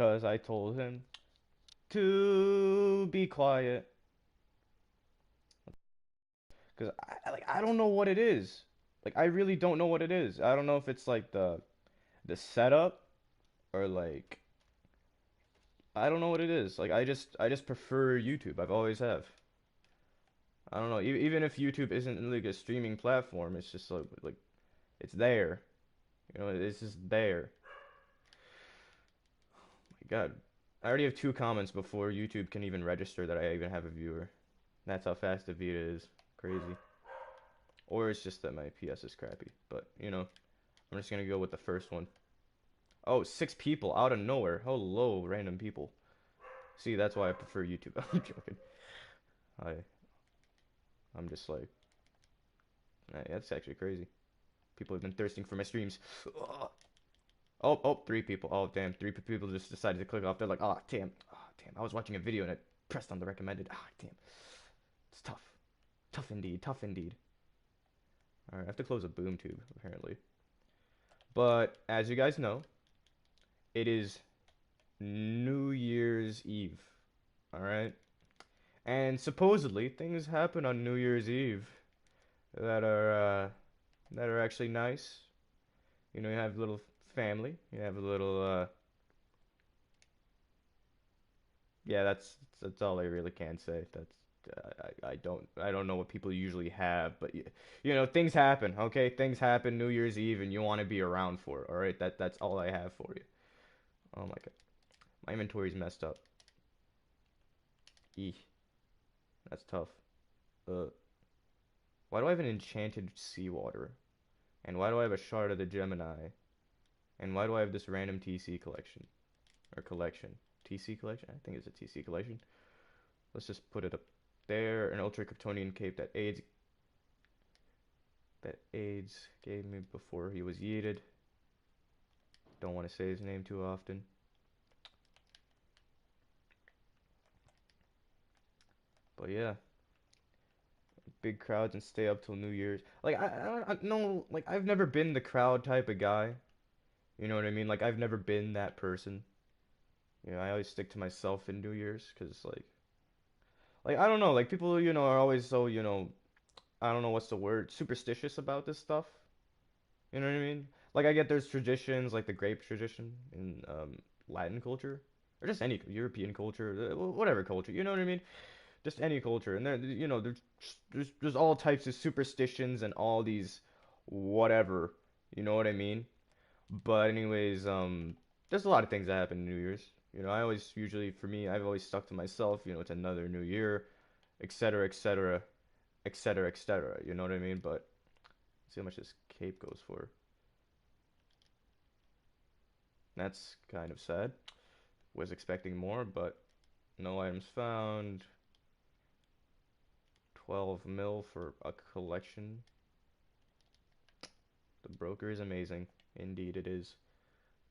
because I told him to be quiet. Because I don't know what it is. Like I really don't know what it is. I don't know if it's like the setup or like I don't know what it is. Like I just prefer YouTube. I've always have. I don't know. Even if YouTube isn't like a streaming platform, it's just like it's there. You know, it's just there. My God, I already have 2 comments before YouTube can even register that I even have a viewer. That's how fast the Vita is. Crazy. Or it's just that my PS is crappy. But I'm just gonna go with the first one. Oh, 6 people out of nowhere. Hello, random people. See, that's why I prefer YouTube. I'm joking. I I'm just like, that's actually crazy. People have been thirsting for my streams. Ugh. Oh, 3 people. Oh, damn. People just decided to click off. They're like, oh, damn. Oh, damn. I was watching a video and I pressed on the recommended. Ah, damn. It's tough. Tough indeed. Tough indeed. Alright, I have to close a boom tube, apparently. But, as you guys know, it is New Year's Eve. Alright? And supposedly, things happen on New Year's Eve that are actually nice. You have a little family. You have a little, yeah, that's all I really can say. That's I don't know what people usually have, but things happen. Okay, things happen New Year's Eve, and you want to be around for it. All right, that's all I have for you. Oh my God, my inventory's messed up. Eeh, that's tough. Uh, why do I have an enchanted seawater? And why do I have a shard of the Gemini? And why do I have this random TC collection or collection? TC collection? I think it's a TC collection. Let's just put it up there. An Ultra Kryptonian cape that AIDS gave me before he was yeeted. Don't want to say his name too often. But yeah, big crowds and stay up till New Year's. Like I don't know. Like I've never been the crowd type of guy. You know what I mean? Like I've never been that person. I always stick to myself in New Year's because like I don't know. Like people are always so I don't know what's the word, superstitious about this stuff. You know what I mean? Like I get there's traditions like the grape tradition in Latin culture or just any European culture, whatever culture. You know what I mean? Just any culture, and there's all types of superstitions and all these whatever. You know what I mean? But anyways, there's a lot of things that happen in New Year's. I always usually for me, I've always stuck to myself. It's another new year, etc., etc., etc., etc. You know what I mean? But let's see how much this cape goes for. That's kind of sad. Was expecting more, but no items found. 12 mil for a collection. The broker is amazing. Indeed it is.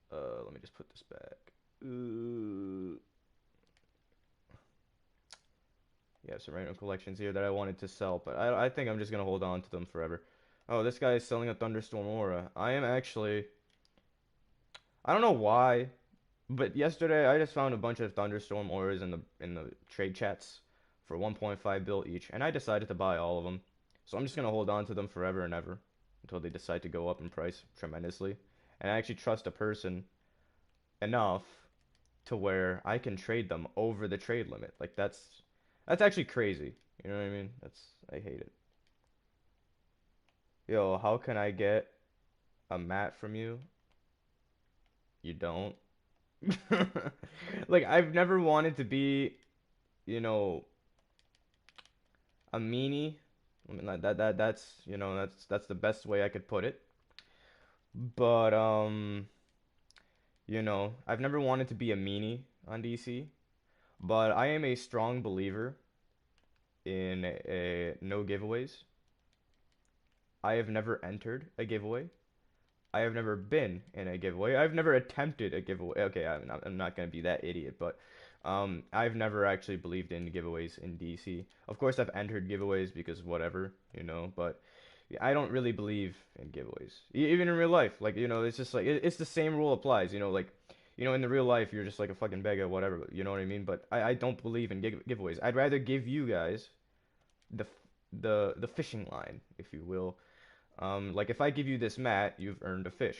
Let me just put this back. Yeah, some random collections here that I wanted to sell, but I think I'm just gonna hold on to them forever. Oh, this guy is selling a Thunderstorm Aura. I am actually, I don't know why, but yesterday I just found a bunch of Thunderstorm Auras in the trade chats for 1.5 bill each, and I decided to buy all of them. So I'm just gonna hold on to them forever and ever until they decide to go up in price tremendously. And I actually trust a person enough to where I can trade them over the trade limit. Like that's actually crazy. You know what I mean? I hate it. Yo, how can I get a mat from you? You don't. Like I've never wanted to be, you know, a meanie. I mean that's the best way I could put it. But I've never wanted to be a meanie on DC, but I am a strong believer in no giveaways. I have never entered a giveaway. I have never been in a giveaway. I've never attempted a giveaway. Okay, I'm not gonna be that idiot, but I've never actually believed in giveaways in DC. Of course, I've entered giveaways because whatever, but I don't really believe in giveaways. Even in real life, like, it's just like it's the same rule applies, like, You know, in the real life, you're just like a fucking beggar, whatever. You know what I mean? But I don't believe in giveaways. I'd rather give you guys the the fishing line, if you will. Like if I give you this mat, you've earned a fish,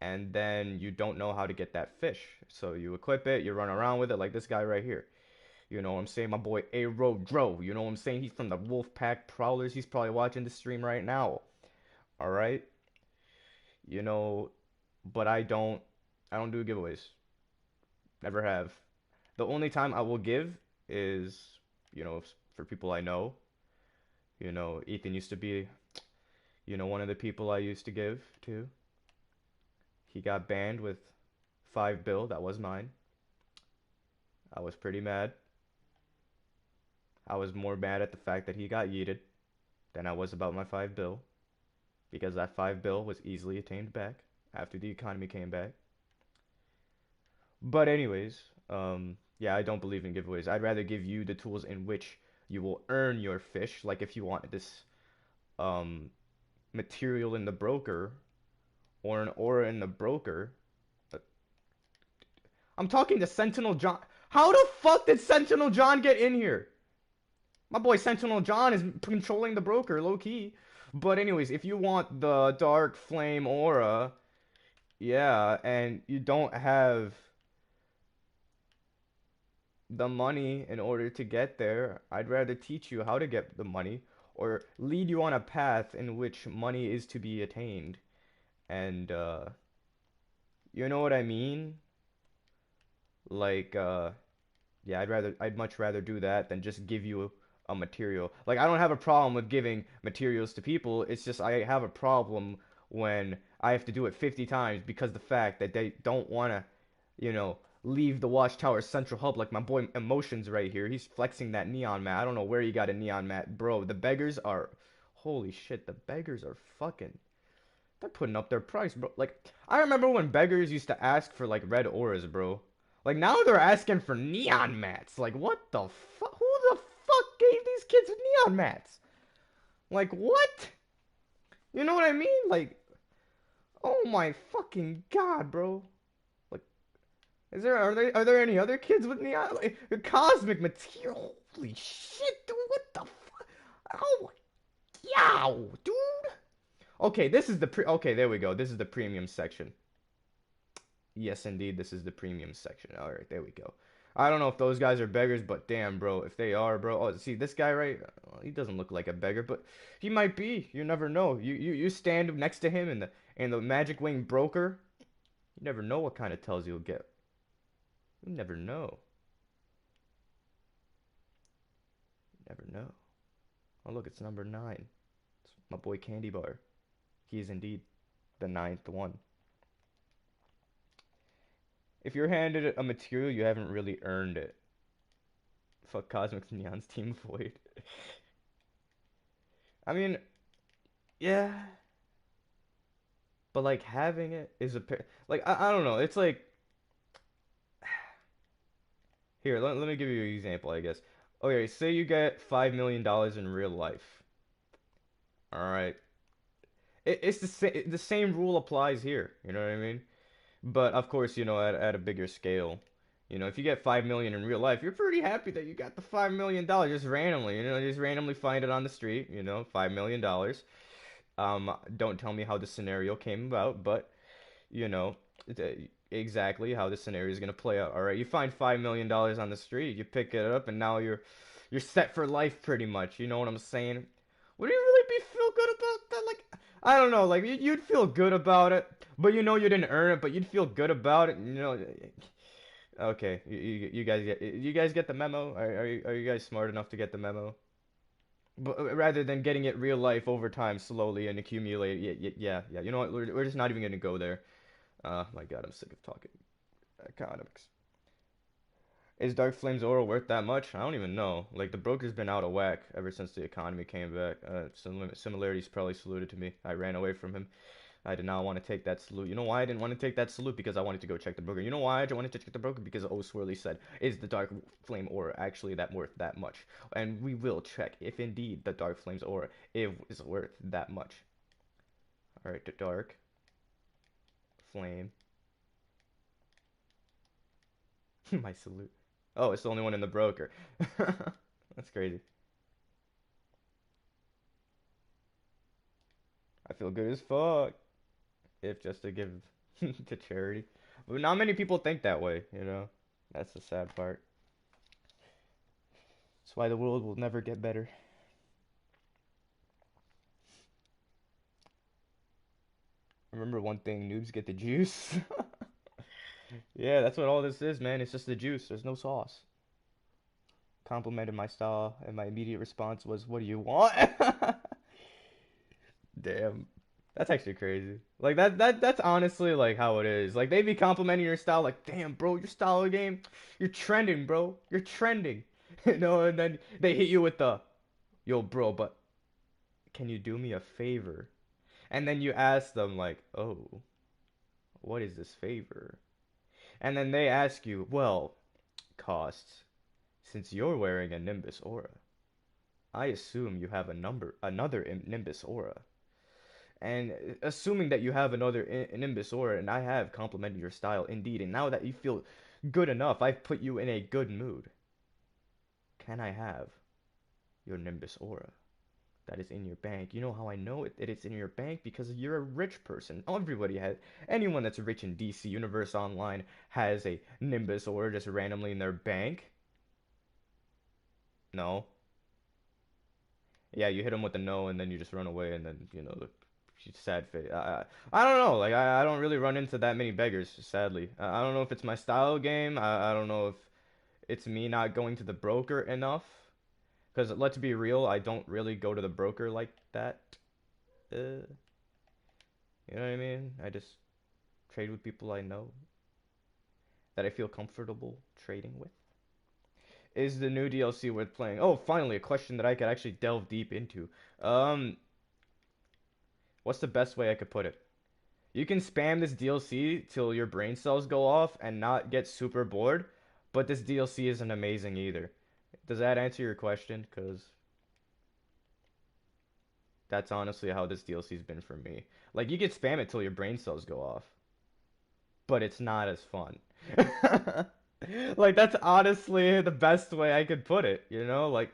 and then you don't know how to get that fish, so you equip it, you run around with it, like this guy right here. You know what I'm saying? My boy Dro. You know what I'm saying? He's from the Wolfpack Prowlers. He's probably watching the stream right now. All right. You know, but I don't do giveaways. Never have. The only time I will give is, for people I know. You know, Ethan used to be, one of the people I used to give to. He got banned with 5 bill. That was mine. I was pretty mad. I was more mad at the fact that he got yeeted than I was about my 5 bill, because that 5 bill was easily attained back after the economy came back. But anyways, yeah, I don't believe in giveaways. I'd rather give you the tools in which you will earn your fish. Like if you want this um material in the broker or an aura in the broker. uh, I'm talking to Sentinel John. How the fuck did Sentinel John get in here? My boy Sentinel John is controlling the broker, low key. But anyways, if you want the Dark Flame Aura, yeah, and you don't have the money in order to get there, I'd rather teach you how to get the money or lead you on a path in which money is to be attained. And you know what I mean? Like yeah, I'd much rather do that than just give you a material. Like I don't have a problem with giving materials to people. It's just I have a problem when I have to do it 50 times because the fact that they don't want to, leave the Watchtower Central Hub, like my boy Emotions right here. He's flexing that neon mat. I don't know where he got a neon mat, bro. The beggars are, holy shit, the beggars are fucking, they're putting up their price, bro. Like, I remember when beggars used to ask for, like, red auras, bro. Like, now they're asking for neon mats. Like, what the fuck? Who the fuck gave these kids neon mats? Like, what? You know what I mean? Like, oh my fucking god, bro. Like, are there any other kids with neon? Like, cosmic material? Holy shit, dude. What the fuck? Oh, yow, dude. Okay, okay, there we go. This is the premium section. Yes, indeed, this is the premium section. All right, there we go. I don't know if those guys are beggars, but damn, bro, if they are, bro. Oh, see this guy right? Well, he doesn't look like a beggar, but he might be. You never know. You stand next to him in the Magic Wing broker. You never know what kind of tells you'll get. You never know. You never know. Oh, look, it's number 9. It's my boy Candy Bar. He is indeed the 9th one. If you're handed a material, you haven't really earned it. Fuck Cosmic Neon's Team Void. I mean, yeah, but like having it is like I don't know. It's like here. Let me give you an example. I guess. Okay, say you get $5 million in real life. All right, it's the same rule applies here. You know what I mean? But of course, at a bigger scale. If you get 5 million in real life, you're pretty happy that you got the $5 million just randomly. Just randomly find it on the street. $5 million. Don't tell me how the scenario came about, but exactly how the scenario is gonna play out. All right, you find $5 million on the street, you pick it up, and now you're set for life, pretty much. You know what I'm saying? Would you really feel good about that? Like, I don't know. Like, you'd feel good about it, but you didn't earn it, but you'd feel good about it. Okay, you guys get the memo? Are you guys smart enough to get the memo? But rather than getting it real life over time slowly and accumulate, yeah. You know what? We're just not even gonna go there. My God, I'm sick of talking economics. Is Dark Flame's aura worth that much? I don't even know. Like the broker's been out of whack ever since the economy came back. Similarities probably saluted to me. I ran away from him. I did not want to take that salute. You know why I didn't want to take that salute? Because I wanted to go check the broker. You know why I wanted to check the broker? Because O Swirly said, is the Dark Flame aura actually that worth that much? And we will check if indeed the Dark Flame's aura is worth that much. Alright, the Dark Flame My salute. Oh, it's the only one in the broker. That's crazy. I feel good as fuck. If just to give to charity. But not many people think that way, you know? That's the sad part. That's why the world will never get better. Remember one thing, noobs get the juice. Yeah, that's what all this is, man. It's just the juice. There's no sauce. Complimented my style, and my immediate response was, "What do you want?" Damn. That's actually crazy. Like that's honestly like how it is. Like they be complimenting your style like, "Damn, bro, your style of game, you're trending, bro. You're trending." You know, and then they hit you with the, "Yo, bro, but can you do me a favor?" And then you ask them like, "Oh, what is this favor?" And then they ask you, "Well, Costs, since you're wearing a Nimbus aura, I assume you have another Nimbus aura. And assuming that you have another Nimbus aura, and I have complimented your style indeed, and now that you feel good enough, I've put you in a good mood. Can I have your Nimbus aura that is in your bank? You know how I know it's in your bank? Because you're a rich person. Everybody has, anyone that's rich in DC Universe Online has a Nimbus aura just randomly in their bank. No. Yeah, you hit them with the no, and then you just run away, and then the sad face. I don't know. Like I don't really run into that many beggars, sadly. I don't know if it's my style game. I don't know if it's me not going to the broker enough. Because let's be real, I don't really go to the broker like that. You know what I mean? I just trade with people I know that I feel comfortable trading with. Is the new DLC worth playing? Oh, finally, a question that I could actually delve deep into. Um, what's the best way I could put it? You can spam this DLC till your brain cells go off and not get super bored, but this DLC isn't amazing either. Does that answer your question? Because that's honestly how this DLC's been for me. Like, you can spam it till your brain cells go off, but it's not as fun. Like, that's honestly the best way I could put it, you know? Like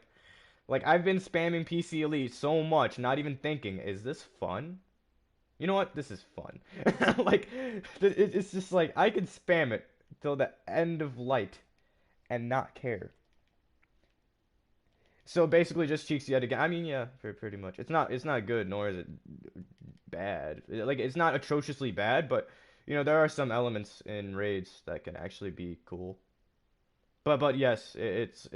I've been spamming PC Elite so much, not even thinking, is this fun? You know what? This is fun. Like, it's just like I could spam it till the end of light and not care. So basically, just cheeks yet again. I mean, yeah, pretty much. It's not good, nor is it bad. Like, it's not atrociously bad, but there are some elements in raids that can actually be cool. But yes, it's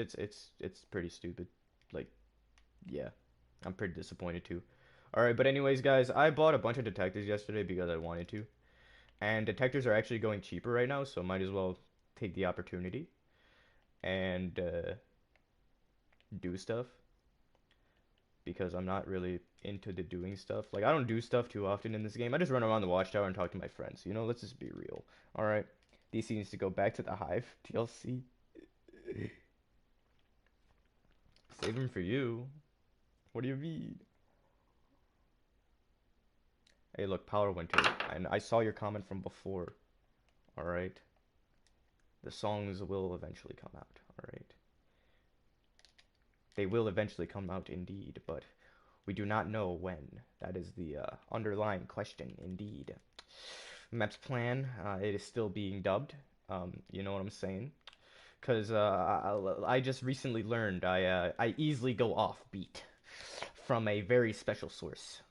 pretty stupid. Like, yeah, I'm pretty disappointed too. All right, but anyways, guys, I bought a bunch of detectors yesterday because I wanted to. And detectors are actually going cheaper right now, so might as well take the opportunity and do stuff because I'm not really into the doing stuff. Like, I don't do stuff too often in this game. I just run around the watchtower and talk to my friends. Let's just be real. All right, DC needs to go back to the Hive DLC. Save him for you. What do you mean? Hey, look, Power Winter. And I saw your comment from before. All right. The songs will eventually come out. All right. They will eventually come out indeed, but we do not know when. That is the underlying question indeed. Map's plan, it is still being dubbed. You know what I'm saying? Because I just recently learned I easily go off beat from a very special source.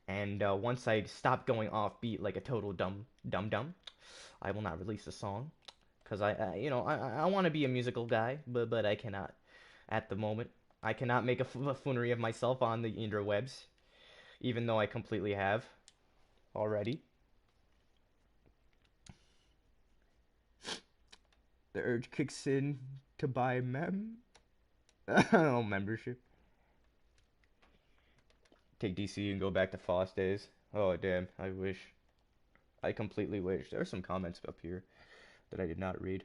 And once I stop going off beat like a total dumb, I will not release a song. Because I want to be a musical guy, but I cannot at the moment. I cannot make a buffoonery of myself on the interwebs, even though I completely have already. The urge kicks in to buy oh, membership. Take DC and go back to FOSS days. Oh, damn, I wish. I completely wish. There are some comments up here that I did not read.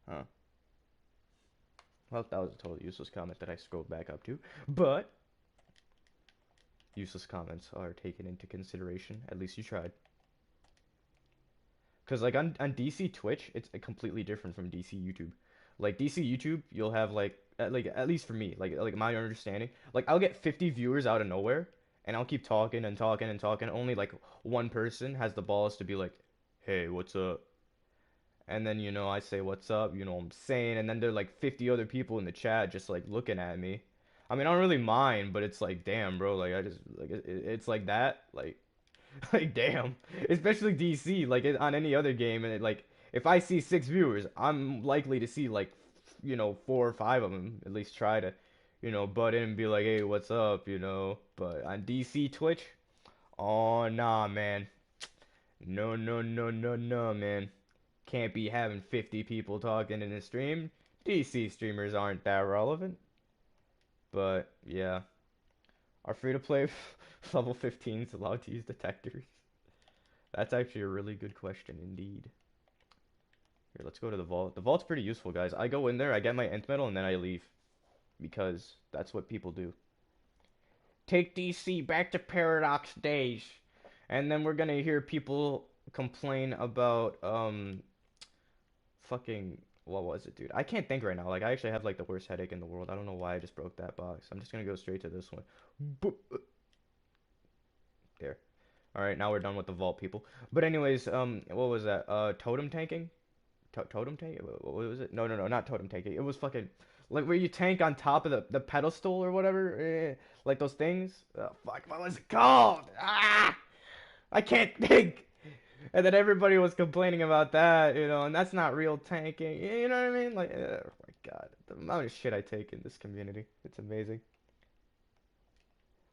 Huh. Well, that was a totally useless comment that I scrolled back up to. But useless comments are taken into consideration. At least you tried. Cause like on DC Twitch, it's completely different from DC YouTube. Like DC YouTube, you'll have like at least for me, like my understanding, like I'll get 50 viewers out of nowhere, and I'll keep talking and talking and talking. Only like one person has the balls to be like, "Hey, what's up?" And then I say, "What's up?" You know what I'm saying? And then there are like 50 other people in the chat just like looking at me. I mean, I don't really mind, but it's like, damn, bro, like I just like it's like that, like. Like damn, especially DC. Like on any other game, and like if I see 6 viewers, I'm likely to see like 4 or 5 of them at least try to butt in and be like, hey, what's up, But on DC Twitch, oh nah, man, no, no, no, no, no, man, can't be having 50 people talking in a stream. DC streamers aren't that relevant, but yeah, are free to play level 15s allowed to use detectors? That's actually a really good question indeed. Here, let's go to the vault. The vault's pretty useful, guys. I go in there, I get my nth medal, and then I leave. Because that's what people do. Take DC back to Paradox days. And then we're gonna hear people complain about, fucking, what was it, dude? I can't think right now. Like, I actually have, like, the worst headache in the world. I don't know why I just broke that box. I'm just gonna go straight to this one. There. Alright, now we're done with the vault, people. But anyways, what was that? Totem tanking? Totem tank? What was it? No, no, no, not totem tanking. It was fucking like where you tank on top of the pedestal or whatever. Like those things. Oh, fuck, what was it called? Ah! I can't think. And then everybody was complaining about that, and that's not real tanking. You know what I mean? Like, oh my god, the amount of shit I take in this community. It's amazing.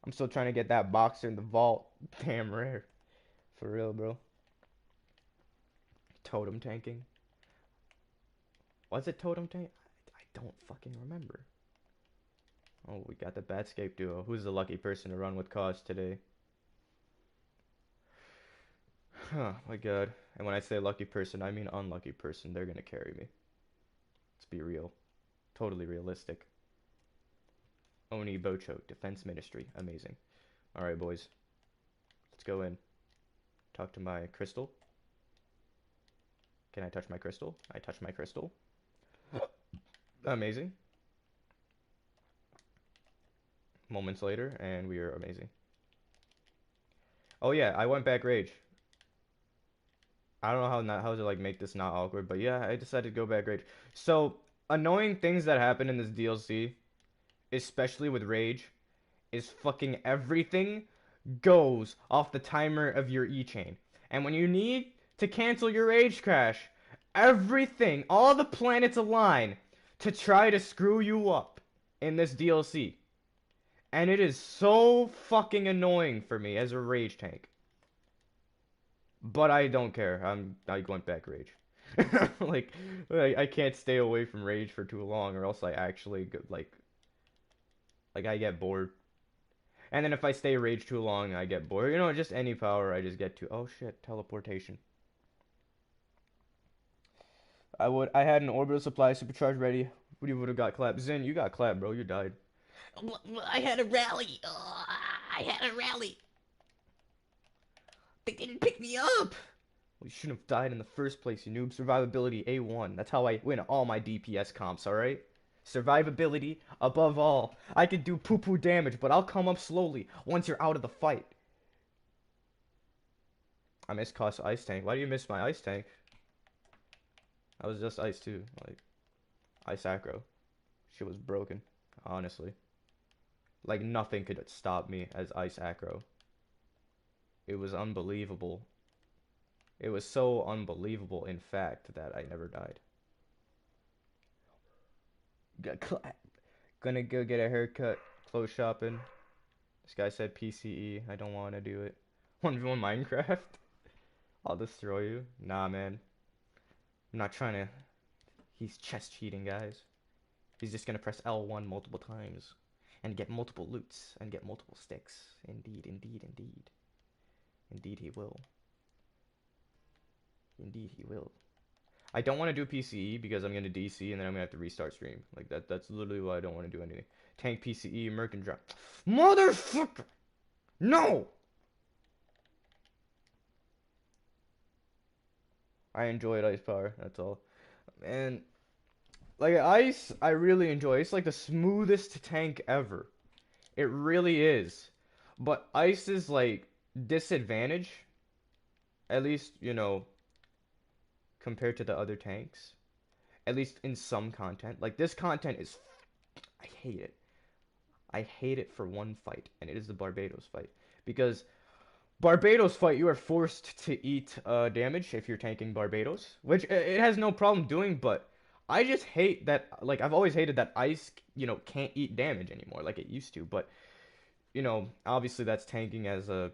I'm still trying to get that boxer in the vault. Damn rare. For real, bro. Totem tanking. Was it totem tank? I don't fucking remember. Oh, we got the Batscape duo. Who's the lucky person to run with Cos today? Oh my god. And when I say lucky person, I mean unlucky person. They're gonna carry me. Let's be real. Totally realistic. Oni Bocho, Defense Ministry. Amazing. Alright, boys. Let's go in. Talk to my crystal. Can I touch my crystal? I touch my crystal. Amazing. Moments later, and we are amazing. Oh yeah, I went back rage. I don't know how to like make this not awkward, but yeah, I decided to go back rage. So, annoying things that happen in this DLC, especially with rage, is fucking everything goes off the timer of your E-chain. And when you need to cancel your rage crash, everything, all the planets align to try to screw you up in this DLC. And it is so fucking annoying for me as a rage tank. But I don't care. I went back rage. Like I can't stay away from rage for too long, or else I actually like I get bored. And then if I stay rage too long, I get bored. Just any power I just get to. Oh shit, teleportation. I had an orbital supply supercharge ready. We would have got clapped. Zen, you got clapped, bro. You died. I had a rally. Oh, I had a rally. They didn't pick me up. Well, you shouldn't have died in the first place, you noob. Survivability A1. That's how I win all my DPS comps, alright? Survivability above all. I can do poo-poo damage, but I'll come up slowly once you're out of the fight. I miss Cost Ice Tank. Why do you miss my Ice Tank? I was just Ice too. Like, Ice Acro. Shit was broken, honestly. Like, nothing could stop me as Ice Acro. It was unbelievable. It was so unbelievable, in fact, that I never died. Gonna go get a haircut, clothes shopping. This guy said PCE. I don't want to do it. 1v1 Minecraft? I'll destroy you. Nah, man. I'm not trying to... He's chest cheating, guys. He's just gonna press L1 multiple times. And get multiple loots. And get multiple sticks. Indeed, indeed, indeed. Indeed he will. Indeed he will. I don't want to do PCE because I'm going to DC and then I'm going to have to restart stream. Like, that's literally why I don't want to do anything. Tank PCE, Merc and drop. Motherfucker! No! I enjoyed ice power. That's all. And like ice, I really enjoy. It's like the smoothest tank ever. It really is. But ice's like disadvantage, at least compared to the other tanks, at least in some content. Like this content is, I hate it. I hate it for one fight, and it is the Barbados fight because Barbados fight, you are forced to eat damage if you're tanking Barbados, which it has no problem doing, but I just hate that, like, I've always hated that ice, can't eat damage anymore like it used to, but, obviously that's tanking as a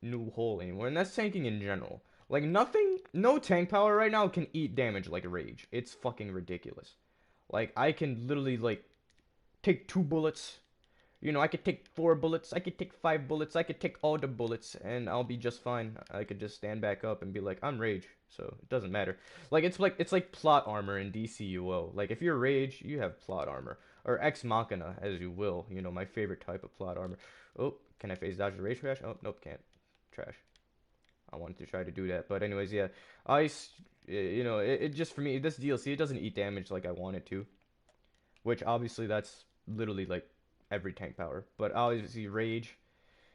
new whole anymore, and that's tanking in general. Like, nothing, no tank power right now can eat damage like Rage. It's fucking ridiculous. Like, I can literally, like, take 2 bullets. I could take 4 bullets, I could take 5 bullets, I could take all the bullets, and I'll be just fine. I could just stand back up and be like, I'm Rage, so it doesn't matter. Like it's like plot armor in DCUO. Like if you're Rage, you have plot armor. Or Ex Machina, as you will. My favorite type of plot armor. Oh, can I phase dodge the Rage Trash? Oh, nope, can't. Trash. I wanted to try to do that, but anyways, yeah. Ice, it just for me, this DLC, it doesn't eat damage like I want it to. Which obviously that's literally like every tank power. But obviously Rage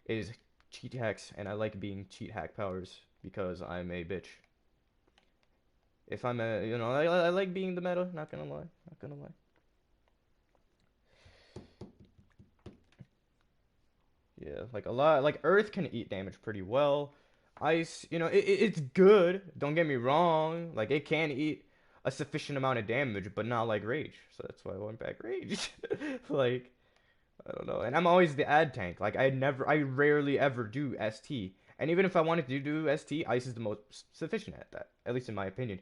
is cheat hacks, and I like being cheat hack powers because I'm a bitch. If I'm a, I like being the meta. Not gonna lie, not gonna lie. Yeah, like a lot, like Earth can eat damage pretty well. Ice, it's good. Don't get me wrong. Like it can eat a sufficient amount of damage, but not like Rage. So that's why I went back Rage. Like I don't know. And I'm always the ad tank. Like I rarely ever do ST. And even if I wanted to do ST, Ice is the most sufficient at that, at least in my opinion.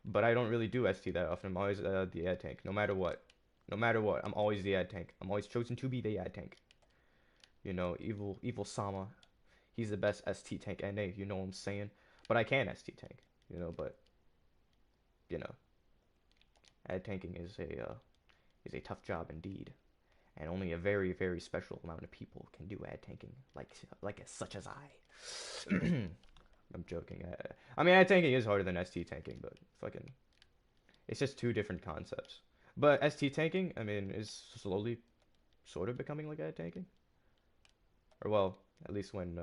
But I don't really do ST that often. I'm always the ad tank, no matter what. No matter what, I'm always the ad tank. I'm always chosen to be the ad tank. Evil Sama. He's the best ST tank NA, you know what I'm saying? But I can ST tank, but you know, ad tanking is a tough job indeed. And only a very, very special amount of people can do ad tanking, like such as I. I'm joking. I mean, ad tanking is harder than ST tanking, but fucking, it's just two different concepts. But ST tanking, I mean, is slowly, sort of becoming like ad tanking, or well, at least when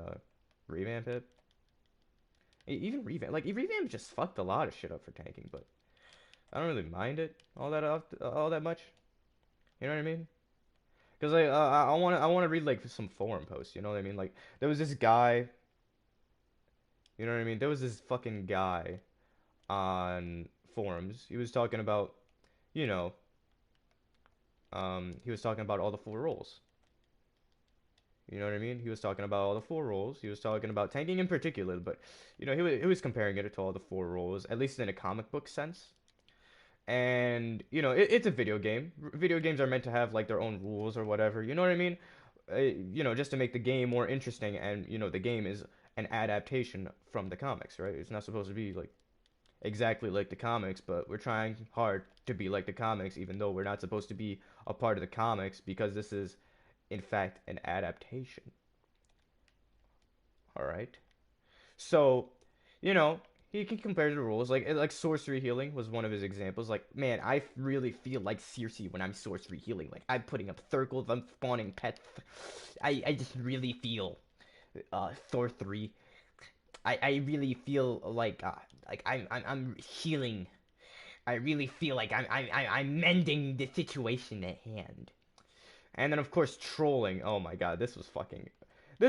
revamp hit. Even revamp, like revamp just fucked a lot of shit up for tanking, but I don't really mind it all that much. You know what I mean? Because I want to read like some forum posts. You know what I mean? Like there was this guy. You know what I mean? There was this fucking guy on forums. He was talking about, you know, he was talking about all the four roles. You know what I mean? He was talking about all the four roles. He was talking about tanking in particular, but he was comparing it to all the four roles, at least in a comic book sense. And it's a video game. Video games are meant to have like their own rules or whatever. You know what I mean? Just to make the game more interesting, and the game is an adaptation from the comics, right? It's not supposed to be like exactly like the comics, but we're trying hard to be like the comics, even though we're not supposed to be a part of the comics because this is, in fact, an adaptation. All right. So, you know, he can compare the rules. Like sorcery healing was one of his examples. Like, man, I really feel like Circe when I'm sorcery healing. Like, I'm putting up circles, I'm spawning pets. I just really feel Thor 3. I really feel like I'm healing. I really feel like I'm mending the situation at hand. And then of course trolling. Oh my god, this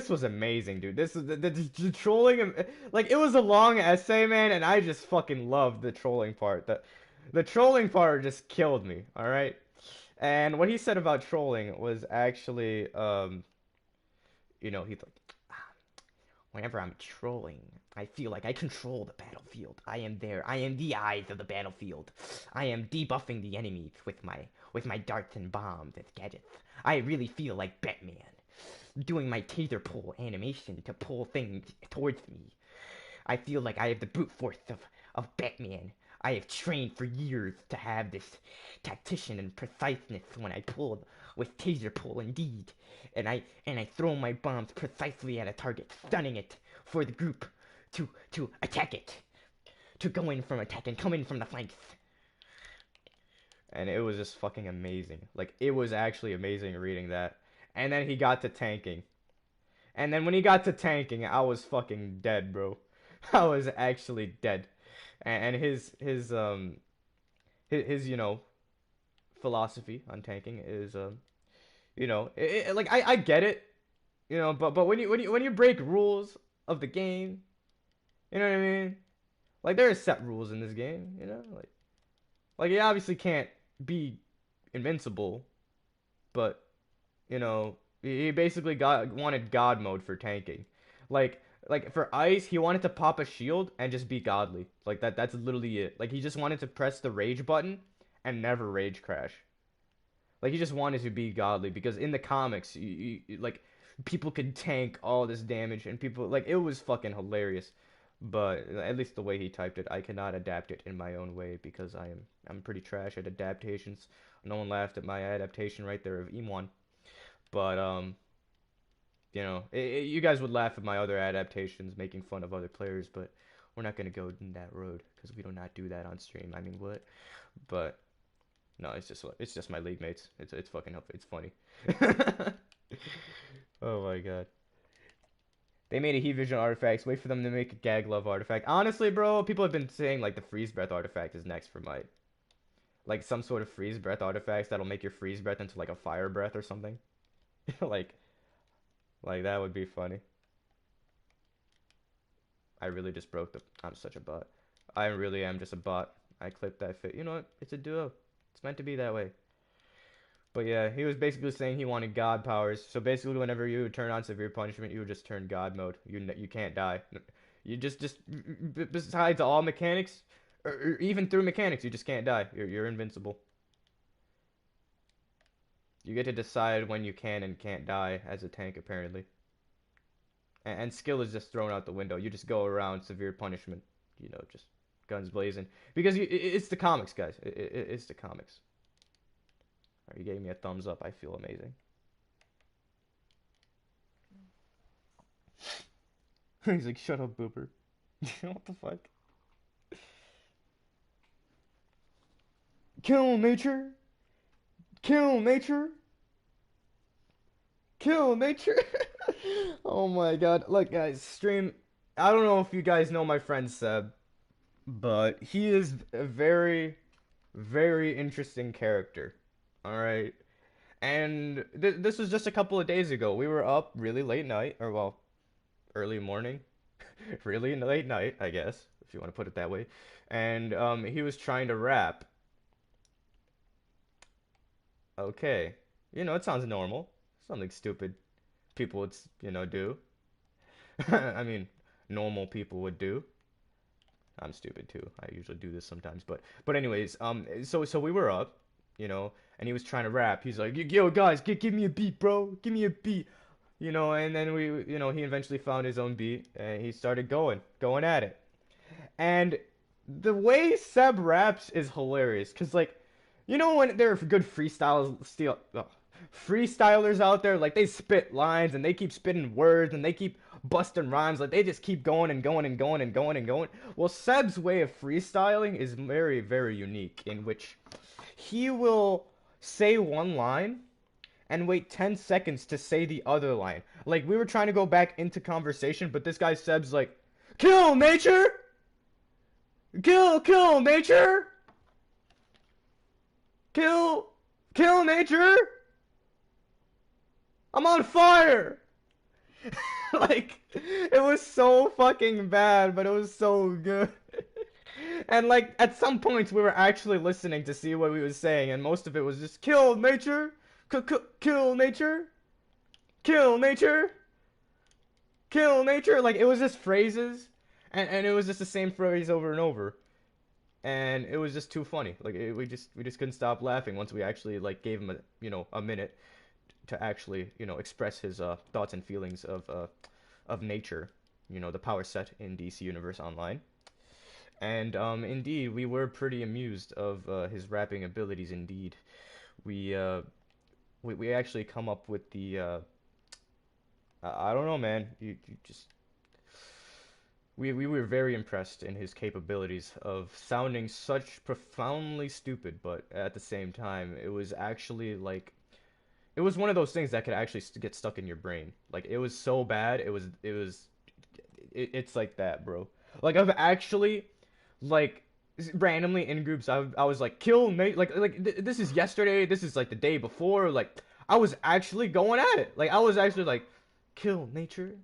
was amazing, dude. This is the trolling. Like it was a long essay, man, and I just fucking loved the trolling part. The trolling part just killed me. All right. And what he said about trolling was actually, he's like, whenever I'm trolling, I feel like I control the battlefield. I am there. I am the eyes of the battlefield. I am debuffing the enemies with my darts and bombs as gadgets. I really feel like Batman, doing my taser pull animation to pull things towards me. I feel like I have the brute force of Batman. I have trained for years to have this tactician and preciseness when I pull with taser pull indeed. And I throw my bombs precisely at a target, stunning it for the group to attack it. to go in from attack and come in from the flanks. And it was just fucking amazing. Like, it was actually amazing reading that. And then he got to tanking. And then when he got to tanking, I was fucking dead, bro. I was actually dead. And his philosophy on tanking is like I get it, but when you break rules of the game, you know what I mean? Like there are set rules in this game, like you obviously can't be invincible, but he basically wanted God mode for tanking. Like for ice, he wanted to pop a shield and just be godly. Like that's literally it. Like he just wanted to press the rage button and never rage crash. Like he just wanted to be godly because in the comics, like people could tank all this damage and people like it was fucking hilarious. But at least the way he typed it, I cannot adapt it in my own way because I'm pretty trash at adaptations. No one laughed at my adaptation right there of Emon. But you guys would laugh at my other adaptations, making fun of other players, but we're not gonna go in that road because we do not do that on stream. I mean, what? But no, it's just my league mates. It's fucking it's funny. Oh my god. They made a heat vision artifact. Wait for them to make a gag love artifact. Honestly, bro, people have been saying like the freeze breath artifact is next for Might. Like some sort of freeze breath artifacts that'll make your freeze breath into like a fire breath or something. like like that would be funny. I really just broke the I'm such a bot. I really am just a bot. I clipped that fit. You know what? It's a duo. It's meant to be that way. But yeah, he was basically saying he wanted God powers. So basically, whenever you would turn on severe punishment, you would just turn God mode. You can't die. You just besides all mechanics, or even through mechanics, you just can't die. You're invincible. You get to decide when you can and can't die as a tank, apparently. And skill is just thrown out the window. You just go around severe punishment. Just guns blazing because it's the comics, guys. It's the comics. You gave me a thumbs up. I feel amazing. He's like, shut up, Booper. What the fuck? Kill nature. Kill nature. Kill nature. Oh my god. Look, guys, stream. I don't know if you guys know my friend Seb, but he is a very, very interesting character. All right. And this was just a couple of days ago. We were up really late night, or well, early morning, really late night, I guess, if you want to put it that way. And he was trying to rap. Okay, it sounds normal. Something stupid people would, do. I mean, normal people would do. I'm stupid too. I usually do this sometimes, but anyways, so we were up, and he was trying to rap. He's like, yo guys, give me a beat, bro. Give me a beat. And then he eventually found his own beat and he started going at it. And the way Seb raps is hilarious because, like, when there are good freestylers out there, like they spit lines and they keep spitting words and they keep busting rhymes, like they just keep going and going and going and going and going. Well, Seb's way of freestyling is very, very unique, in which he will say one line and wait 10 seconds to say the other line. Like, we were trying to go back into conversation, but this guy Seb's like, kill nature! Kill nature! Kill nature! I'm on fire! Like, it was so fucking bad, but it was so good. And like, at some points we were actually listening to see what he was saying, and most of it was just, kill nature! Kill nature! Kill nature! Kill nature! Like, it was just phrases, and it was just the same phrase over and over. And it was just too funny. Like, we just couldn't stop laughing once we actually, like, gave him a minute to actually, express his thoughts and feelings of nature, the power set in DC Universe Online. And indeed, we were pretty amused of his rapping abilities. Indeed, we we actually come up with the I don't know, man. You just we were very impressed in his capabilities of sounding such profoundly stupid, but at the same time, it was actually like it was one of those things that could actually get stuck in your brain. Like it was so bad, it's like that, bro. Like I've actually like randomly in groups I was like kill Nate this is yesterday, this is like the day before, like I was actually going at it. Like I was actually like kill nature,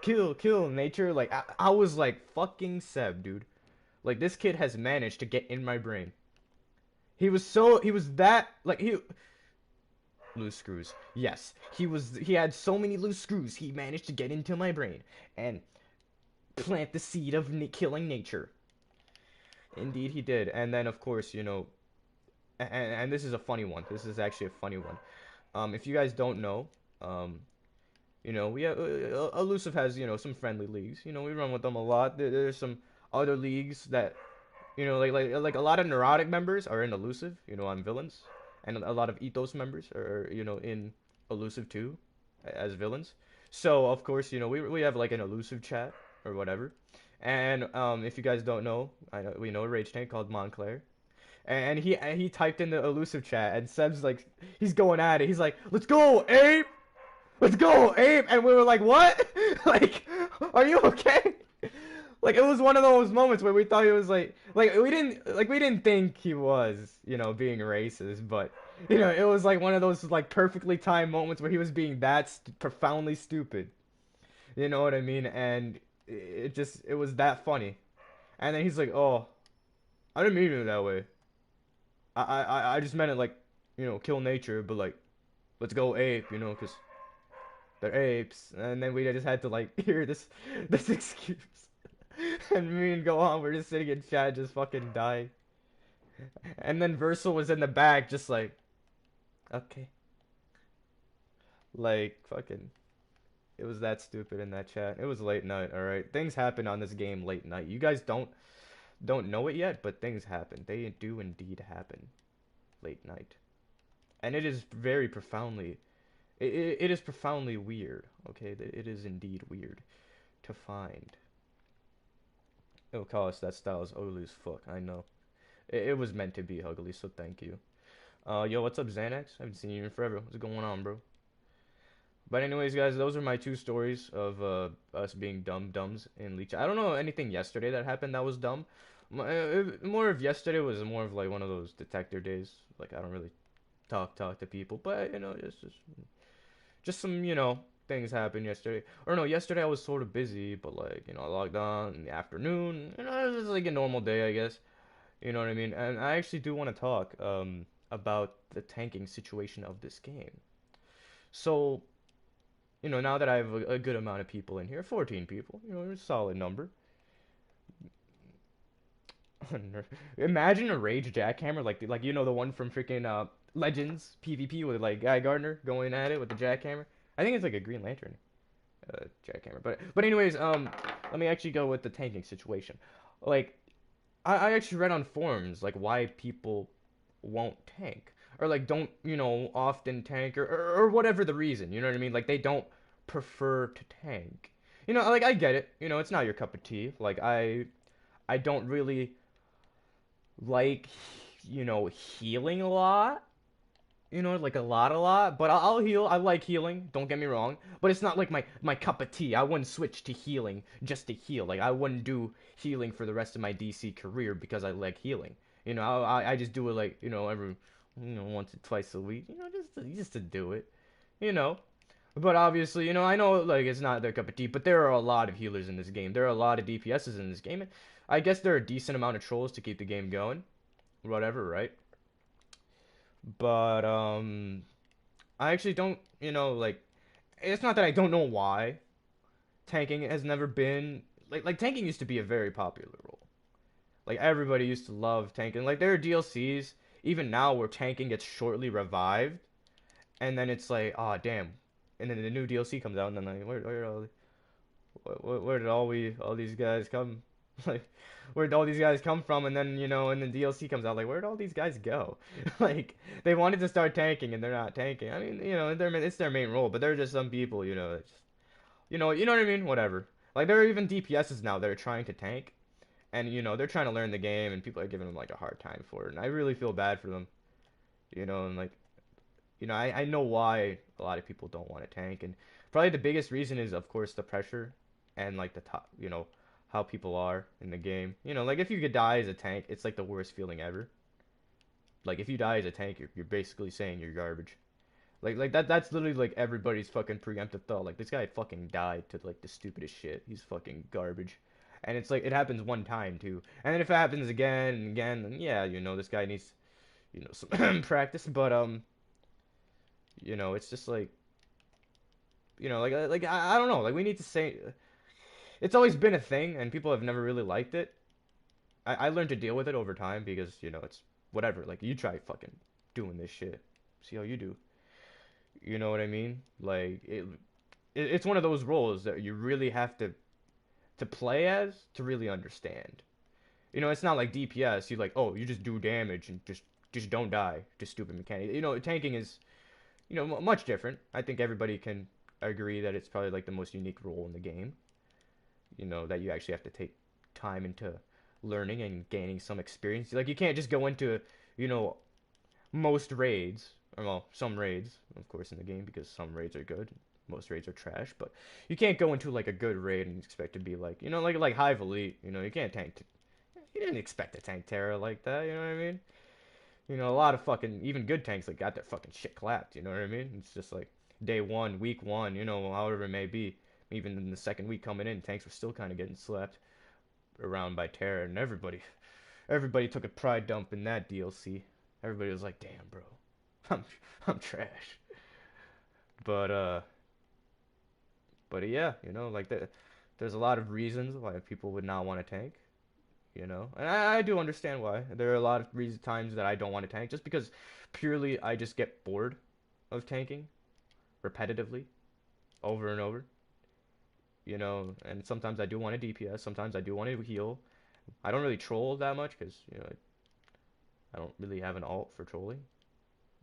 kill nature. Like I was like fucking Seb, dude. Like this kid has managed to get in my brain. He was that like he loose screws. Yes, he had so many loose screws. He managed to get into my brain and plant the seed of killing nature. Indeed, he did. And then, of course, and this is a funny one. This is actually a funny one. If you guys don't know, um, we have Allusive has some friendly leagues. We run with them a lot. There's some other leagues that like a lot of Neurotic members are in Allusive. On villains, and a lot of Ethos members are in Allusive too, as villains. So of course we have like an Allusive chat or whatever. And if you guys don't know, we know a rage tank called Montclair, and he typed in the Allusive chat, and Seb's like he's going at it. He's like, "Let's go, Abe! Let's go, Abe!" And we were like, "What? Like, are you okay?" Like it was one of those moments where we thought he was like we didn't think he was being racist, but it was like one of those like perfectly timed moments where he was being that profoundly stupid. You know what I mean? And it was that funny. And then he's like, "Oh, I didn't mean it that way. I just meant it like kill nature, but like let's go ape, because they're apes." And then we just had to like hear this excuse. And me and Gohan were just sitting in chat, just fucking dying. And then Versal was in the back, just like, okay, like fucking. It was that stupid in that chat. It was late night, all right. Things happen on this game late night. You guys don't know it yet, but things happen. They do indeed happen late night, and it is very profoundly. It is profoundly weird. Okay, it is indeed weird to find. Oh, Carlos, that style is ugly as fuck. I know. It was meant to be ugly, so thank you. Yo, what's up, Xanax? I haven't seen you in forever. What's going on, bro? But anyways, guys, those are my two stories of us being dumb dumbs in Leech. I don't know anything yesterday that happened that was dumb. More of yesterday was more of like one of those detector days. Like I don't really talk to people, but just some things happened yesterday. Or no, yesterday I was sort of busy, but like I logged on in the afternoon. It was like a normal day, I guess. You know what I mean? And I actually do want to talk about the tanking situation of this game. So now that I have a good amount of people in here, 14 people, a solid number. Imagine a rage jackhammer like the one from freaking Legends PvP with like Guy Gardner going at it with the jackhammer. I think it's like a Green Lantern jackhammer. But anyways, let me actually go with the tanking situation. Like I actually read on forums like why people won't tank or like don't often tank or whatever the reason. You know what I mean? Like they don't prefer to tank. Like I get it. It's not your cup of tea. Like I don't really like healing a lot. Like a lot, but I'll heal. I like healing, don't get me wrong, but it's not like my cup of tea. I wouldn't switch to healing just to heal. Like I wouldn't do healing for the rest of my DC career because I like healing. I just do it like every once or twice a week, just to do it. you know but obviously, I know like it's not their cup of tea, but there are a lot of healers in this game. There are a lot of DPSs in this game, and I guess there are a decent amount of trolls to keep the game going. Whatever, right? But I actually don't, like it's not that I don't know why tanking has never been like tanking used to be a very popular role. Like everybody used to love tanking. Like there are DLCs even now where tanking gets shortly revived, and then it's like, oh damn, and then the new DLC comes out, and then like where did all these guys come? Like where did all these guys come from? And then and the DLC comes out, like where did all these guys go? Like they wanted to start tanking and they're not tanking. I mean, it's their main role, but there are just some people, that just, you know what I mean? Whatever. Like there are even DPSs now that are trying to tank, and they're trying to learn the game, and people are giving them like a hard time for it, and I really feel bad for them. And like I know why a lot of people don't want to tank, and probably the biggest reason is of course the pressure, and like the top, how people are in the game. Like if you could die as a tank, it's like the worst feeling ever. Like if you die as a tank, you're basically saying you're garbage. Like that's literally like everybody's fucking preemptive thought. Like this guy fucking died to like the stupidest shit. He's fucking garbage. And it's like it happens one time too. And then if it happens again and again, then yeah, this guy needs, some practice, but it's just like, like I don't know, like we need to say it's always been a thing and people have never really liked it. I learned to deal with it over time because, it's whatever. Like you try fucking doing this shit. See how you do. You know what I mean? Like it's one of those roles that you really have to play as to really understand. It's not like DPS. You like, oh, you just do damage and just don't die. Just stupid mechanic. Tanking is, much different. I think everybody can agree that it's probably like the most unique role in the game. That you actually have to take time into learning and gaining some experience. Like you can't just go into, you know, most raids, or well, some raids, of course, in the game because some raids are good, most raids are trash. But you can't go into like a good raid and expect to be like, like Hive Elite. You can't tank. You didn't expect to tank Terra like that. You know what I mean? A lot of fucking even good tanks like got their fucking shit clapped. You know what I mean? It's just like day one, week one. However it may be. Even in the second week coming in, tanks were still kind of getting slapped around by Terra, and everybody took a pride dump in that DLC. Everybody was like, "Damn, bro, I'm I'm trash." But yeah, like there's a lot of reasons why people would not want to tank. And I do understand why. There are a lot of reasons times that I don't want to tank, just because purely I just get bored of tanking repetitively over and over. And sometimes I do want to DPS, sometimes I do want to heal. I don't really troll that much because, I don't really have an alt for trolling.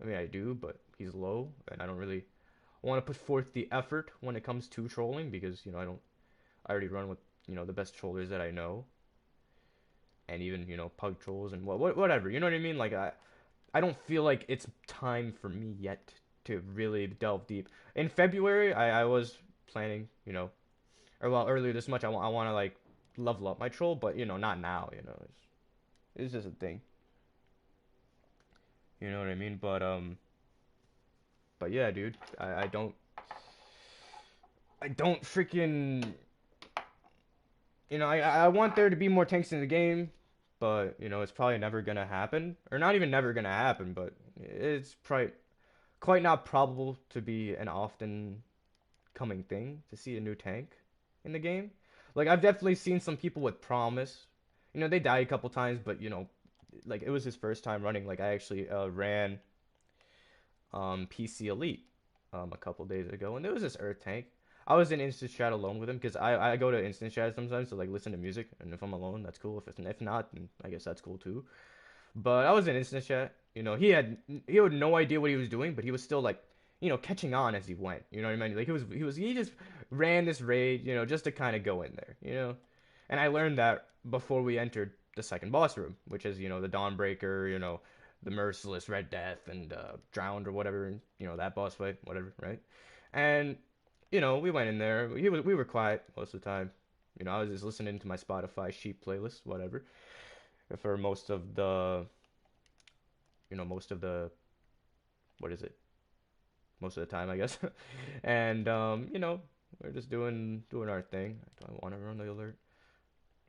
I mean, I do, but he's low, and I don't really want to put forth the effort when it comes to trolling because, I already run with, the best trollers that I know, and even, pug trolls and whatever, you know what I mean? Like, I don't feel like it's time for me yet to really delve deep. In February, I was planning, or well, earlier this much, I want to like level up my troll, but not now. It's just a thing. You know what I mean? But yeah, dude, I don't freaking, I want there to be more tanks in the game, but it's probably never gonna happen, or not even never gonna happen, but it's probably quite not probable to be an often coming thing to see a new tank in the game. Like I've definitely seen some people with promise. They died a couple times, but like it was his first time running. Like I actually ran PC Elite a couple days ago, and there was this Earth tank. I was in instant chat alone with him because I go to instant chat sometimes to like listen to music, and if I'm alone, that's cool. If not, then I guess that's cool too. But I was in instant chat. He had no idea what he was doing, but he was still like, catching on as he went. You know what I mean? Like he just ran this raid, just to kind of go in there. And I learned that before we entered the second boss room, which is, the Dawnbreaker, the Merciless Red Death and Drowned or whatever, and, that boss fight, whatever, right? And we went in there. We were quiet most of the time. I was just listening to my Spotify sheep playlist, whatever, for most of the what is it? Most of the time, I guess. And we're just doing our thing. Do I want to run the alert?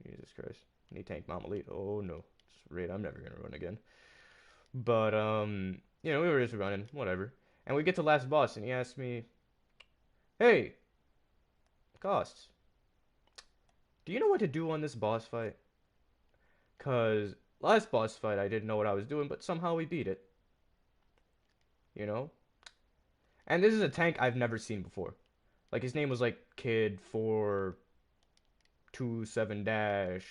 Jesus Christ. Need tank Mom Elite. Oh no. It's a raid I'm never gonna run again. But we were just running, whatever. And we get to last boss and he asked me, "Hey, Cost, do you know what to do on this boss fight? Cause last boss fight I didn't know what I was doing, but somehow we beat it. You know? And this is a tank I've never seen before. Like his name was like Kid 427 dash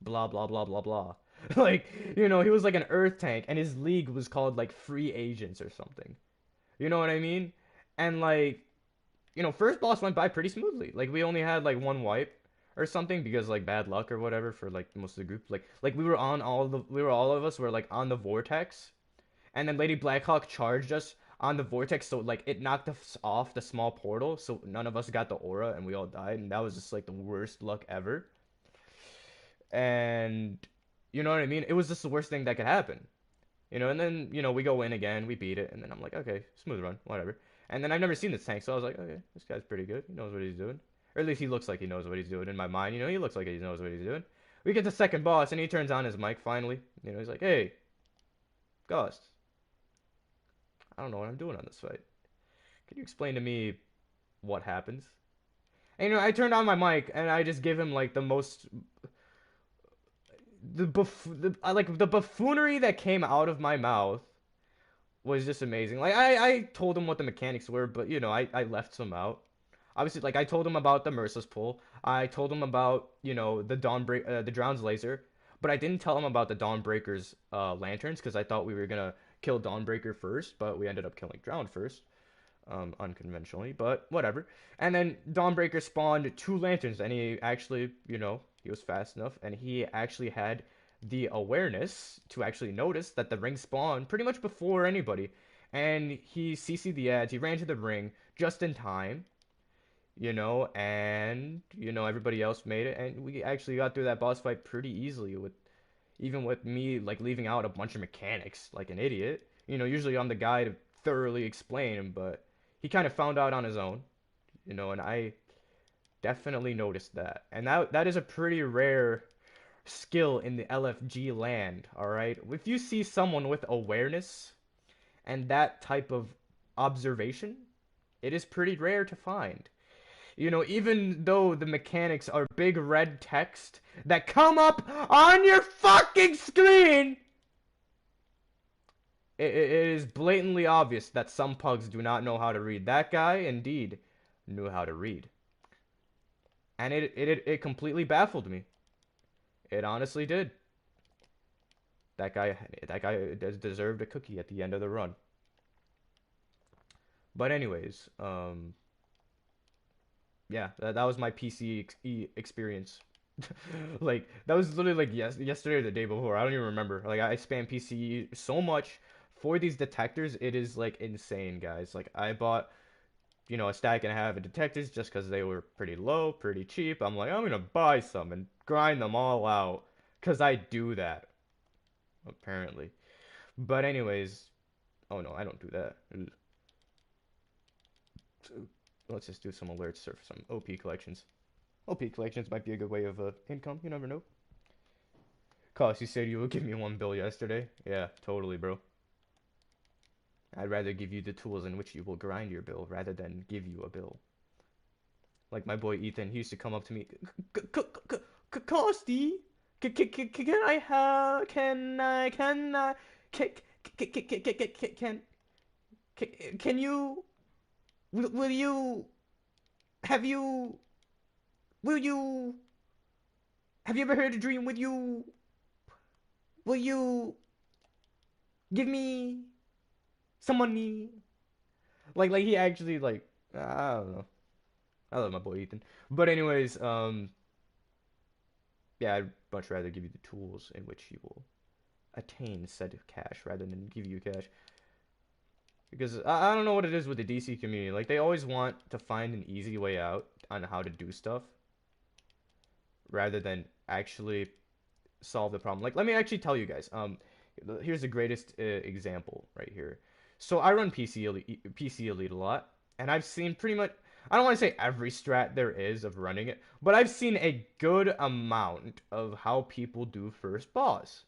blah blah blah blah blah. Like, he was like an Earth tank and his league was called like Free Agents or something. You know what I mean? And like first boss went by pretty smoothly. Like we only had like one wipe or something because like bad luck or whatever for like most of the group. Like all of us were like on the vortex, and then Lady Blackhawk charged us on the vortex, so like it knocked us off the small portal, so none of us got the aura and we all died, and that was just like the worst luck ever. And you know what I mean? It was just the worst thing that could happen. And then, we go in again, we beat it, and then I'm like, okay, smooth run, whatever. And then I've never seen this tank, so I was like, okay, this guy's pretty good. He knows what he's doing. Or at least he looks like he knows what he's doing in my mind. He looks like he knows what he's doing. We get to second boss, and he turns on his mic finally. He's like, hey, Ghost, I don't know what I'm doing on this fight. Can you explain to me what happens? And, I turned on my mic, and I just give him, like, the most like the buffoonery that came out of my mouth was just amazing. Like I told him what the mechanics were, but I left some out. Obviously, like I told him about the merciless pull. I told him about the Drown's laser, but I didn't tell him about the Dawnbreaker's lanterns because I thought we were gonna kill Dawnbreaker first, but we ended up killing Drown first, unconventionally, but whatever. And then Dawnbreaker spawned two lanterns, and he actually, he was fast enough, and he actually had the awareness to actually notice that the ring spawned pretty much before anybody. And he CC'd the ads, he ran to the ring just in time, and, everybody else made it, and we actually got through that boss fight pretty easily even with me, like, leaving out a bunch of mechanics like an idiot. Usually I'm the guy to thoroughly explain them, but he kind of found out on his own, and I definitely noticed that. And that is a pretty rare skill in the LFG land, all right? If you see someone with awareness and that type of observation, it is pretty rare to find. Even though the mechanics are big red text that come up on your fucking screen, it is blatantly obvious that some pugs do not know how to read. That guy, indeed, knew how to read. And it completely baffled me. It honestly did. That guy deserved a cookie at the end of the run. But anyways, yeah, that was my PC experience. Like that was literally like yesterday or the day before. I don't even remember. Like I spam PC so much for these detectors. It is like insane, guys. Like I bought a stack and a half of detectors just because they were pretty low, pretty cheap. I'm like, I'm gonna buy some and grind them all out because I do that apparently. But anyways, oh no, I don't do that. So, let's just do some alerts for some OP collections. OP collections might be a good way of income. You never know. Cos, you said you would give me one bill yesterday. Yeah, totally, bro. I'd rather give you the tools in which you will grind your bill rather than give you a bill. Like my boy Ethan, he used to come up to me, Costy, can I have, can, can, can you, will you, have you, will you, have you ever heard a dream? Will you give me some money? Like he actually like, I don't know. I love my boy Ethan. But anyways, yeah, I'd much rather give you the tools in which you will attain said cash rather than give you cash. Because I don't know what it is with the DC community. Like, they always want to find an easy way out on how to do stuff rather than actually solve the problem. Like, let me actually tell you guys. Here's the greatest example right here. So I run PC Elite a lot, and I've seen pretty much. I don't want to say every strat there is of running it, but I've seen a good amount of how people do first boss.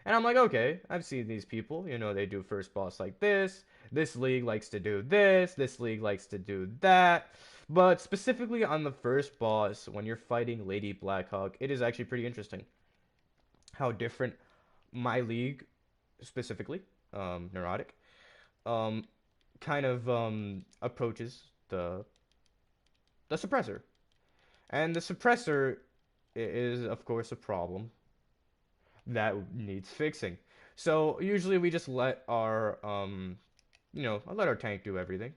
And I'm like, okay, I've seen these people. They do first boss like this. This league likes to do this. This league likes to do that. But specifically on the first boss, when you're fighting Lady Blackhawk, it is actually pretty interesting how different my league, specifically, Neurotic, um, kind of approaches the suppressor. And the suppressor is, of course, a problem that needs fixing. So usually we just let our I let our tank do everything.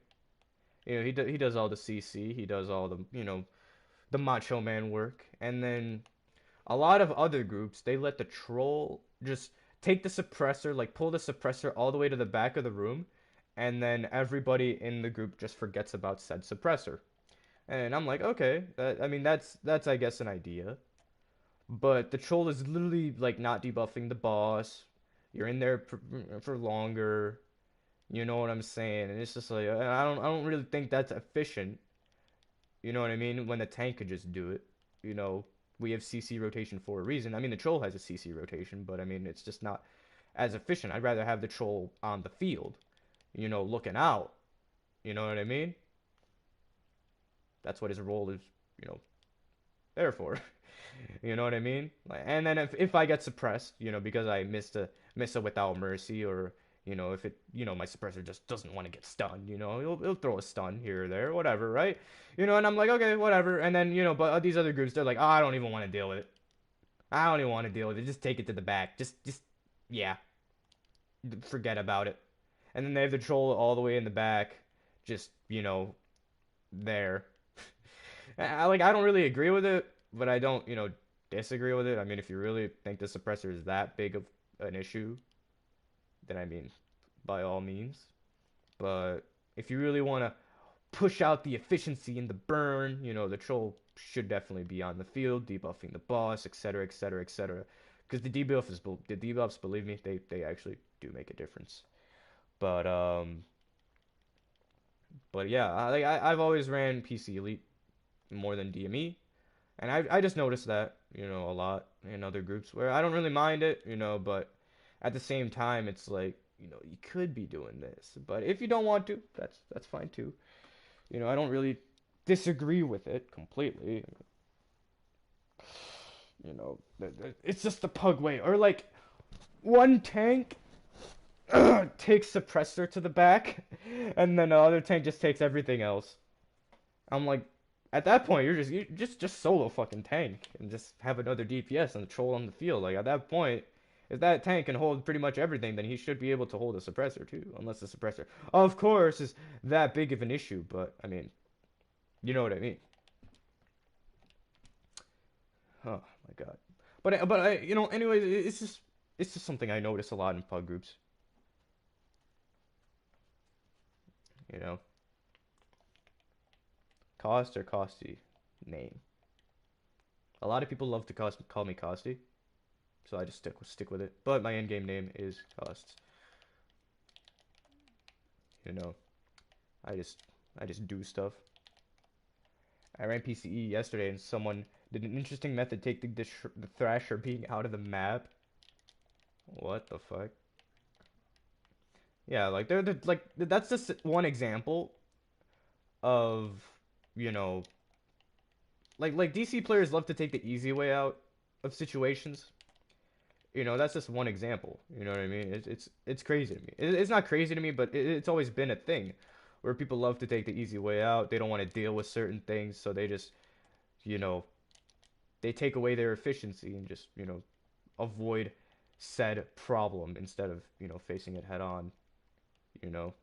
he does all the CC, he does all the the macho man work, and then a lot of other groups they let the troll just take the suppressor, like pull the suppressor all the way to the back of the room, and then everybody in the group just forgets about said suppressor. And I'm like, okay, I mean that's I guess an idea. But the troll is literally like not debuffing the boss. You're in there for longer. You know what I'm saying? And it's just like I don't really think that's efficient. You know what I mean? When the tank could just do it. You know, we have CC rotation for a reason. I mean, the troll has a CC rotation, but I mean, it's just not as efficient. I'd rather have the troll on the field, looking out. You know what I mean? That's what his role is, you know, there for. You know what I mean? And then if I get suppressed, because I miss a without mercy, or if it my suppressor just doesn't want to get stunned, he'll throw a stun here or there, whatever, right? And I'm like, okay, whatever. And then but these other groups, they're like, oh, I don't even want to deal with it. I don't even want to deal with it. Just take it to the back. Just yeah, forget about it. And then they have the troll all the way in the back, just there. I don't really agree with it, but I don't, disagree with it. I mean, if you really think the suppressor is that big of an issue, then I mean, by all means. But if you really want to push out the efficiency in the burn, the troll should definitely be on the field, debuffing the boss, etc., etc., etc. Because the debuffs, believe me, they actually do make a difference. But but yeah, I've always ran PC Elite more than DME. And I just noticed that, a lot in other groups where I don't really mind it, but at the same time it's like, you could be doing this. But if you don't want to, that's fine too. I don't really disagree with it completely. It's just the pug way. Or like one tank takes suppressor to the back, and then the other tank just takes everything else. I'm like, at that point, you just solo fucking tank and just have another DPS and troll on the field. Like at that point, if that tank can hold pretty much everything, then he should be able to hold a suppressor too, unless the suppressor, of course, is that big of an issue. But I mean, you know what I mean? Oh my god. But I, anyways, it's just something I notice a lot in pug groups. You know, Cost or Costy name. A lot of people love to call me Costy, so I just stick with it. But my in-game name is Costs. You know, I just I just do stuff. I ran PCE yesterday, and someone did an interesting method taking the Thrasher being out of the map. What the fuck? Yeah, like that's just one example of you know like DC players love to take the easy way out of situations. That's just one example. You know what I mean? It's crazy to me. It's not crazy to me, but it's always been a thing where people love to take the easy way out. They don't want to deal with certain things, so they just, you know, they take away their efficiency and just, avoid said problem instead of, facing it head on, you know.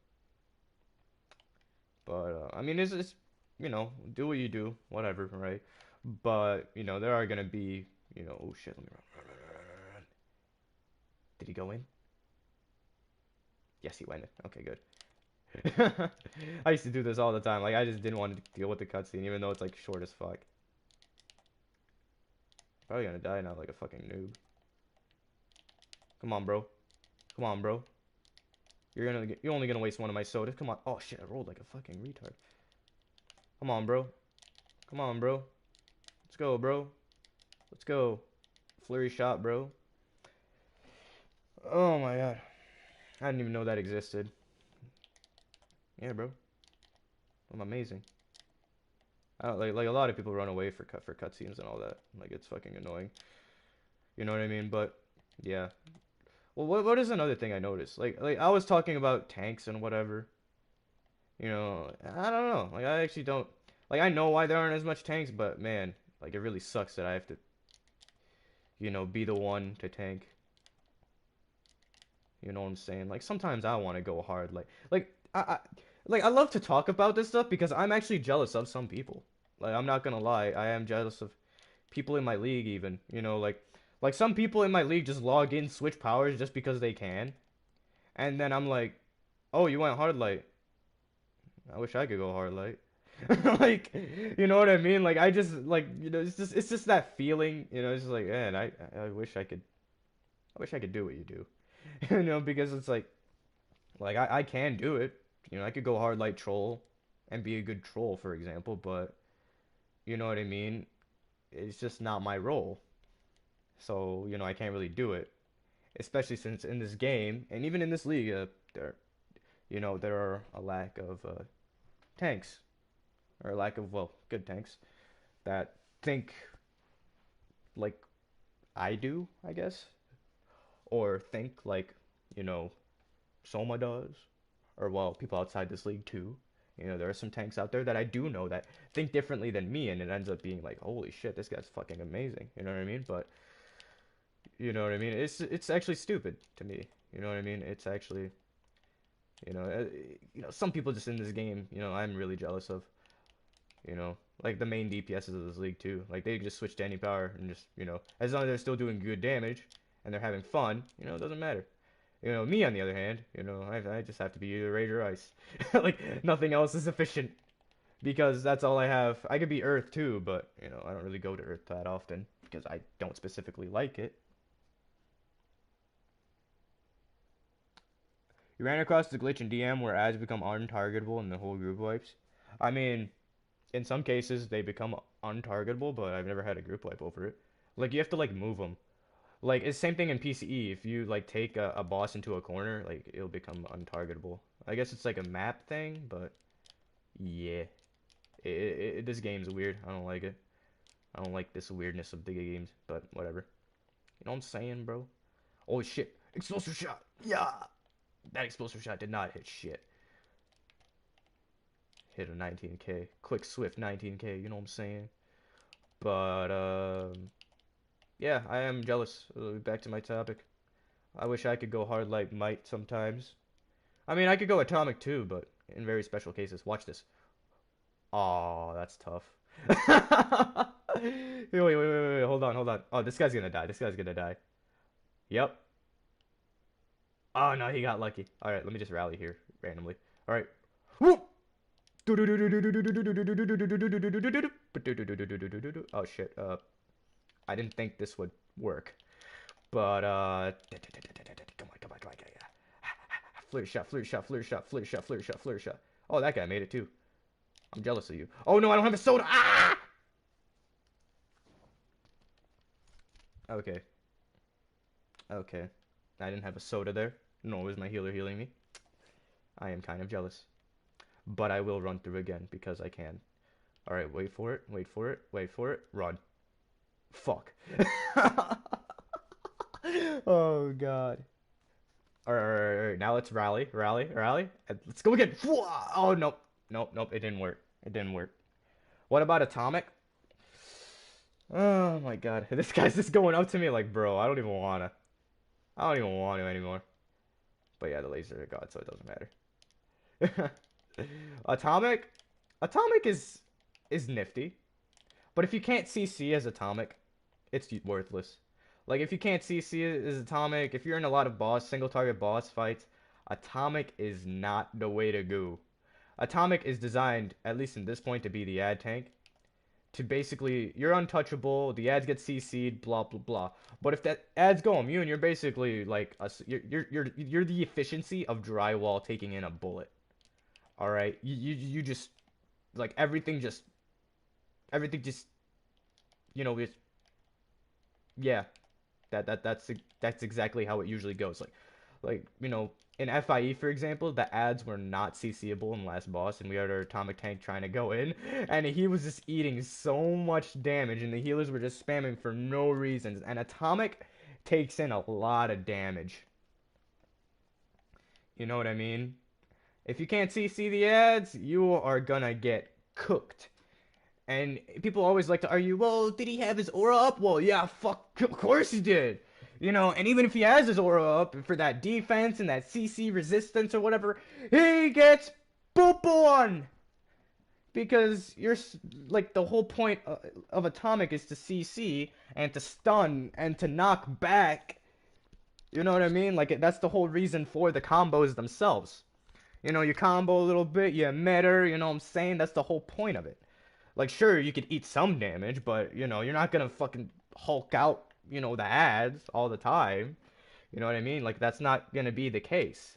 But I mean, it's do what you do, whatever, right? But there are gonna be, oh shit, let me run. Did he go in? Yes, he went in. Okay, good. I used to do this all the time. Like, I just didn't want to deal with the cutscene, even though it's like short as fuck. Probably gonna die now like a fucking noob. Come on, bro. Come on, bro. You're only gonna waste one of my sodas. Come on. Oh shit, I rolled like a fucking retard. Come on, bro. Come on, bro. Let's go, bro. Let's go. Flurry shot, bro. Oh my god. I didn't even know that existed. Yeah, bro. I'm amazing. I don't, like a lot of people run away for cutscenes and all that. Like it's fucking annoying. You know what I mean? But yeah. Well, what is another thing I noticed? Like I was talking about tanks and whatever. I don't know. Like I actually don't like I know why there aren't as much tanks, but man, like it really sucks that I have to, be the one to tank. You know what I'm saying? Like sometimes I want to go hard. Like I like I love to talk about this stuff because I'm actually jealous of some people. Like I'm not gonna lie, I am jealous of people in my league even. Like some people in my league just log in, switch powers just because they can, and then I'm like, oh, you went hard light. I wish I could go hard light. Like, you know what I mean? Like I just like it's just that feeling. It's just like man, I wish I could do what you do. Because it's like I can do it. I could go hard light troll and be a good troll, for example, but you know what I mean? It's just not my role. So, I can't really do it. Especially since in this game, and even in this league, there are a lack of tanks, or a lack of, well, good tanks that think like I do, I guess, or think like, you know, Soma does, or well, people outside this league too. There are some tanks out there that I do know that think differently than me, and it ends up being like, holy shit, this guy's fucking amazing. You know what I mean? But you know what I mean? It's actually stupid to me. You know what I mean? It's actually, some people just in this game, I'm really jealous of. Like the main DPSs of this league too. Like they just switch to any power and just, as long as they're still doing good damage and they're having fun, it doesn't matter. Me on the other hand, I just have to be either Rage or Ice. Like nothing else is sufficient because that's all I have. I could be Earth too, but I don't really go to Earth that often because I don't specifically like it. You ran across the glitch in DM where ads become untargetable and the whole group wipes. I mean, in some cases they become untargetable, but I've never had a group wipe over it. Like you have to like move them. Like it's same thing in PCE. If you like take a boss into a corner, like it'll become untargetable. I guess it's like a map thing, but yeah, this game's weird. I don't like it. I don't like this weirdness of the games, but whatever. You know what I'm saying, bro? Oh shit! Explosive shot! Yeah, that explosive shot did not hit shit. Hit a 19k. Quick, swift 19k. You know what I'm saying? But yeah, I am jealous. Back to my topic. I wish I could go hard like Might sometimes. I mean, I could go atomic too, but in very special cases. Watch this. Oh, that's tough. Wait. Hold on, hold on. Oh, this guy's gonna die. This guy's gonna die. Yep. Oh, no, he got lucky. All right, let me just rally here randomly. All right. Whoop! Oh, shit. I didn't think this would work. But, come on. Flurry shot. Oh, that guy made it too. I'm jealous of you. Oh no, I don't have a soda. Ah! Okay. Okay. I didn't have a soda there. Nor was my healer healing me. I am kind of jealous. But I will run through again because I can. Alright, wait for it. Run. Fuck. Oh god. Alright. Now let's rally. Let's go again. Oh, nope. Nope. It didn't work. What about atomic? Oh my god. This guy's just going up to me like, bro, I don't even wanna. I don't even want to anymore. But yeah, the laser are god, so it doesn't matter. Atomic? Atomic is nifty. But if you can't CC as atomic, it's worthless. Like if you can't CC as atomic, if you're in a lot of single target boss fights, atomic is not the way to go. Atomic is designed, at least in this point, to be the ad tank. To basically, you're untouchable, the ads get CC'd, blah blah blah. But if that ads go immune, you're basically like you're the efficiency of drywall taking in a bullet. All right, you just like everything just it's yeah. That's exactly how it usually goes. Like in FIE for example, the ads were not CCable in last boss, and we had our atomic tank trying to go in, and he was just eating so much damage, and the healers were just spamming for no reasons. And atomic takes in a lot of damage. You know what I mean? If you can't CC the ads, you are gonna get cooked. And people always like to argue, well, did he have his aura up? Well, yeah, fuck, of course he did. And even if he has his aura up for that defense and that CC resistance or whatever, he gets Boop-on! Because like the whole point of atomic is to CC and to stun and to knock back. You know what I mean? Like that's the whole reason for the combos themselves. You know, you combo a little bit, you emitter, you know what I'm saying? That's the whole point of it. Like, sure, you could eat some damage, but, you know, you're not gonna fucking Hulk out, you know, the ads all the time. You know what I mean? Like, that's not gonna be the case.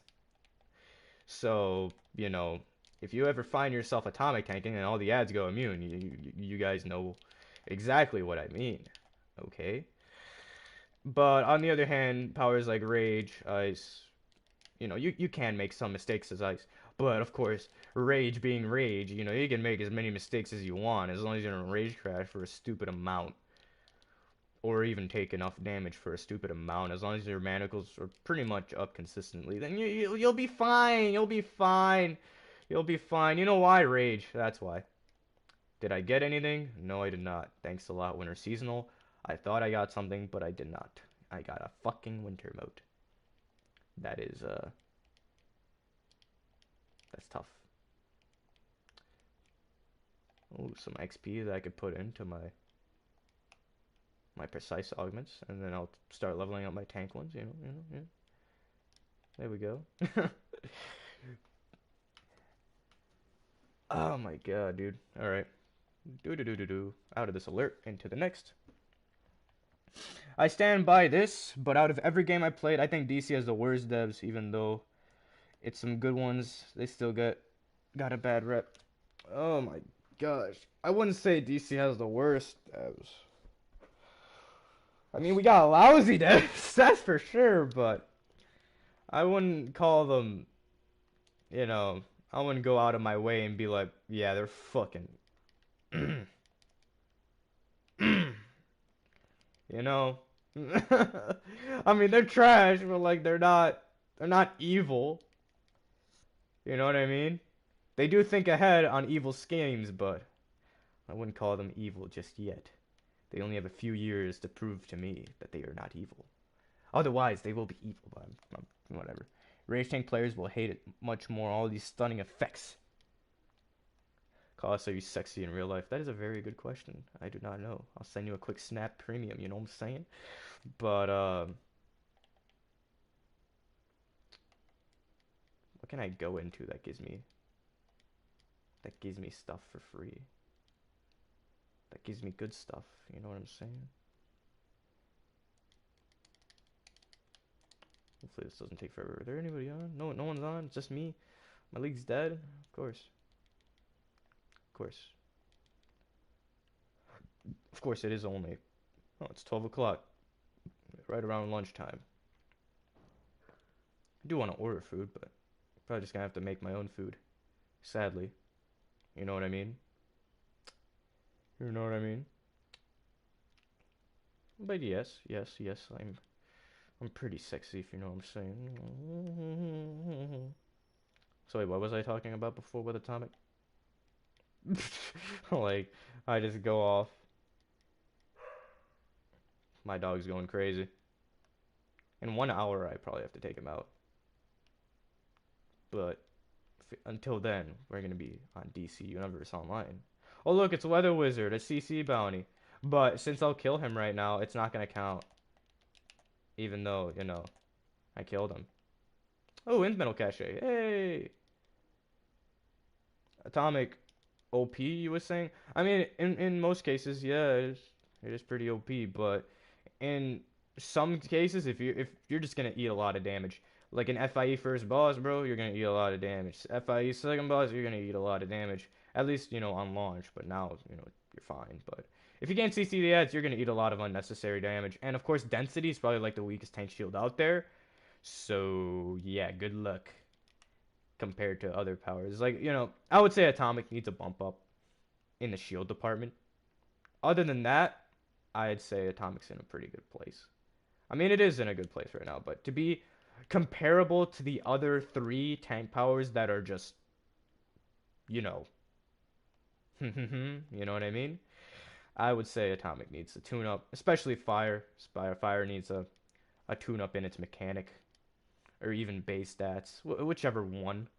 So, you know, if you ever find yourself atomic tanking and all the ads go immune, you guys know exactly what I mean. Okay? But on the other hand, powers like Rage, Ice, you know, you can make some mistakes as Ice. But of course, Rage being Rage, you know, you can make as many mistakes as you want as long as you don't Rage Crash for a stupid amount. Or even take enough damage for a stupid amount. As long as your manacles are pretty much up consistently, then you'll be fine. You'll be fine. You'll be fine. You know why? Rage. That's why. Did I get anything? No, I did not. Thanks a lot, Winter Seasonal. I thought I got something, but I did not. I got a fucking winter mode. That is, that's tough. Ooh, some XP that I could put into my precise augments, and then I'll start leveling up my tank ones, yeah. There we go. Oh my god, dude. Alright. Do. Out of this alert, into the next. I stand by this, but out of every game I played, I think DC has the worst devs, even though it's some good ones. They still got a bad rep. Oh my gosh. I wouldn't say DC has the worst devs. I mean, we got lousy devs, that's for sure, but I wouldn't call them, you know, I wouldn't go out of my way and be like, yeah, they're fucking, you know? I mean, they're trash, but like they're not evil. You know what I mean? They do think ahead on evil schemes, but I wouldn't call them evil just yet. They only have a few years to prove to me that they are not evil. Otherwise, they will be evil, but whatever. Rage tank players will hate it much more. All these stunning effects. Cost, are you sexy in real life? That is a very good question. I do not know. I'll send you a quick snap premium, you know what I'm saying? But, what can I go into that gives me stuff for free? That gives me good stuff, you know what I'm saying? Hopefully this doesn't take forever. Is there anybody on? No, no one's on. It's just me. My league's dead. Of course. Of course. Of course it is only. Oh, it's 12 o'clock. Right around lunchtime. I do want to order food, but I'm probably just gonna have to make my own food. Sadly. You know what I mean? You know what I mean? But yes, I'm pretty sexy if you know what I'm saying. So wait, what was I talking about before with Atomic? Like, I just go off. My dog's going crazy. In 1 hour, I probably have to take him out. But until then, we're gonna be on DC Universe Online. Oh look, it's Weather Wizard, a CC bounty. But since I'll kill him right now, it's not gonna count. Even though, you know, I killed him. Oh, Inf Metal Cache. Hey! Atomic OP, you were saying? I mean, in most cases, yeah, it is pretty OP, but in some cases, if you're just gonna eat a lot of damage, like an FIE first boss, bro, you're gonna eat a lot of damage. FIE second boss, you're gonna eat a lot of damage. At least, you know, on launch, but now, you know, you're fine. But if you can't CC the ads, you're gonna eat a lot of unnecessary damage. And of course, density is probably like the weakest tank shield out there. So yeah, good luck compared to other powers. Like, you know, I would say Atomic needs a bump up in the shield department. Other than that, I'd say Atomic's in a pretty good place. I mean, it is in a good place right now, but to be comparable to the other three tank powers that are just, you know, you know what I mean? I would say Atomic needs a tune up, especially Fire. Fire needs a tune up in its mechanic or even base stats, whichever one.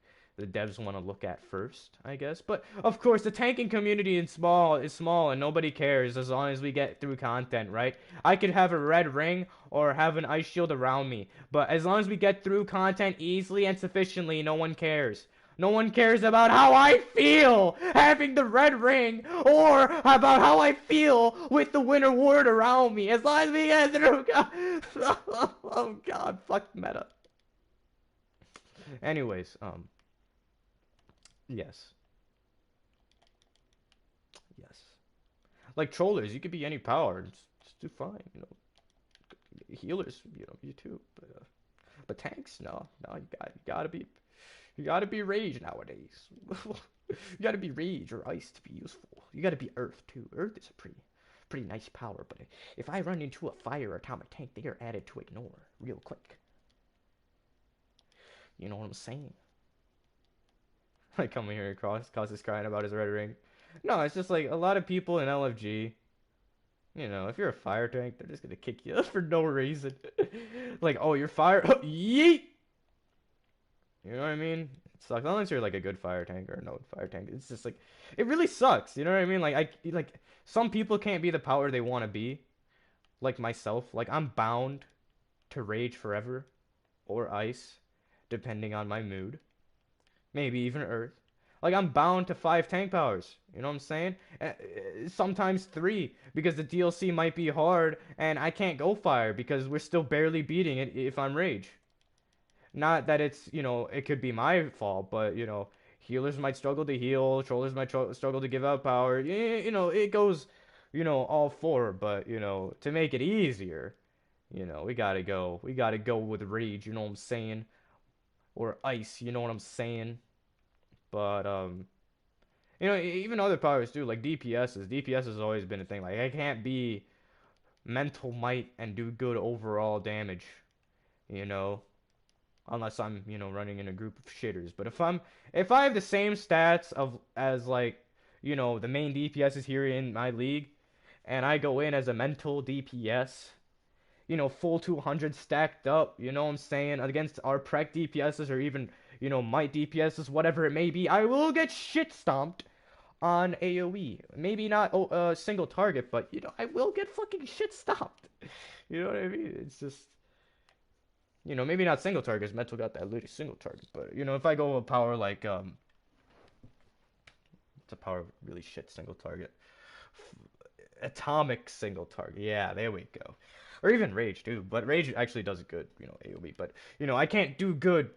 the devs want to look at first, I guess. But of course, the tanking community is small and nobody cares as long as we get through content, right? I could have a red ring or have an ice shield around me, but as long as we get through content easily and sufficiently, no one cares. No one cares about how I feel having the red ring or about how I feel with the winter ward around me. As long as we get through. Oh god, fuck meta. Anyways, yes. Yes. Like trollers, you could be any power. Just do fine, you know. Healers, you too. But tanks, no, you gotta be rage nowadays. You gotta be rage or ice to be useful. You gotta be earth too. Earth is a pretty nice power, but if I run into a fire atomic tank, they are added to ignore real quick. You know what I'm saying? Like coming here across, Cos is crying about his red ring. No, it's just like a lot of people in LFG. If you're a fire tank, they're just gonna kick you for no reason. Like, oh, you're fire, yeet. You know what I mean? It sucks. Unless you're like a good fire tank or no fire tank. It's just like it really sucks. You know what I mean? Like some people can't be the power they want to be. Like myself. Like I'm bound to rage forever or ice, depending on my mood. Maybe even earth. Like I'm bound to 5 tank powers. You know what I'm saying? Sometimes 3 because the DLC might be hard and I can't go fire because we're still barely beating it if I'm rage. Not that it could be my fault, but healers might struggle to heal, trollers might struggle to give out power. It goes, all 4, but to make it easier, we gotta go with rage. You know what I'm saying? Or ice. You know what I'm saying? But even other powers too, like DPSs. DPS has always been a thing. Like I can't be mental might and do good overall damage. You know, unless I'm running in a group of shitters. But if I have the same stats of as like the main DPSs here in my league, and I go in as a mental DPS, full 200 stacked up, you know what I'm saying, against our prec DPSs or even might DPSs, whatever it may be, I will get shit stomped on AoE. Maybe not single target, but I will get fucking shit stomped. You know what I mean? It's just maybe not single targets. Metal got that looty single target, but if I go a power like it's a power really shit single target, atomic single target. Yeah, there we go. Or even rage too, but rage actually does good, AoE. But I can't do good,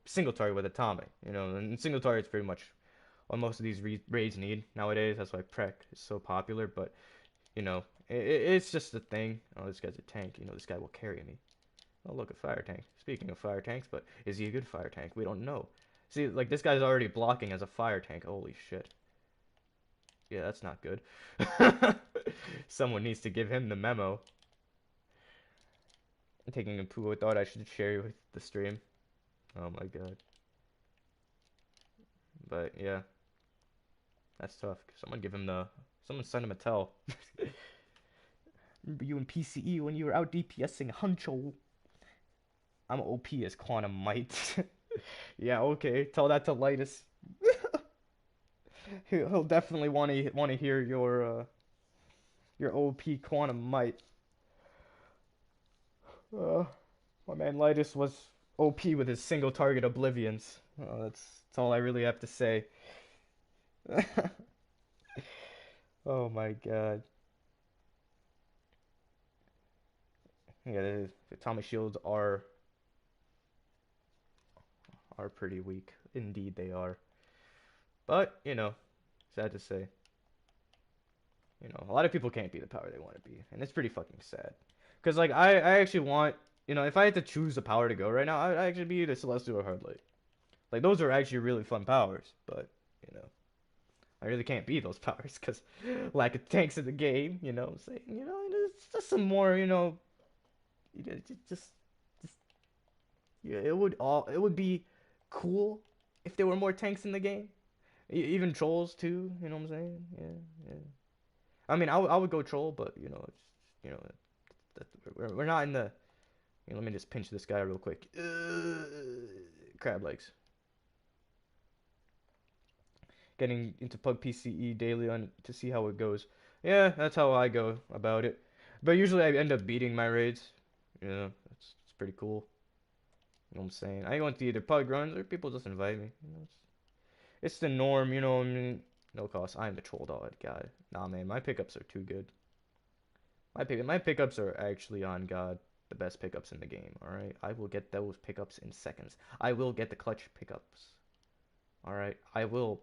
single target with atomic. And single target's pretty much what most of these raids need nowadays. That's why Prec is so popular. But it's just a thing. Oh, this guy's a tank. This guy will carry me. Oh, look, a fire tank. Speaking of fire tanks, but is he a good fire tank? We don't know. See, like, this guy's already blocking as a fire tank. Holy shit. Yeah, that's not good. Someone needs to give him the memo. I'm taking a poo. I thought I should share with the stream. Oh my god. But, yeah. That's tough. Someone send him a tell. Remember you in PCE when you were out DPSing Huncho? I'm OP as Quantum Might. Yeah, okay. Tell that to Lightus. He'll definitely want to hear your OP Quantum Might. My man Lightus was OP with his single target oblivions. That's all I really have to say. Oh my god. Yeah, the atomic shields are pretty weak. Indeed, they are. But sad to say. A lot of people can't be the power they want to be, and it's pretty fucking sad. Cause like I actually want, if I had to choose a power to go right now, I'd actually be the Celestial or Hardlight. Like those are actually really fun powers, but I really can't be those powers because lack of tanks in the game. I'm saying, it's just some more, just yeah, it would be cool if there were more tanks in the game. Even trolls too, you know what I'm saying? Yeah, yeah. I mean, I would go troll, but it's, we're not in the. Let me just pinch this guy real quick. Crab legs. getting into Pug PCE daily on to see how it goes. Yeah, that's how I go about it. But usually I end up beating my raids. You know, it's pretty cool. You know what I'm saying? I go into either pug runs or people just invite me. You know, it's the norm. You know what I mean? No cost. I'm the troll dog guy. Nah, man, my pickups are too good. My pickups are actually on God the best pickups in the game. All right, I will get those pickups in seconds. I will get the clutch pickups. All right, I will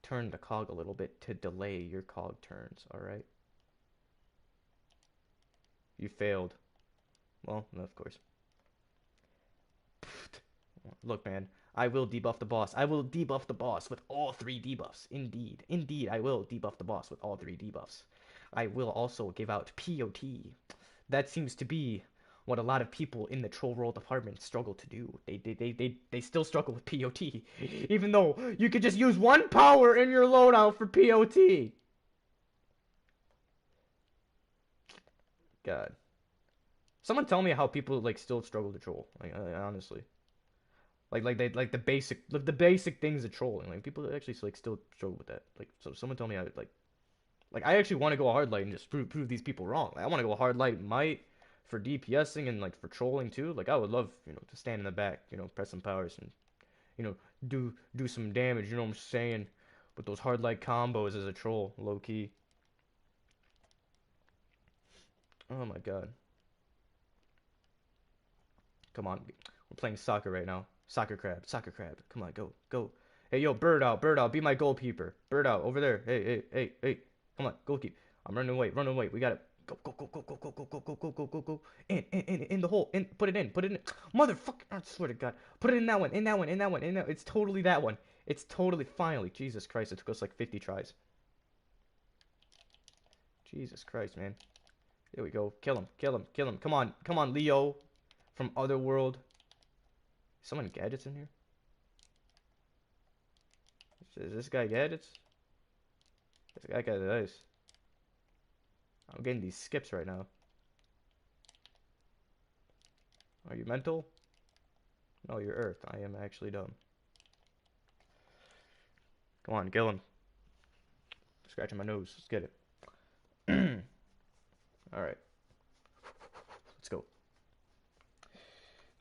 turn the cog a little bit to delay your cog turns. All right, you failed. Well, no, of course. Look, man, I will debuff the boss. I will debuff the boss with all three debuffs. Indeed. Indeed, I will debuff the boss with all three debuffs. I will also give out POT. That seems to be what a lot of people in the troll roll department struggle to do. They still struggle with POT. Even though you could just use one power in your loadout for POT. God. Someone tell me how people like still struggle to troll. Like honestly. Like the basic things of trolling. Like people actually like still struggle with that. Like so someone tell me how like I actually want to go hard light and just prove these people wrong. Like, I want to go hard light might for DPSing and like for trolling too. Like I would love, to stand in the back, press some powers and do some damage, you know what I'm saying? With those hard light combos as a troll, low key. Oh my god. Come on. We're playing soccer right now. Soccer crab, soccer crab. Come on, go, go. Hey, yo, bird out, be my goalkeeper. Bird out, over there. Hey. Come on, goalkeeper. I'm running away. We got it. Go, go, go, go, go, go, go, go, go, go, go, go, go. In the hole. Put it in. Motherfucker, I swear to God. Put it in that one, in that. It's totally that one. It's totally, finally. Jesus Christ, it took us like 50 tries. Jesus Christ, man. There we go. Kill him. Come on, Leo. From Otherworld. Someone gadgets in here? Is this guy gadgets? This guy got dice. I'm getting these skips right now. Are you mental? No, you're Earth. I am actually dumb. Come on, kill him. Scratching my nose. Let's get it. Alright. Let's go.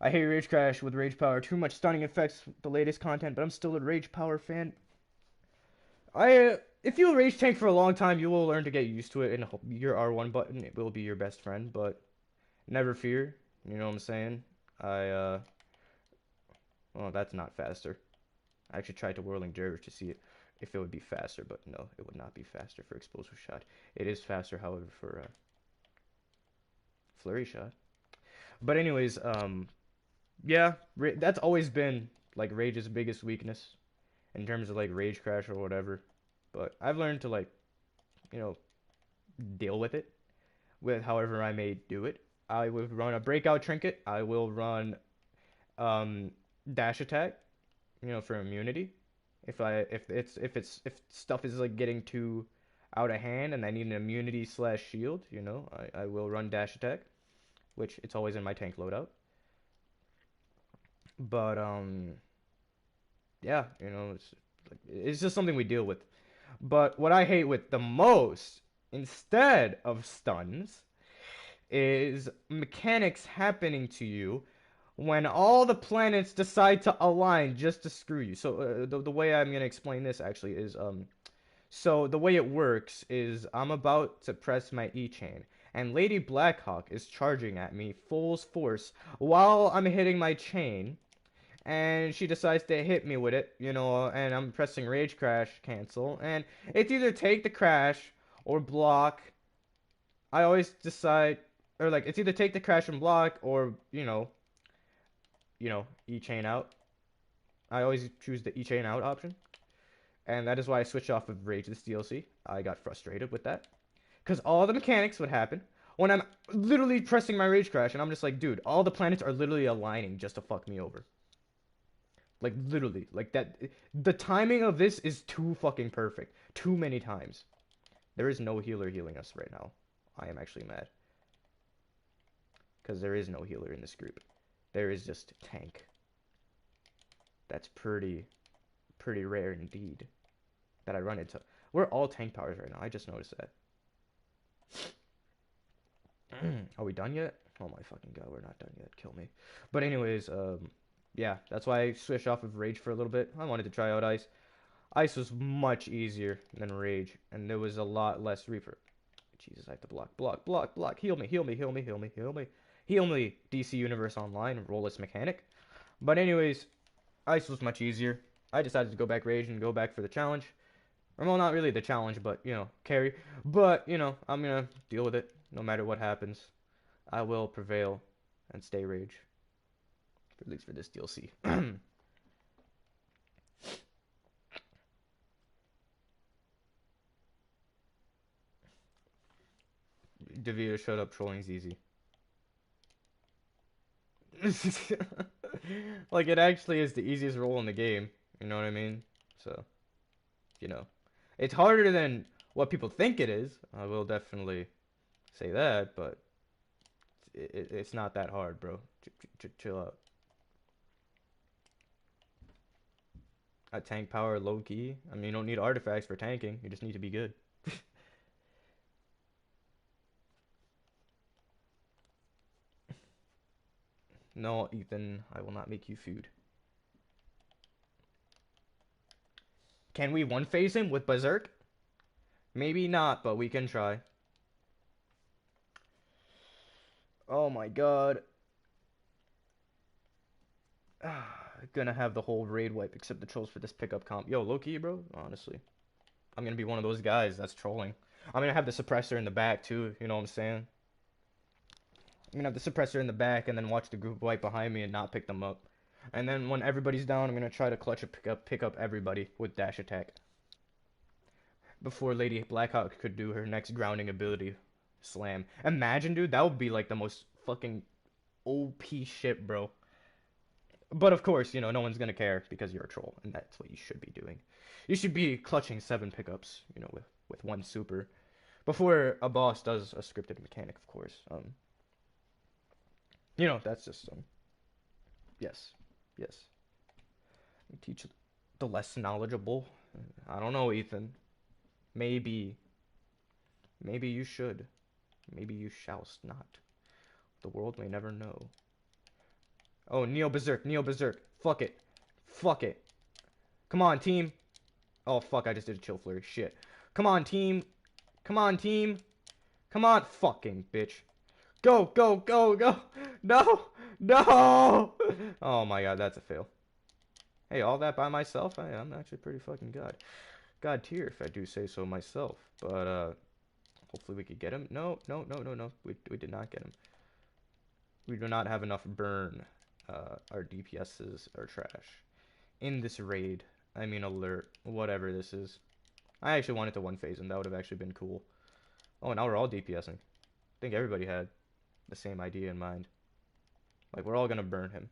I hate Rage Crash with Rage Power. Too much stunning effects with the latest content, but I'm still a Rage Power fan. If you rage tank for a long time, you will learn to get used to it, and your R1 button it will be your best friend. But never fear, you know what I'm saying? Oh, that's not faster. I actually tried to whirling dervish to see if it would be faster, but no, it would not be faster for explosive shot. It is faster, however, for flurry shot. But anyways, yeah, that's always been like Rage's biggest weakness in terms of like Rage Crash or whatever. But I've learned to like, you know, deal with it with however I may do it. I will run a breakout trinket. I will run um dash attack, for immunity. If stuff is like getting too out of hand and I need an immunity slash shield, I will run dash attack, which it's always in my tank loadout. But yeah, it's just something we deal with. But what I hate with the most, instead of stuns, is mechanics happening to you when all the planets decide to align just to screw you. So the way I'm gonna explain this actually is so the way it works is I'm about to press my E chain, and Lady Blackhawk is charging at me full force while I'm hitting my chain, and she decides to hit me with it, and I'm pressing Rage Crash cancel, and it's either take the crash or block. I always decide, or like it's either take the crash and block or E chain out. I always choose the E chain out option, and that is why I switched off of Rage this DLC. I got frustrated with that because all the mechanics would happen when I'm literally pressing my Rage Crash, and I'm just like, dude, all the planets are literally aligning just to fuck me over. Like literally, like that. The timing of this is too fucking perfect. Too many times. There is no healer healing us right now. I am actually mad because there is no healer in this group. There is just tank. That's pretty rare indeed. that I run into. We're all tank powers right now. I just noticed that. Are we done yet? Oh my fucking god, we're not done yet. Kill me. But anyways, yeah, that's why I switched off of Rage for a little bit. I wanted to try out Ice. Ice was much easier than Rage, and there was a lot less Reaper. Jesus, I have to block, block, block, block. Heal me, heal me, heal me, heal me, heal me. Heal me, DC Universe Online, Rollless Mechanic. But anyways, Ice was much easier. I decided to go back Rage and go back for the challenge. Or, well, not really the challenge, but, you know, carry. But, you know, I'm gonna deal with it no matter what happens. I will prevail and stay Rage. At least for this DLC. Devita, shut up. Trolling's easy. Like, it actually is the easiest role in the game. You know what I mean? So, you know. It's harder than what people think it is. I will definitely say that, but it's not that hard, bro. Chill out. A tank power low key. I mean, you don't need artifacts for tanking. You just need to be good. No, Ethan, I will not make you food. Can we one phase him with Berserk? Maybe not, but we can try. Oh my god. Gonna have the whole raid wipe except the trolls for this pickup comp. Yo, low-key, bro, honestly. I'm gonna be one of those guys that's trolling. I'm gonna have the suppressor in the back too, you know what I'm saying? I'm gonna have the suppressor in the back and then watch the group wipe behind me and not pick them up. And then when everybody's down, I'm gonna try to clutch a pick up everybody with dash attack. Before Lady Blackhawk could do her next grounding ability, slam. Imagine, dude, that would be like the most fucking OP shit, bro. But of course, you know, no one's gonna care because you're a troll, and that's what you should be doing. You should be clutching 7 pickups, you know, with 1 super. Before a boss does a scripted mechanic, of course. You know, that's just, yes. Yes. Teach the less knowledgeable. I don't know, Ethan. Maybe. Maybe you should. Maybe you shallst not. The world may never know. Oh, Neo Berserk, Neo Berserk. Fuck it. Fuck it. Come on, team. Oh, fuck, I just did a chill flurry. Shit. Come on, team. Come on, team. Come on, fucking bitch. Go, go, go, go. No. No. Oh my god, that's a fail. Hey, all that by myself? I'm actually pretty fucking god tier, if I do say so myself. But, hopefully we could get him. No, no, no, no, no. We did not get him. We do not have enough burn. Our DPSs are trash. In this raid, I mean alert, whatever this is. I actually wanted to one phase him. That would have actually been cool. Oh, now we're all DPSing. I think everybody had the same idea in mind. Like, we're all gonna burn him.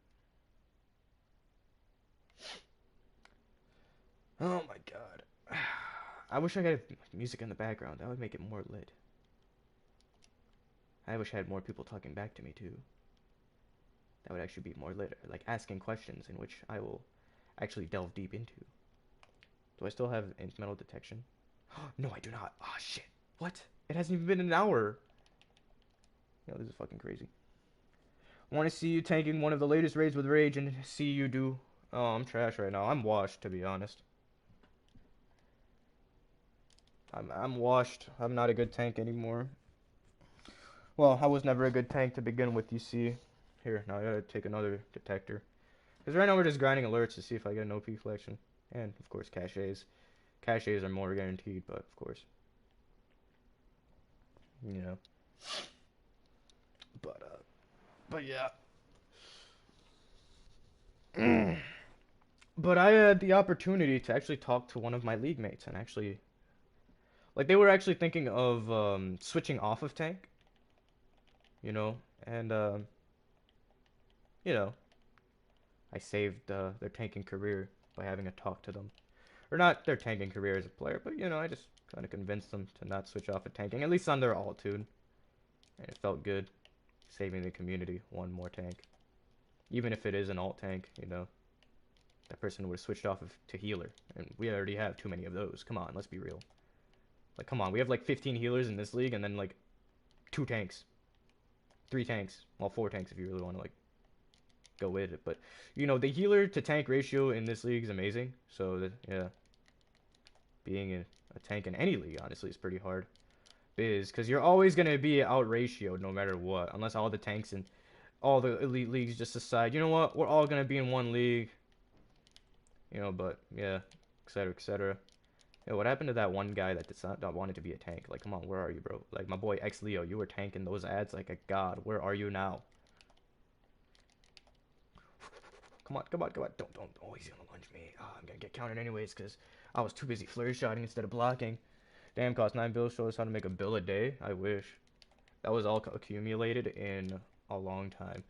Oh my god. I wish I had music in the background. That would make it more lit. I wish I had more people talking back to me too. That would actually be more lit. Like asking questions in which I will actually delve deep into. Do I still have metal detection? No, I do not. Oh shit. What? It hasn't even been an hour. Yo, this is fucking crazy. Want to see you tanking one of the latest raids with Rage and see you do. Oh, I'm trash right now. I'm washed, to be honest. I'm washed. I'm not a good tank anymore. Well, I was never a good tank to begin with, you see. Here, now I gotta take another detector. Because right now we're just grinding alerts to see if I get an OP flexion. And, of course, caches. Caches are more guaranteed, but, of course. You know. But yeah. But I had the opportunity to actually talk to one of my league mates and actually... Like, they were actually thinking of switching off of tank. You know, and, you know, I saved their tanking career by having a talk to them. Or not their tanking career as a player, but, you know, I just kind of convinced them to not switch off of tanking, at least on their alt tune. And it felt good, saving the community one more tank. Even if it is an alt tank, you know. That person would have switched off to healer, and we already have too many of those. Come on, let's be real. Like, come on, we have like 15 healers in this league, and then like 2 tanks, 3 tanks, well, 4 tanks if you really want to like go with it. But you know, the healer to tank ratio in this league is amazing. So that, yeah, being a tank in any league honestly is pretty hard. Biz, because you're always gonna be out ratioed no matter what, unless all the tanks and all the elite leagues just decide, you know what, we're all gonna be in one league. You know, but yeah, etc. etc. Yo, what happened to that one guy that wanted to be a tank? Like, come on, where are you, bro? Like, my boy X Leo, you were tanking those ads like a god. Where are you now? Come on, come on, come on. Don't. Oh, he's gonna lunge me. Oh, I'm gonna get countered anyways because I was too busy flurry shotting instead of blocking. Damn, cost 9 bills. Show us how to make a bill a day. I wish. That was all accumulated in a long time.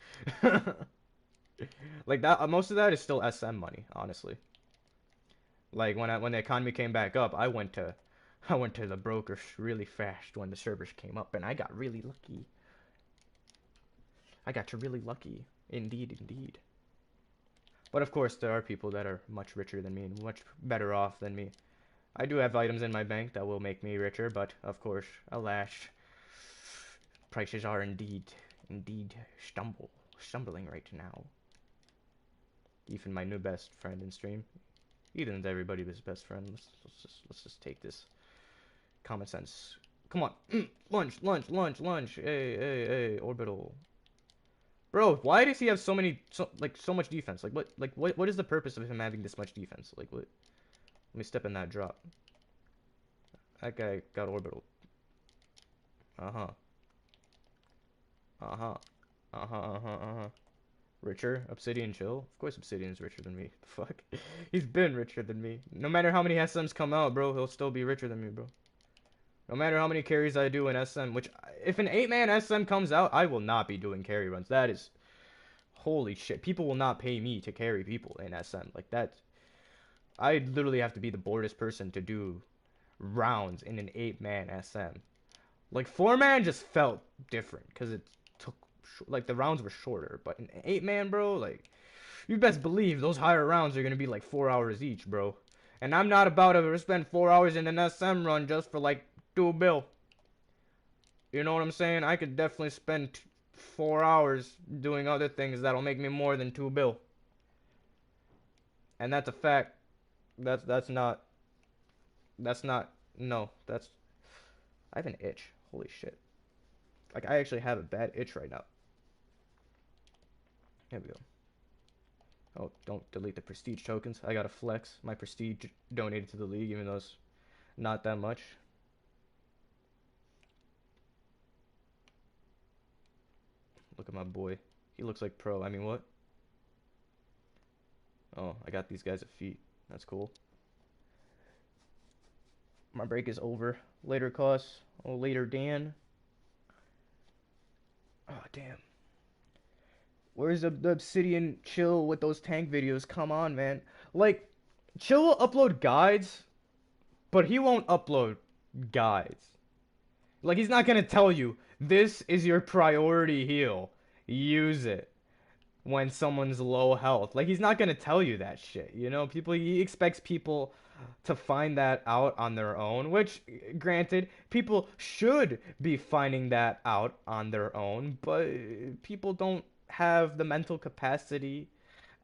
Like that, most of that is still SM money, honestly. Like when the economy came back up, I went to the brokers really fast when the servers came up, and I got really lucky. I got really lucky, indeed, indeed. But of course, there are people that are much richer than me, and much better off than me. I do have items in my bank that will make me richer, but of course, alas, prices are indeed stumbling right now. Even my new best friend in stream, Ethan's everybody's best friend. Let's just take this common sense. Come on, lunge. Hey, orbital. Bro, why does he have so much defense? What is the purpose of him having this much defense? Like, what? Let me step in that drop. That guy got orbital. Uh-huh. Uh-huh. Uh-huh. Richer? Obsidian chill? Of course Obsidian's richer than me. Fuck. He's been richer than me. No matter how many SMs come out, bro, he'll still be richer than me, bro. No matter how many carries I do in SM, which, if an 8-man SM comes out, I will not be doing carry runs. That is, holy shit. People will not pay me to carry people in SM. Like, that, I literally have to be the boredest person to do rounds in an 8-man SM. Like, 4-man just felt different, because it took, like, the rounds were shorter. But an 8-man, bro, like, you best believe those higher rounds are going to be like 4 hours each, bro. And I'm not about to spend 4 hours in an SM run just for like 2 bill. You know what I'm saying? I could definitely spend 4 hours doing other things that'll make me more than 2 bill. And that's a fact. That's not no, that's I have an itch. Holy shit. Like, I actually have a bad itch right now. There we go. Oh, don't delete the prestige tokens. I gotta flex my prestige donated to the league, even though it's not that much. Look at my boy. He looks like pro. I mean, what? Oh, I got these guys at feet. That's cool. My break is over. Later, Cos. Oh, later, Dan. Oh, damn. Where's the Obsidian Chill with those tank videos? Come on, man. Like, Chill will upload guides, but he won't upload guides. Like, he's not gonna tell you, this is your priority heal. Use it when someone's low health. Like, he's not gonna tell you that shit, you know? He expects people to find that out on their own, which, granted, people should be finding that out on their own, but people don't have the mental capacity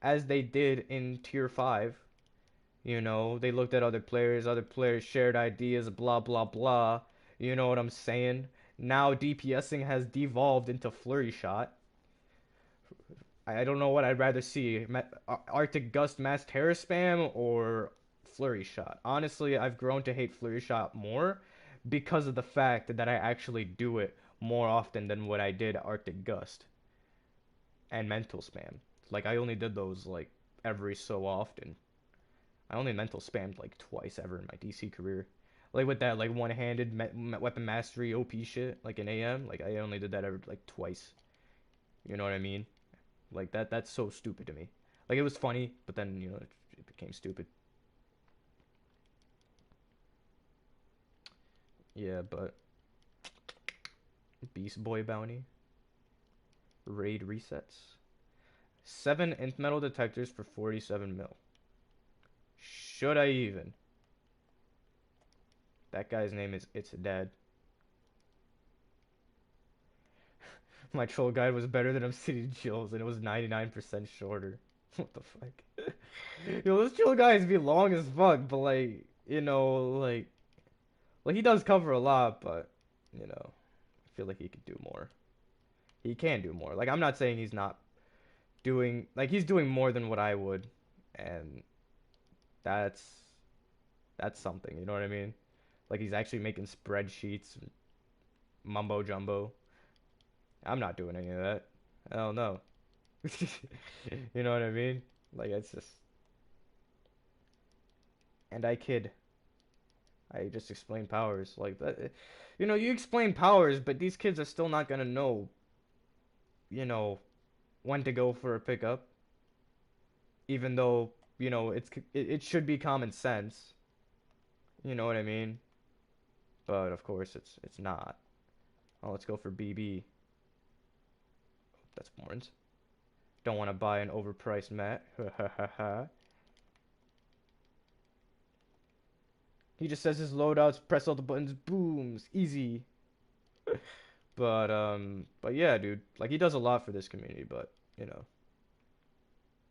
as they did in Tier 5. You know, they looked at other players shared ideas, blah, blah, blah. You know what I'm saying? Now DPSing has devolved into flurry shot. I don't know what I'd rather see. Arctic Gust mass terror spam or flurry shot. Honestly, I've grown to hate flurry shot more because of the fact that I actually do it more often than what I did Arctic Gust and mental spam. Like, I only did those like every so often. I only mental spammed like twice ever in my DC career. Like with that like one-handed weapon mastery OP shit like in AM, like I only did that ever like twice. You know what I mean? Like that's so stupid to me. Like, it was funny, but then, you know, it became stupid. Yeah, but Beast Boy bounty, raid resets, 7 int metal detectors for 47 mil. Should I even? That guy's name is It's Dead. My troll guide was better than Obsidian Chills, and it was 99% shorter. What the fuck? Yo, those chill guys be long as fuck, but like, like he does cover a lot, but I feel like he could do more. He can do more. Like I'm not saying he's not doing, like he's doing more than what I would, and that's that's something. You know what I mean? Like he's actually making spreadsheets, mumbo jumbo. I'm not doing any of that. Hell no. You know what I mean? Like it's just, and I kid. I just explain powers like that. You explain powers, but these kids are still not gonna know, you know, when to go for a pickup, even though, it should be common sense. You know what I mean? But of course it's not. Oh, let's go for BB. That's Morns. Don't want to buy an overpriced mat. He just says his loadouts, press all the buttons, booms, easy. But yeah, dude. Like he does a lot for this community, but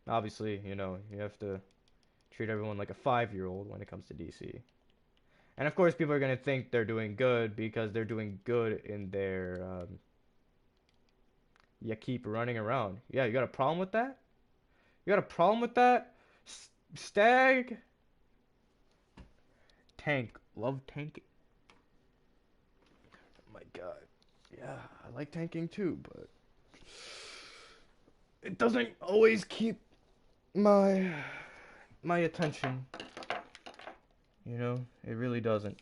obviously, you have to treat everyone like a 5-year-old when it comes to DC. And of course, people are gonna think they're doing good because they're doing good in their you keep running around. Yeah, you got a problem with that? You got a problem with that? Stag? Tank. Love tanking. Oh my god. Yeah, I like tanking too, but it doesn't always keep my attention. It really doesn't.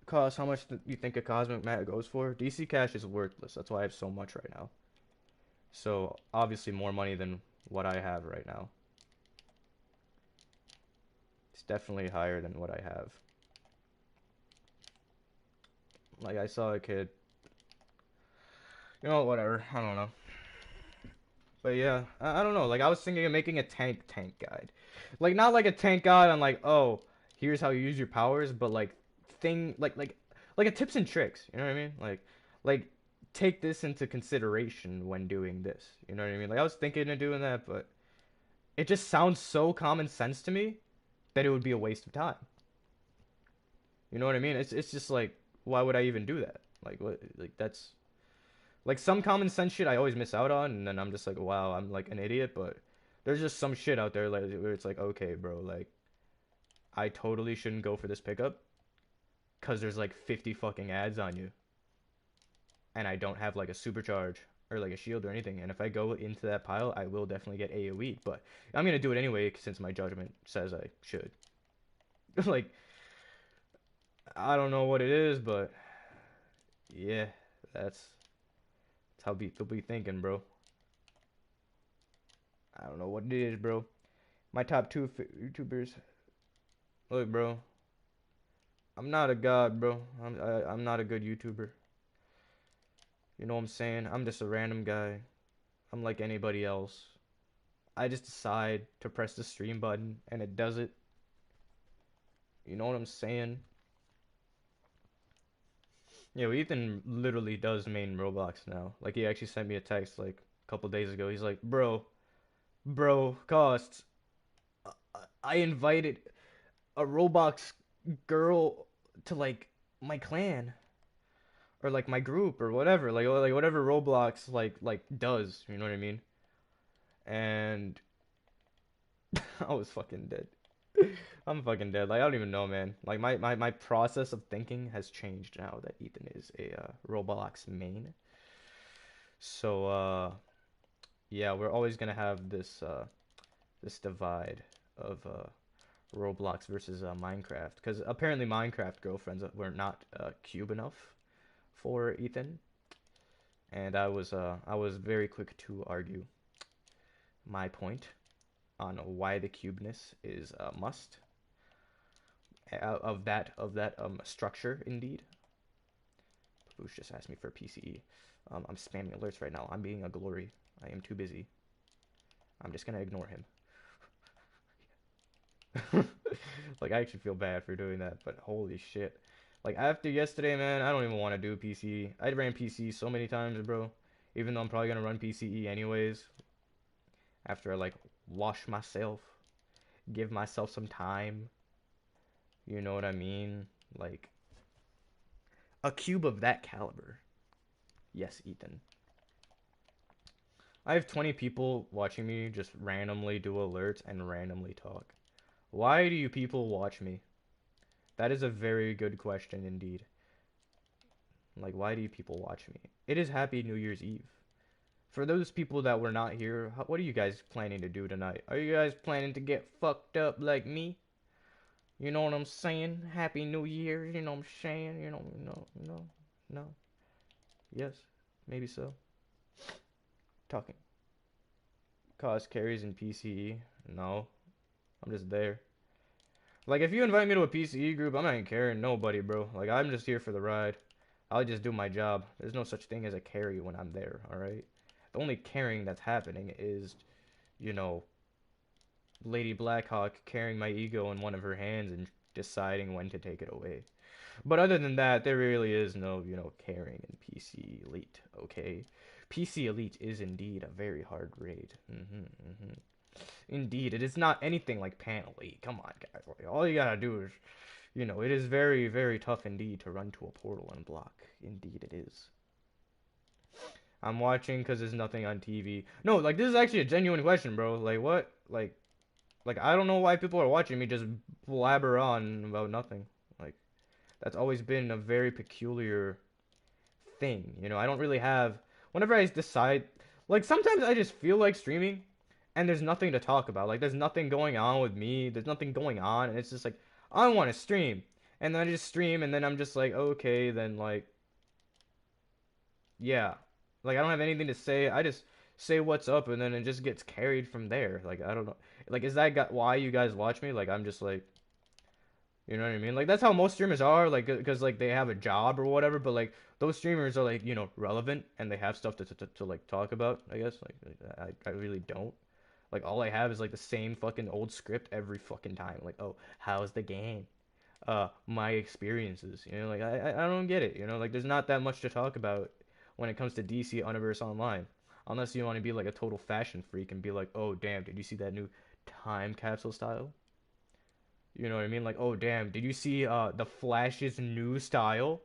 Cost, how much do you think a cosmic mat goes for? DC cash is worthless. That's why I have so much right now. So, obviously more money than what I have right now. It's definitely higher than what I have. Like, I saw a kid. Whatever. I don't know. But yeah, I don't know. Like, I was thinking of making a tank guide. Like, not like a tank guide on like, oh, here's how you use your powers, but like, like a tips and tricks. You know what I mean? Like, take this into consideration when doing this. You know what I mean? Like, I was thinking of doing that, but it just sounds so common sense to me that it would be a waste of time. You know what I mean? It's just like, why would I even do that? Like, what? Like, that's like some common sense shit I always miss out on, and then I'm just like, wow, I'm like an idiot. But there's just some shit out there like where it's like, okay, bro, like I totally shouldn't go for this pickup because there's like 50 fucking ads on you, and I don't have like a supercharge or like a shield or anything. And if I go into that pile, I will definitely get AoE. But I'm gonna do it anyway since my judgment says I should. Like I don't know what it is, but yeah, that's how people be thinking, bro. I don't know what it is, bro. My top two YouTubers. Look, bro. I'm not a god, bro. I'm not a good YouTuber. You know what I'm saying? I'm just a random guy. I'm like anybody else. I just decide to press the stream button and it does it. You know what I'm saying? Yo, Ethan literally does main Roblox now. Like he actually sent me a text like a couple days ago. He's like, bro, Costs. I invited a Roblox girl to like my clan or like my group or whatever, like whatever Roblox like does, you know what I mean? And I was fucking dead. I'm fucking dead. Like I don't even know, man. Like my process of thinking has changed now that Ethan is a Roblox main. So yeah, we're always gonna have this divide of Roblox versus Minecraft because apparently Minecraft girlfriends were not cube enough for Ethan, and I was very quick to argue my point on why the cubeness is a must of that structure indeed. Boosh just asked me for PCE. I'm spamming alerts right now. I'm being a glory. I am too busy. I'm just gonna ignore him. Like, I actually feel bad for doing that, but holy shit. Like, after yesterday, man, I don't even want to do PC. I ran PC so many times, bro. Even though I'm probably gonna run PCE anyways. After I, like, wash myself, give myself some time. You know what I mean? Like, a cube of that caliber. Yes, Ethan. I have 20 people watching me just randomly do alerts and randomly talk. Why do you people watch me? That is a very good question indeed. Like, why do you people watch me? It is Happy New Year's Eve. For those people that were not here, what are you guys planning to do tonight? Are you guys planning to get fucked up like me? You know what I'm saying? Happy New Year, you know what I'm saying? No. Yes, maybe so. Talking. Cause carries in PCE? No, I'm just there. Like, if you invite me to a PCE group, I'm not even carrying nobody, bro. Like, I'm just here for the ride. I'll just do my job. There's no such thing as a carry when I'm there, alright? The only carrying that's happening is, you know, Lady Blackhawk carrying my ego in one of her hands and deciding when to take it away. But other than that, there really is no, carrying in PC Elite, okay? PC Elite is indeed a very hard raid. Indeed, it is not anything like Pan Elite. Come on, guys. Like, all you gotta do is, it is very, very tough indeed to run to a portal and block. Indeed, it is. I'm watching because there's nothing on TV. No, like, this is actually a genuine question, bro. Like, what? Like, I don't know why people are watching me just blabber on about nothing. Like, that's always been a very peculiar thing. I don't really have. Whenever I decide, like sometimes I just feel like streaming, and there's nothing to talk about. Like there's nothing going on with me. There's nothing going on, and it's just like I want to stream, and then I just stream, and then I'm just like okay, then like yeah, like I don't have anything to say. I just say what's up, and then it just gets carried from there. Like I don't know. Like is that why you guys watch me? Like I'm just like you know what I mean? Like that's how most streamers are, like because like they have a job or whatever. But like those streamers are like relevant and they have stuff to like talk about. I guess I really don't. Like all I have is like the same fucking old script every fucking time. Like oh how's the game? My experiences. Like I don't get it. Like there's not that much to talk about when it comes to DC Universe Online, unless you want to be like a total fashion freak and be like oh damn did you see that new time capsule style? You know what I mean? Like, oh damn, did you see the Flash's new style?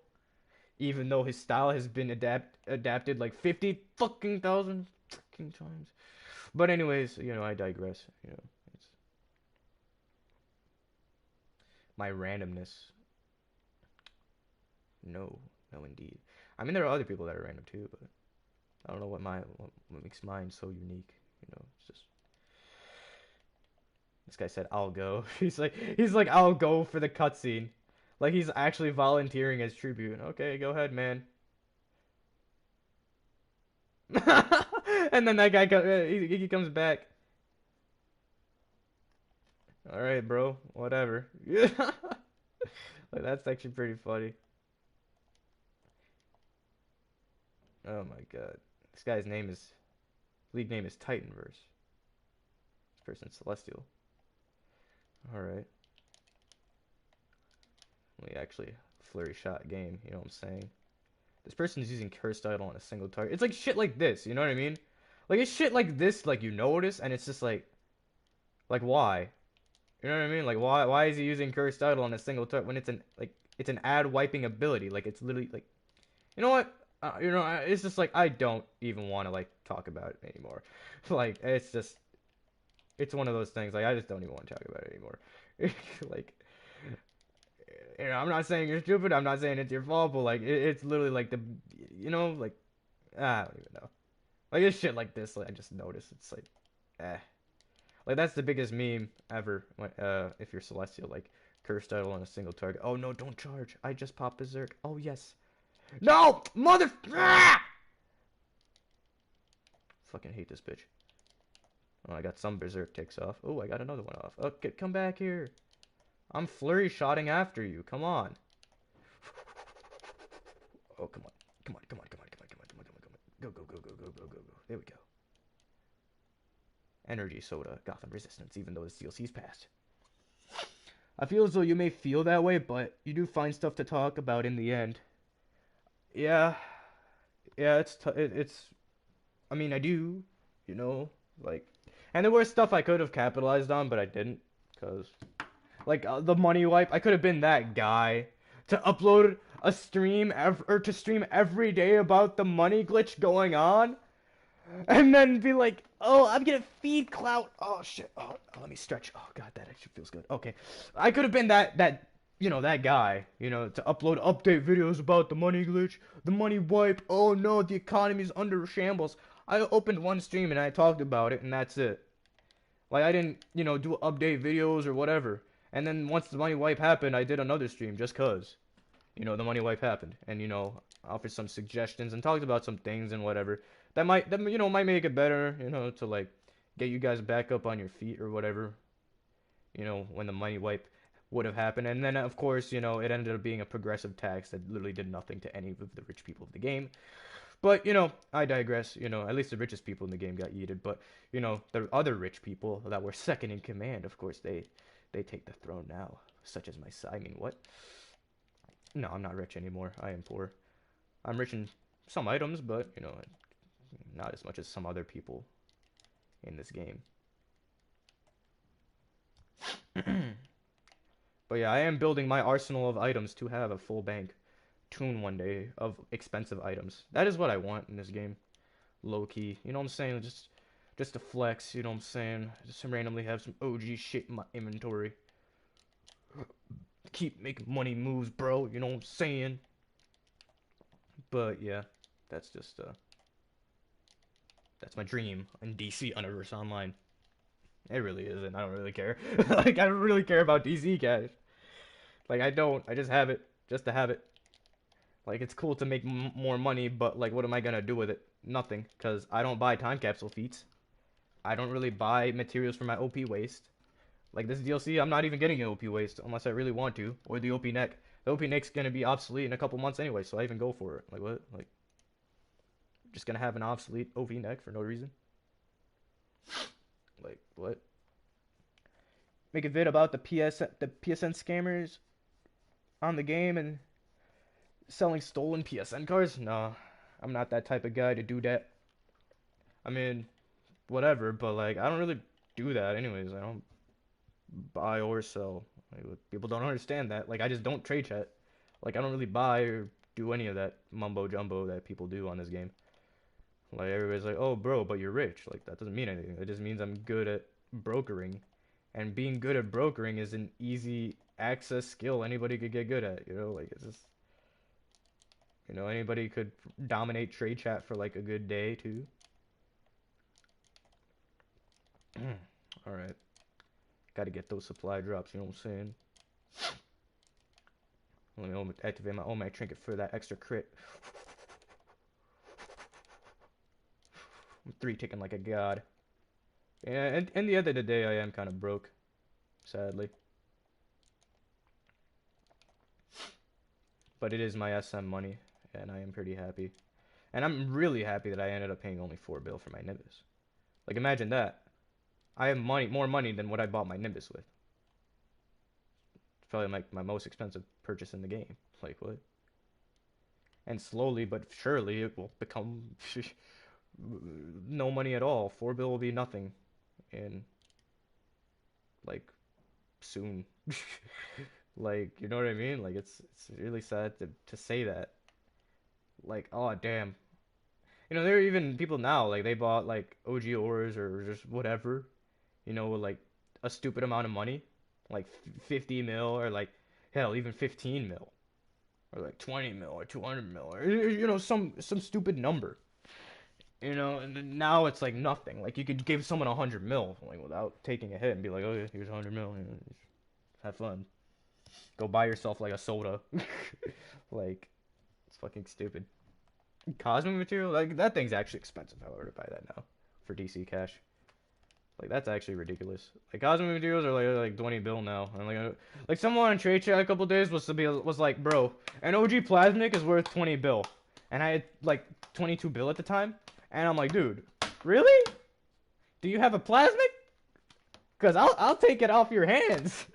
Even though his style has been adapted like 50 fucking thousand fucking times. But anyways, I digress. It's my randomness. No, no indeed. I mean there are other people that are random too, but I don't know what makes mine so unique. It's just this guy said I'll go. He's like I'll go for the cutscene. Like he's actually volunteering as tribute. Okay, go ahead, man. And then that guy he comes back. All right, bro. Whatever. Like that's actually pretty funny. Oh my god. This guy's league name is Titanverse. This person's Celestial. All right. We actually flurry shot game. You know what I'm saying? This person's using curse title on a single target. It's like shit like this. You know what I mean? Like it's shit like this. Like you notice, and it's just like why? You know what I mean? Like why is he using cursed idol on a single target when it's an ad wiping ability? Like it's literally like you know what? It's just like I don't even want to like talk about it anymore. Like it's one of those things. Like I just don't even want to talk about it anymore. Like I'm not saying you're stupid. I'm not saying it's your fault, but like it's literally like like I don't even know. Like it's shit like this. Like I just noticed. It's like eh. Like that's the biggest meme ever. If you're Celestial, like cursed idol on a single target. Oh no, don't charge. I just popped berserk. Oh yes. No, mother. Ah! Fucking hate this bitch. Oh, I got some berserk ticks off. Oh, I got another one off. Okay, come back here. I'm flurry shotting after you. Come on. Oh, come on. Come on, come on, come on, come on, come on, come on, come on, come on. Go, go, go, go, go, go, go, go. There we go. Energy soda, Gotham Resistance, even though the DLC's passed. I feel as though you may feel that way, but you do find stuff to talk about in the end. Yeah, yeah, it's. I mean, I do, you know, like, and there was stuff I could have capitalized on, but I didn't, cause like the money wipe, I could have been that guy to upload a stream or to stream every day about the money glitch going on, and then be like, oh, I'm gonna feed clout. Oh shit. Oh, let me stretch. Oh god, that actually feels good. Okay, I could have been that that guy, to upload update videos about the money glitch, the money wipe. Oh no, the economy's under shambles. I opened one stream and I talked about it, and that's it. Like I didn't, do update videos or whatever. And then once the money wipe happened, I did another stream just cause, the money wipe happened, and offered some suggestions and talked about some things and whatever that might make it better, to like get you guys back up on your feet or whatever, when the money wipe would have happened. And then of course, it ended up being a progressive tax that literally did nothing to any of the rich people of the game. But, I digress. At least the richest people in the game got yeeted. But, the other rich people that were second in command, of course, they take the throne now. Such as my son. I mean, what? No, I'm not rich anymore. I am poor. I'm rich in some items, but, not as much as some other people in this game. But yeah, I am building my arsenal of items to have a full bank tune one day of expensive items. That is what I want in this game. Low key. You know what I'm saying? Just to flex, you know what I'm saying? Just to randomly have some OG shit in my inventory. Keep making money moves, bro. You know what I'm saying? But yeah, that's just that's my dream in DC Universe Online. It really isn't. I don't really care. Like I don't really care about DC cash. Like I don't. I just have it just to have it. Like, it's cool to make more money, but, like, what am I gonna do with it? Nothing, because I don't buy time capsule feats. I don't really buy materials for my OP waste. Like, this DLC, I'm not even getting an OP waste, unless I really want to, or the OP neck. The OP neck's gonna be obsolete in a couple months anyway, so I even go for it. Like, what? Like, just gonna have an obsolete OP neck for no reason? Like, what? Make a vid about the PSN scammers on the game and selling stolen PSN cards? No, I'm not that type of guy to do that. I mean, whatever, but like, I don't really do that anyways. I don't buy or sell. Like, people don't understand that. Like, I just don't trade chat. Like, I don't really buy or do any of that mumbo jumbo that people do on this game. Like, everybody's like, oh, bro, but you're rich. Like, that doesn't mean anything. It just means I'm good at brokering. And being good at brokering is an easy access skill anybody could get good at, Like, it's just. Anybody could dominate trade chat for like a good day too. Alright. Gotta get those supply drops, you know what I'm saying? Let me activate my OMAC trinket for that extra crit. I'm 3-ticking like a god. Yeah, and in the end of the day, I am kind of broke. Sadly. But it is my SM money. And I am pretty happy. And I'm really happy that I ended up paying only 4 bill for my Nimbus. Like, imagine that. I have more money than what I bought my Nimbus with. It's probably my most expensive purchase in the game. Like, what? And slowly but surely it will become no money at all. 4 bill will be nothing in, like, soon. Like, you know what I mean? Like, it's really sad to say that. Like, oh damn. There are even people now, like they bought like OG ores or just whatever, with like a stupid amount of money, like 50 mil or like hell even 15 mil, or like 20 mil or 200 mil or some stupid number, and then now it's like nothing. Like you could give someone 100 mil like without taking a hit and be like, oh yeah, here's 100 mil, have fun, go buy yourself like a soda. Like, it's fucking stupid. Cosmic material? Like, that thing's actually expensive, however, to buy that now. For DC cash. Like, that's actually ridiculous. Like, cosmic materials are like 20 bill now. And like someone on trade chat a couple days was like, bro, an OG plasmic is worth 20 bill. And I had like 22 bill at the time. And I'm like, dude, really? Do you have a plasmic? Cause I'll take it off your hands.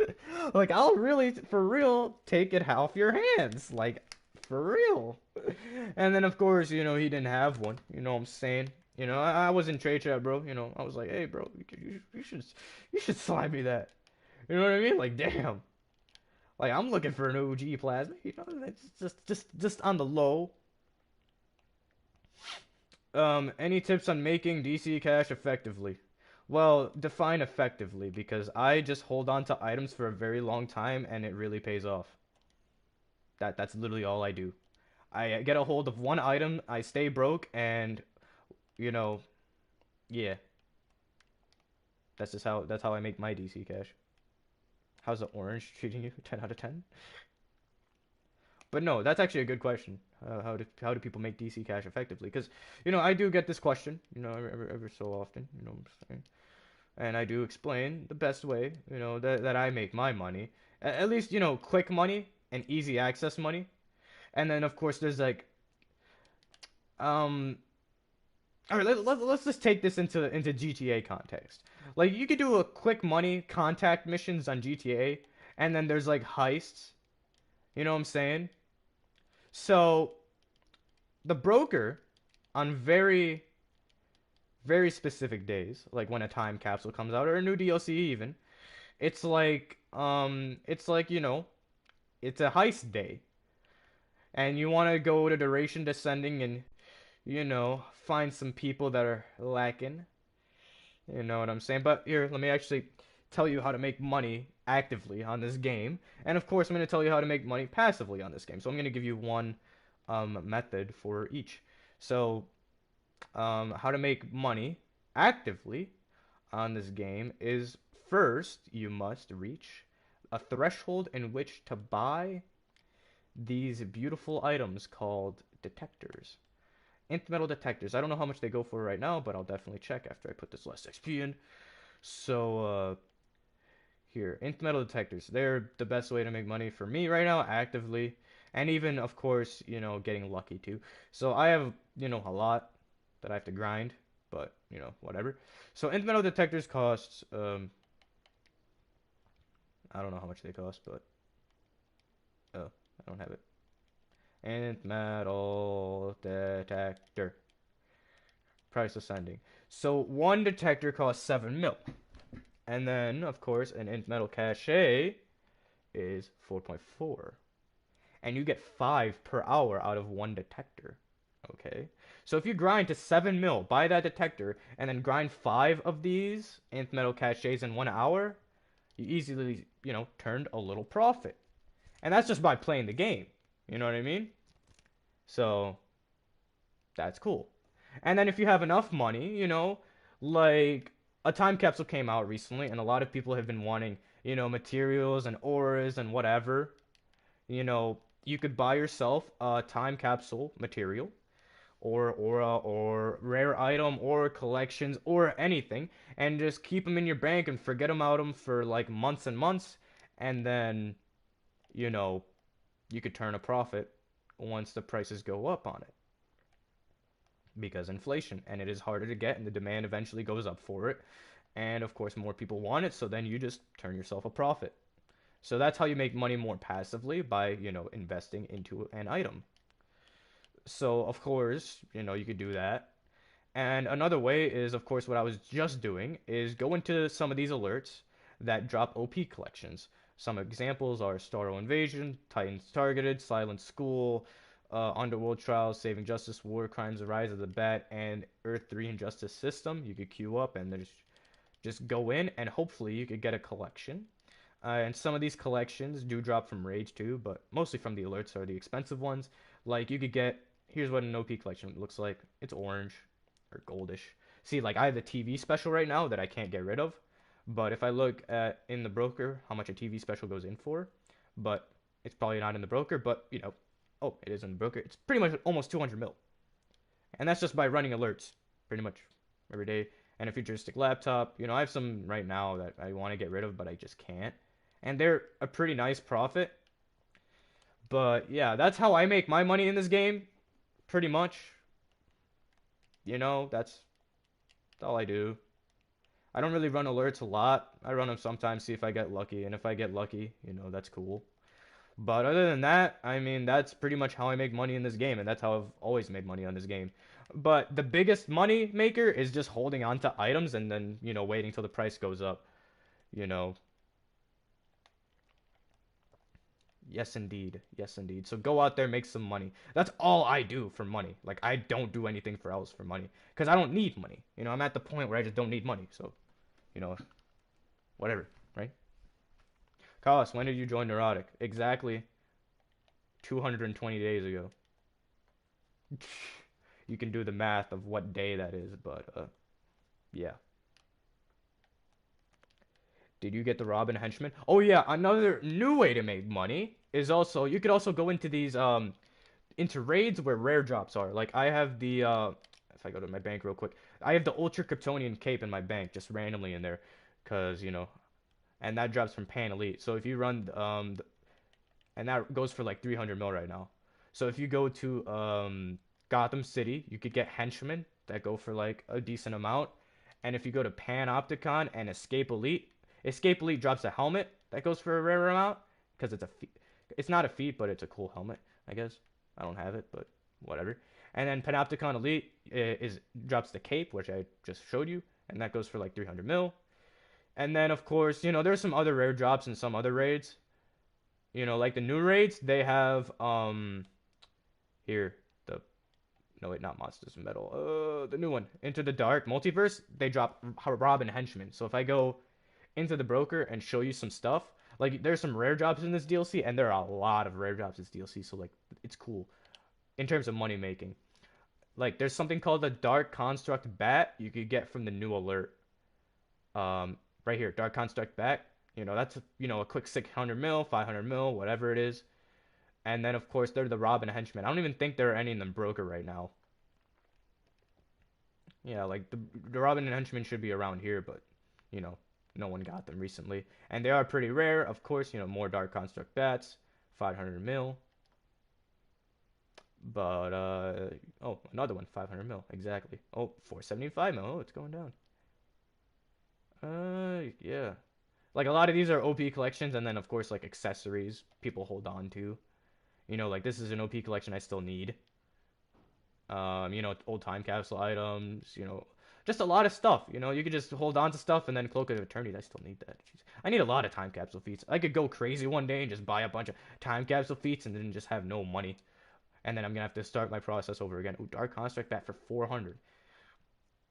Like I'll really for real take it off your hands. Like for real. And then of course, he didn't have one. You know what I'm saying? I was in trade chat, bro. I was like, hey, bro, you should slide me that. You know what I mean? Like, damn. Like I'm looking for an OG plasma. It's just on the low. Any tips on making DC cash effectively? Well, define effectively because I just hold on to items for a very long time and it really pays off. That's literally all I do. I get a hold of one item, I stay broke, and you know, yeah, that's how I make my DC cash. How's the orange treating you? 10 out of 10? But no, that's actually a good question. How do people make DC cash effectively? Because I do get this question, every so often. You know what I'm saying? And I do explain the best way, that I make my money. At least, quick money and easy access money. And then of course there's like um all right, let's just take this into GTA context. Like you could do a quick money contact missions on GTA and then there's like heists. You know what I'm saying? So the broker on very very specific days, like when a time capsule comes out or a new DLC even, it's like it's a heist day. And you want to go to duration descending and find some people that are lacking. You know what I'm saying? But here, let me actually tell you how to make money actively on this game. And of course, I'm going to tell you how to make money passively on this game. So I'm going to give you one method for each. So, how to make money actively on this game is first, you must reach a threshold in which to buy these beautiful items called detectors. Nth metal detectors. I don't know how much they go for right now, but I'll definitely check after I put this last XP in. So, here, nth metal detectors. They're the best way to make money for me right now, actively. And even, of course, getting lucky too. So I have, a lot that I have to grind, but, whatever. So nth metal detectors cost, I don't know how much they cost, but, oh, I don't have it. Nth metal detector. Price ascending. So one detector costs 7 mil. And then, of course, an nth metal cache is 4.4. And you get 5 per hour out of one detector. Okay? So if you grind to 7 mil, buy that detector, and then grind 5 of these nth metal caches in 1 hour, you easily, turned a little profit. And that's just by playing the game. You know what I mean? So, that's cool. And then if you have enough money, like a time capsule came out recently, and a lot of people have been wanting, materials and auras and whatever. You could buy yourself a time capsule material, or aura, or rare item, or collections, or anything, and just keep them in your bank and forget about them for like months and months, and then, you know, you could turn a profit once the prices go up on it because inflation, and it is harder to get and the demand eventually goes up for it, and of course more people want it, so then you just turn yourself a profit. So that's how you make money more passively, by investing into an item. So of course, you could do that. And another way is, of course, what I was just doing is go into some of these alerts that drop OP collections. Some examples are Starro Invasion, Titans Targeted, Silent School, Underworld Trials, Saving Justice, War Crimes, Rise of the Bat, and Earth 3 Injustice System. You could queue up and there's just go in and hopefully you could get a collection. And some of these collections do drop from Rage too, but mostly from the alerts are the expensive ones. Like you could get, here's what an OP collection looks like. It's orange or goldish. See, like I have the TV special right now that I can't get rid of. But if I look at in the broker how much a TV special goes in for, but it's probably not in the broker, but oh, it is in the broker. It's pretty much almost 200 mil. And that's just by running alerts pretty much every day. And a futuristic laptop, I have some right now that I want to get rid of, but I just can't. And they're a pretty nice profit. But yeah, that's how I make my money in this game, pretty much. That's all I do. I don't really run alerts a lot. I run them sometimes, see if I get lucky, and if I get lucky, that's cool. But other than that, I mean, that's pretty much how I make money in this game, and that's how I've always made money on this game. But the biggest money maker is just holding on to items and then, waiting till the price goes up. You know, yes, indeed. Yes, indeed. So go out there, make some money. That's all I do for money. Like, I don't do anything for else for money because I don't need money. I'm at the point where I just don't need money. So, you know, whatever, right? Cos, when did you join Neurotic? Exactly 220 days ago. You can do the math of what day that is, but yeah. Did you get the Robin henchman? Oh yeah, another new way to make money is also you could also go into these into raids where rare drops are. Like I have the if I go to my bank real quick, I have the Ultra Kryptonian cape in my bank just randomly in there, cause and that drops from Pan Elite. So if you run and that goes for like 300 mil right now. So if you go to Gotham City, you could get henchmen that go for like a decent amount. And if you go to Panopticon and Escape Elite drops a helmet that goes for a rare amount because it's not a feat, but it's a cool helmet, I guess. I don't have it, but whatever. And then Panopticon Elite drops the cape, which I just showed you, and that goes for like 300 mil. And then of course, there's some other rare drops in some other raids. Like the new raids, they have here the no wait, not Monsters of Metal. The new one, Into the Dark Multiverse, they drop Robin Henchman. So if I go into the broker and show you some stuff, like there's some rare drops in this DLC, and there are a lot of rare drops in this DLC, so like it's cool in terms of money making. Like there's something called the Dark Construct Bat you could get from the new alert. Right here, Dark Construct Bat. That's a quick 600 mil, 500 mil, whatever it is. And then of course they're the Robin henchmen. I don't even think there are any in the broker right now. Yeah, like the Robin henchmen should be around here, but no one got them recently. And they are pretty rare, of course. More Dark Construct Bats, 500 mil. But oh, another one, 500 mil, exactly. Oh, 475 mil. Oh, it's going down. Yeah. Like a lot of these are OP collections, and then of course like accessories people hold on to. Like this is an OP collection I still need. Old time capsule items, just a lot of stuff. You could just hold on to stuff and then Cloak of Eternity. I still need that. Jeez. I need a lot of time capsule feats. I could go crazy one day and just buy a bunch of time capsule feats and then just have no money. And then I'm gonna have to start my process over again. Ooh, Dark Construct that for 400.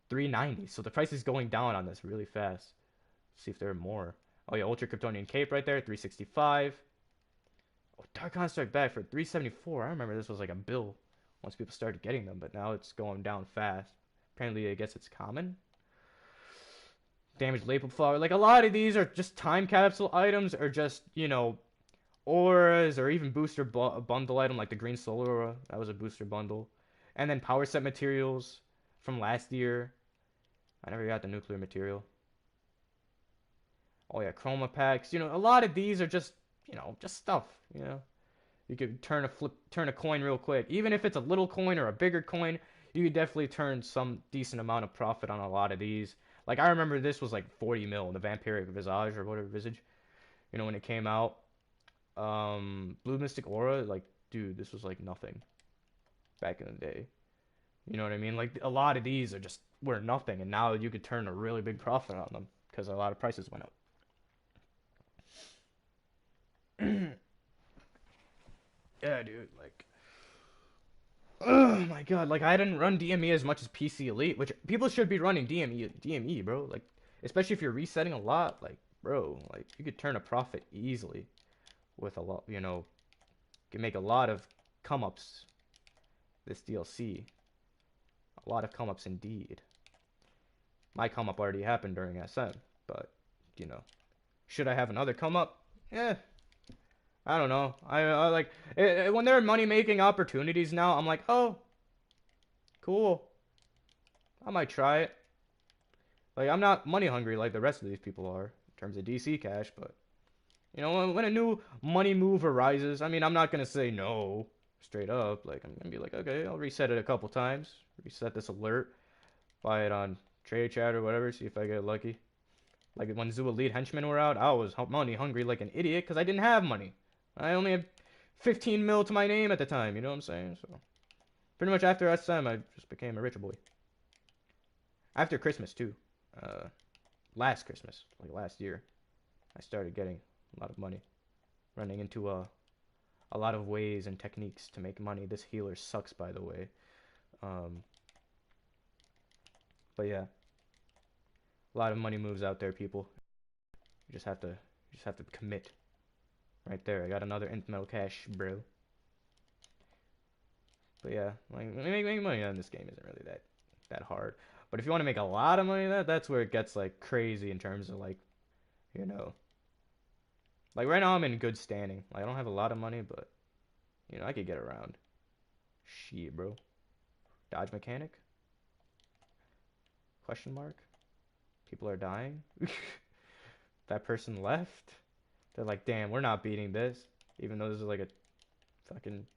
390. So the price is going down on this really fast. Let's see if there are more. Oh yeah, Ultra Kryptonian Cape right there, 365. Oh, Dark Construct back for 374. I remember this was like a bill once people started getting them, but now it's going down fast. Apparently, I guess it's common. Damaged Lapel Flower. Like a lot of these are just time capsule items, or just auras, or even booster bundle item like the Green Solar Aura. That was a booster bundle, and then power set materials from last year. I never got the nuclear material. Oh yeah, chroma packs. A lot of these are just just stuff. You could turn a coin real quick. Even if it's a little coin or a bigger coin, you could definitely turn some decent amount of profit on a lot of these. Like I remember this was like 40 mil, the Vampiric Visage or whatever Visage. When it came out. Blue Mystic Aura, like dude, this was like nothing back in the day. You know what I mean? Like a lot of these were nothing, and now you could turn a really big profit on them because a lot of prices went up. Yeah, dude, like oh my god, like I didn't run DME as much as PC Elite, which people should be running DME, bro. Like especially if you're resetting a lot, like bro, like you could turn a profit easily with a lot, you can make a lot of come ups this DLC. A lot of come ups indeed. My come up already happened during SM, but should I have another come up? Yeah, I don't know. I like when there are money making opportunities now. I'm like, oh, cool. I might try it. Like I'm not money hungry like the rest of these people are in terms of DC cash, but when a new money move arises, I mean, I'm not gonna say no straight up. Like I'm gonna be like, okay, I'll reset it a couple times. Reset this alert, buy it on Trade Chat or whatever. See if I get lucky. Like when Zoo Elite henchmen were out, I was money hungry like an idiot because I didn't have money. I only had 15 mil to my name at the time. You know what I'm saying? So pretty much after SM, I just became a rich boy. After Christmas too. Uh, Last Christmas, like last year, I started getting a lot of money, running into a lot of ways and techniques to make money. This healer sucks, by the way. Um, but yeah, a lot of money moves out there, people. You just have to commit. Right there, I got another Nth Metal Cash, bro. But yeah, like making money on this game isn't really that hard. But if you want to make a lot of money, that's where it gets like crazy in terms of like, you know, like right now I'm in good standing. Like I don't have a lot of money, but I could get around. Shit, bro. Dodge mechanic? Question mark. People are dying. That person left. They're like, damn, we're not beating this. Even though this is like a fucking.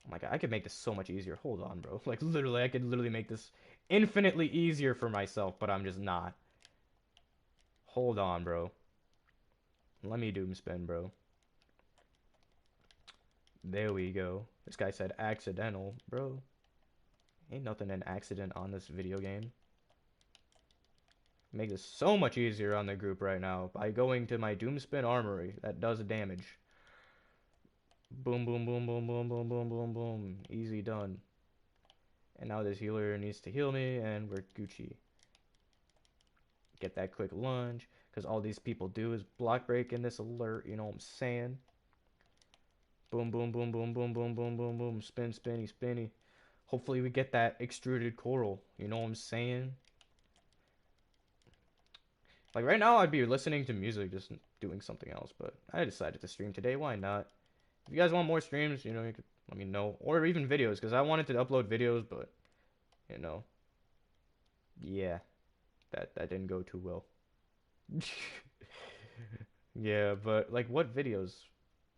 Oh my god, I could make this so much easier. Hold on, bro. Like literally, I could literally make this infinitely easier for myself, but I'm just not. Hold on, bro. Let me doom spin, bro. There we go. This guy said accidental, bro. Ain't nothing an accident on this video game. Make this so much easier on the group right now by going to my Doomspin Armory that does damage. Boom, boom, boom, boom, boom, boom, boom, boom, boom. Easy done. And now this healer needs to heal me, and we're Gucci. Get that quick lunge, because all these people do is block break in this alert, you know what I'm saying? Boom, boom, boom, boom, boom, boom, boom, boom, boom. Spin, spinny, spinny. Hopefully we get that extruded coral, you know what I'm saying? Like right now I'd be listening to music, just doing something else, but I decided to stream today, why not? If you guys want more streams, you could let me know. Or even videos, because I wanted to upload videos, but, you know, yeah, that didn't go too well. Yeah, but, like, what videos?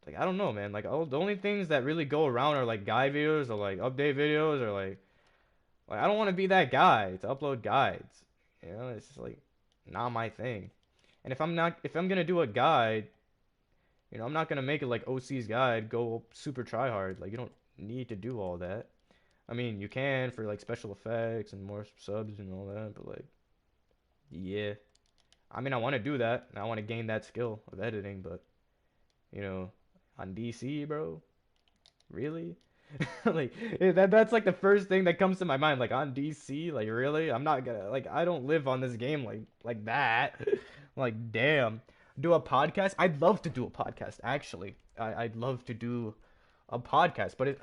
Like, I don't know, man. Like, the only things that really go around are, like, guide videos or, like, update videos or, like I don't want to be that guy to upload guides. It's just, like, not my thing. And if I'm gonna do a guide, I'm not gonna make it like OC's guide, go super try hard. Like you don't need to do all that. I mean, you can for like special effects and more subs and all that, but like, yeah. I mean, I want to do that. And I want to gain that skill of editing, but you know, on DC, bro, really? Like that's like the first thing that comes to my mind. Like on DC, like really? I'm not gonna like I don't live on this game like that. Like damn. Do a podcast? I'd love to do a podcast actually. I'd love to do a podcast, but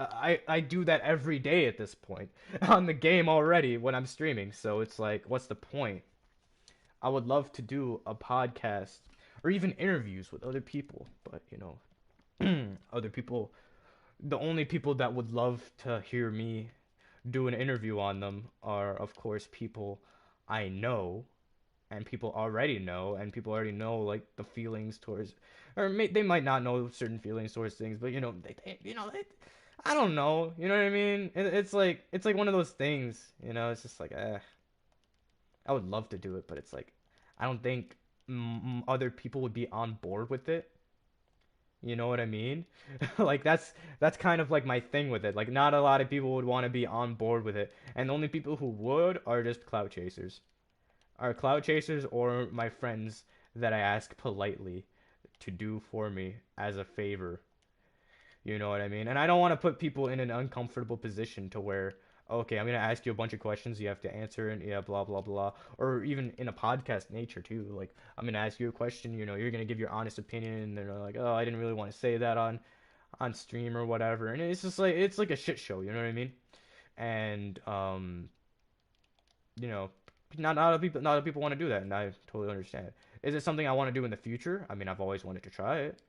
I do that every day at this point on the game already when I'm streaming. So it's like, what's the point? I would love to do a podcast or even interviews with other people, but other people, the only people that would love to hear me do an interview on them are, of course, people I know and people already know, and people already know like the feelings towards, or they might not know certain feelings towards things, but I don't know, you know what I mean? It's like one of those things, it's just like, I would love to do it, but it's like, I don't think other people would be on board with it. You know what I mean? Like that's kind of like my thing with it. Like not a lot of people would want to be on board with it, and the only people who would are just clout chasers. Are clout chasers or my friends that I ask politely to do for me as a favor. You know what I mean? And I don't want to put people in an uncomfortable position to where, okay, I'm gonna ask you a bunch of questions, you have to answer, and yeah, blah blah blah. Or even in a podcast nature too. Like I'm gonna ask you a question, you're gonna give your honest opinion, and they're like, oh, I didn't really want to say that on stream or whatever, and it's just like it's like a shit show. You know what I mean? And you know, not a lot of people want to do that, and I totally understand. Is it something I want to do in the future? I mean, I've always wanted to try it,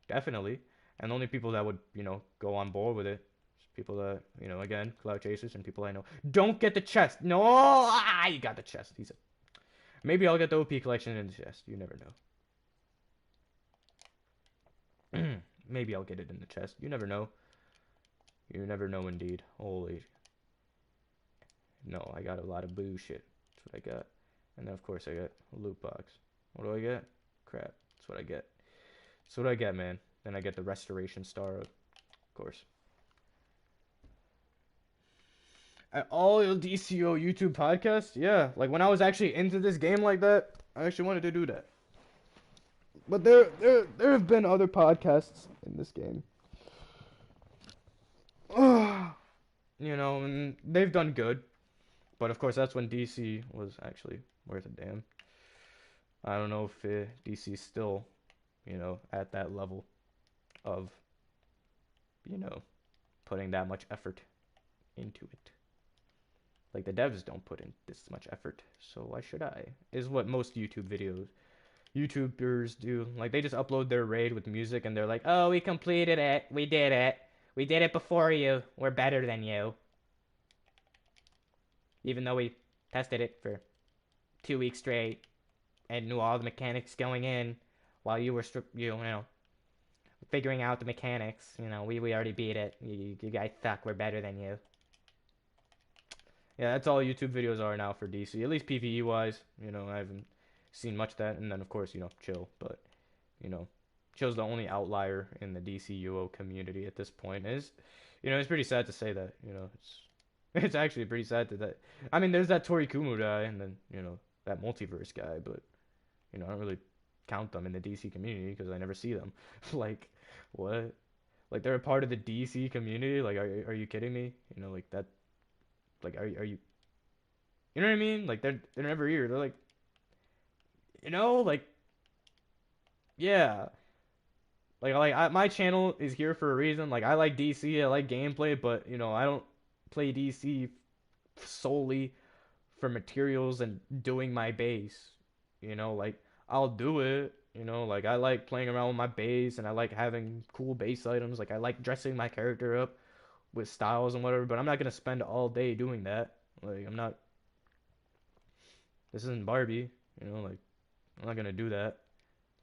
definitely. And the only people that would, go on board with it, is people that, again, cloud chasers and people I know. Don't get the chest. No, you got the chest. He said, maybe I'll get the OP collection in the chest. You never know. Maybe I'll get it in the chest. You never know. You never know, indeed. Holy. No, I got a lot of boo shit. That's what I got. And then, of course, I got a loot box. What do I get? Crap. That's what I get. That's what I get, man. Then I get the restoration star, of course. At all DCO YouTube podcasts, yeah. Like when I was actually into this game like that, I actually wanted to do that. But there have been other podcasts in this game. You know, and they've done good. But of course, that's when DC was actually worth a damn. I don't know if DC's still, at that level of, you know, putting that much effort into it. Like the devs don't put in this much effort, so why should I? Is what most YouTubers do. Like they just upload their raid with music and they're like, "Oh, we completed it. We did it. We did it before you. We're better than you." Even though we tested it for 2 weeks straight and knew all the mechanics going in while you were figuring out the mechanics. We already beat it. You guys suck. We're better than you. Yeah, that's all YouTube videos are now for DC. At least PvE wise. I haven't seen much of that. And then of course, Chill. But you know, Chill's the only outlier in the DCUO community at this point. It's pretty sad to say that. It's actually pretty sad that. I mean, there's that Torikumu guy, and then that multiverse guy, but I don't really count them in the DC community because I never see them. Like, what? Like they're a part of the DC community? Like, are you kidding me? Like that. Like, are you? You know what I mean? Like they're never here. They're like, like yeah. My channel is here for a reason. Like I like DC, I like gameplay, but I don't play DC solely for materials and doing my base. Like I'll do it. Like I like playing around with my base and I like having cool base items. Like I like dressing my character up with styles and whatever, but I'm not gonna spend all day doing that. Like I'm not. This isn't Barbie. Like I'm not gonna do that.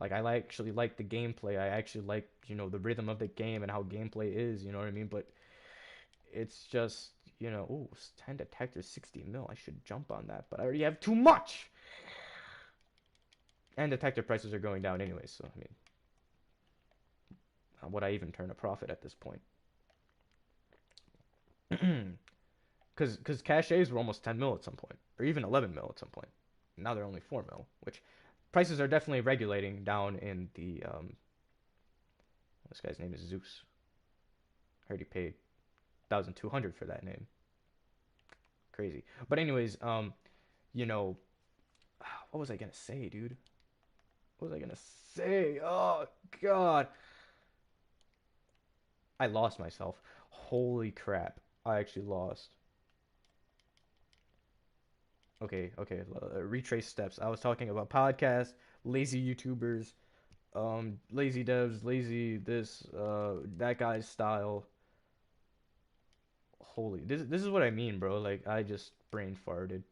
Like actually like the gameplay. I actually like the rhythm of the game and how gameplay is. You know what I mean? But it's just oh, 10 detectors, 60 mil. I should jump on that, but I already have too much. And detector prices are going down anyway, so I mean, how would I even turn a profit at this point? Because caches were almost 10 mil at some point, or even 11 mil at some point. Now they're only 4 mil, which prices are definitely regulating down in the this guy's name is Zeus. I heard he paid 1,200 for that name. Crazy. But anyways, you know, what was I gonna say, dude? What was I gonna say? Oh God, I lost myself. Holy crap, I actually lost. Okay. Retrace steps. I was talking about podcasts, lazy YouTubers, lazy devs, lazy this, that guy's style. Holy, this is what I mean, bro. Like I just brain farted,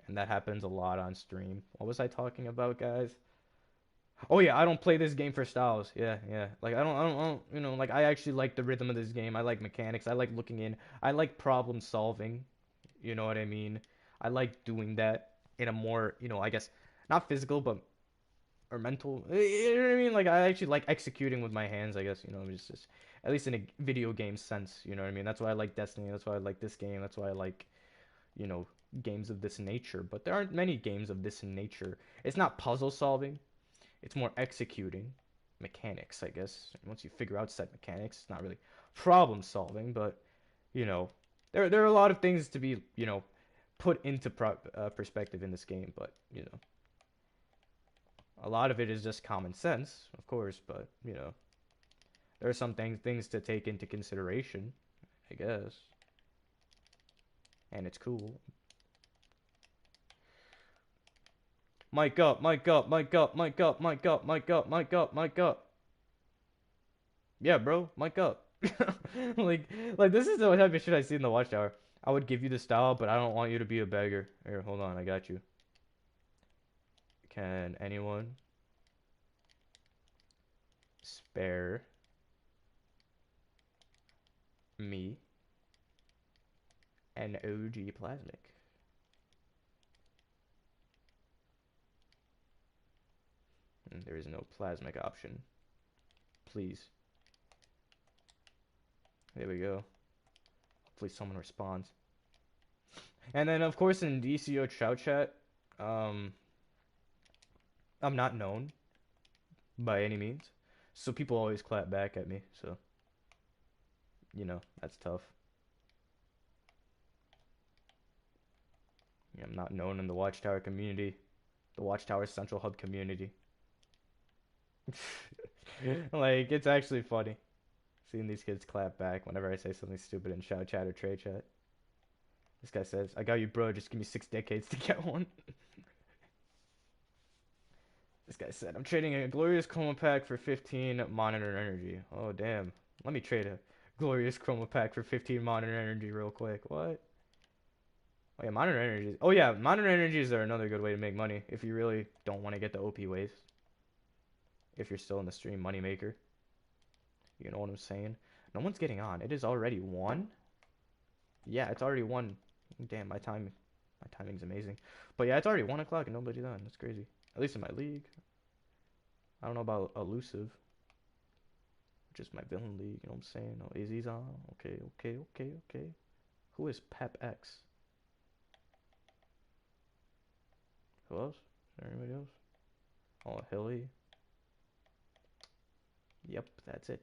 and that happens a lot on stream. What was I talking about, guys? Oh yeah, I don't play this game for styles. Yeah. Like I don't, like I actually like the rhythm of this game. I like mechanics. I like looking in. I like problem solving. You know what I mean? I like doing that in a more, I guess not physical, but or mental. You know what I mean? Like I actually like executing with my hands. I guess just at least in a video game sense. You know what I mean? That's why I like Destiny. That's why I like this game. That's why I like you know games of this nature. But there aren't many games of this nature. It's not puzzle solving. It's more executing mechanics, I guess. Once you figure out set mechanics, it's not really problem solving, but you know, there are a lot of things to be put into perspective in this game, but a lot of it is just common sense, of course, but there are some things to take into consideration, I guess, and it's cool. Mic up, mic up, mic up, mic up, mic up, mic up, mic up, mic up. Yeah, bro, mic up. like, like this is the type of shit I see in the Watchtower. I would give you the style, but I don't want you to be a beggar. Here, hold on, I got you. Can anyone spare me an OG plasmic? And there is no plasmic option. Please. There we go. Hopefully someone responds. And then, of course, in DCUO Chow Chat, um, I'm not known by any means. So people always clap back at me. So, that's tough. Yeah, I'm not known in the Watchtower community, the Watchtower Central Hub community. Like, it's actually funny seeing these kids clap back whenever I say something stupid in Chow Chat or Trey Chat. This guy says, I got you, bro. Just give me 6 decades to get one. This guy said, I'm trading a glorious chroma pack for 15 monitor energy. Oh, damn. Let me trade a glorious chroma pack for 15 monitor energy real quick. What? Oh, yeah, monitor energies. Oh, yeah, monitor energies are another good way to make money if you really don't want to get the OP waves. If you're still in the stream moneymaker. You know what I'm saying? No one's getting on. It is already 1? Yeah, it's already 1. Damn, my timing's amazing. But yeah, it's already 1 o'clock and nobody's on. That's crazy. At least in my league. I don't know about Allusive. Just my villain league, you know what I'm saying? Oh, Izzy's on. Okay, okay, okay, okay. Who is Pep X? Who else? Is there anybody else? Oh, Hilly. Yep, that's it.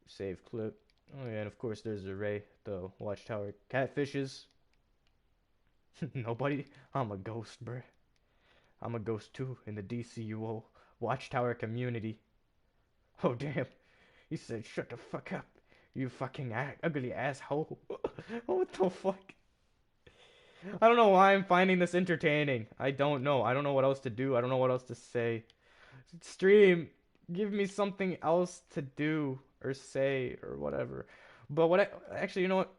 Save clip. Oh yeah, and of course there's the Ray, the Watchtower catfishes. Nobody? I'm a ghost, bruh. I'm a ghost too in the DCUO Watchtower community. Oh damn. He said, shut the fuck up, you fucking ugly asshole. What the fuck? I don't know why I'm finding this entertaining. I don't know. I don't know what else to do. I don't know what else to say. Stream, give me something else to do or say or whatever. But actually, you know what?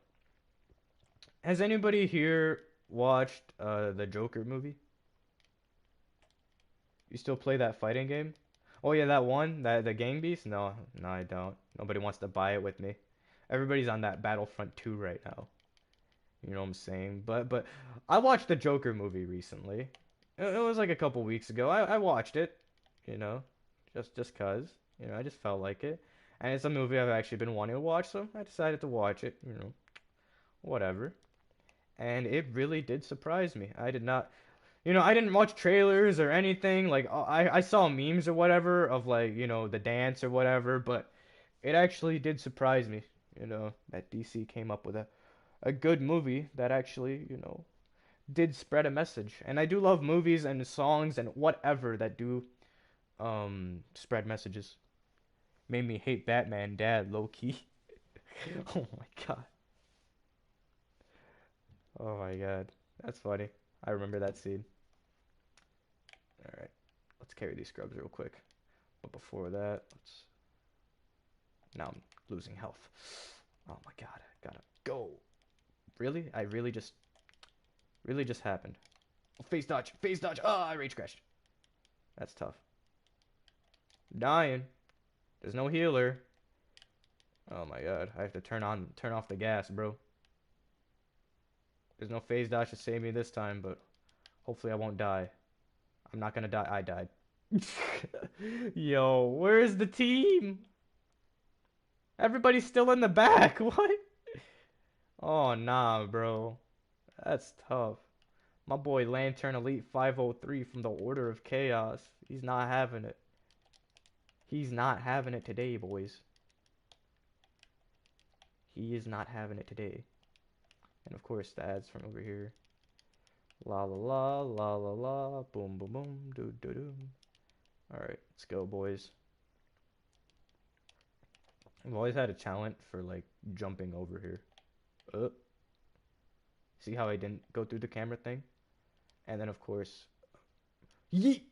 Has anybody here watched the Joker movie? You still play that fighting game? Oh yeah, that one, that the Gang Beast? No, no, I don't. Nobody wants to buy it with me. Everybody's on that Battlefront 2 right now. You know what I'm saying? But I watched the Joker movie recently. It was like a couple weeks ago. I watched it, you know, just cause, I just felt like it. And it's a movie I've actually been wanting to watch, so I decided to watch it, whatever. And it really did surprise me. I did not, I didn't watch trailers or anything. Like I saw memes or whatever of like, the dance or whatever, but it actually did surprise me, that DC came up with a good movie that actually, did spread a message. And I do love movies and songs and whatever that do spread messages. Made me hate Batman Dad low key. Oh my god. Oh my god. That's funny. I remember that scene. Alright. Let's carry these scrubs real quick. But before that, let's now I'm losing health. Oh my god. Gotta go. Really? I really just happened. Oh, face dodge. Face dodge. Oh, I rage crashed. That's tough. Dying. There's no healer. Oh my god. I have to turn off the gas, bro. There's no phase dodge to save me this time, but hopefully I won't die. I'm not gonna die. I died. Yo, where's the team? Everybody's still in the back. What? Oh, nah, bro. That's tough. My boy Lantern Elite 503 from the Order of Chaos. He's not having it. He's not having it today, boys. He is not having it today. And of course, the ads from over here. La la la, la la la, boom boom boom, doo doo doo. Alright, let's go, boys. I've always had a talent for, like, jumping over here. See how I didn't go through the camera thing? And then, of course... Yeet!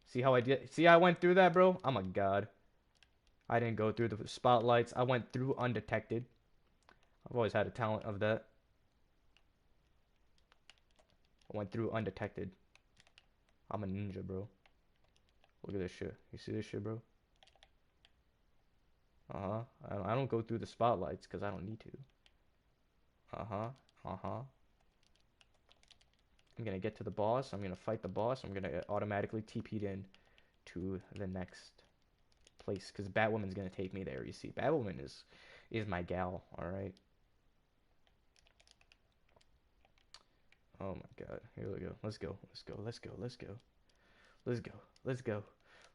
See how I did? See how I went through that, bro? I'm a god. I didn't go through the spotlights. I went through undetected. I've always had a talent of that. I went through undetected. I'm a ninja, bro. Look at this shit. You see this shit, bro? Uh-huh. I don't go through the spotlights because I don't need to. Uh-huh. Uh-huh. I'm gonna get to the boss. I'm gonna fight the boss. I'm gonna get automatically TP'd in to the next place because Batwoman's gonna take me there. You see, Batwoman is my gal. All right. Oh my God. Here we go. Let's go. Let's go. Let's go. Let's go. Let's go. Let's go.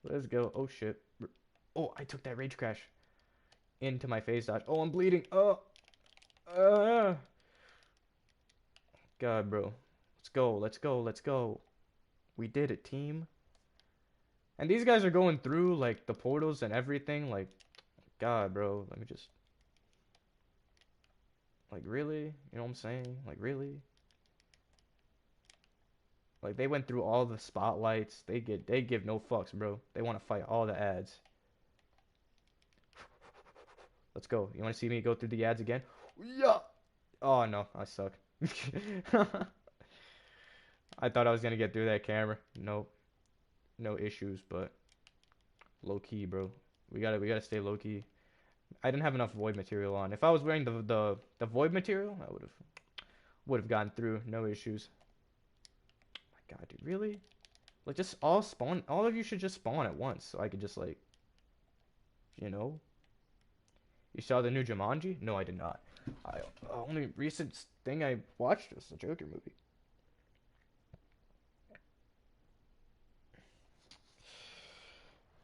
Let's go. Oh shit. Oh, I took that rage crash into my face dodge. Oh, I'm bleeding. Oh. God, bro. Let's go. Let's go. Let's go. We did it, team. And these guys are going through like the portals and everything. Like, God, bro. Let me just. Like, really? You know what I'm saying? Like, really? Like, they went through all the spotlights. They give no fucks, bro. They want to fight all the ads. Let's go. You want to see me go through the ads again? Yeah. Oh no, I suck. I thought I was gonna get through that camera. Nope, no issues, but low key, bro. We gotta stay low key. I didn't have enough void material on. If I was wearing the void material, I would have gotten through, no issues. Oh my God, dude, really? Like just all spawn. All of you should just spawn at once, so I could just like, you know. You saw the new Jumanji? No, I did not. I only recent thing I watched was the Joker movie.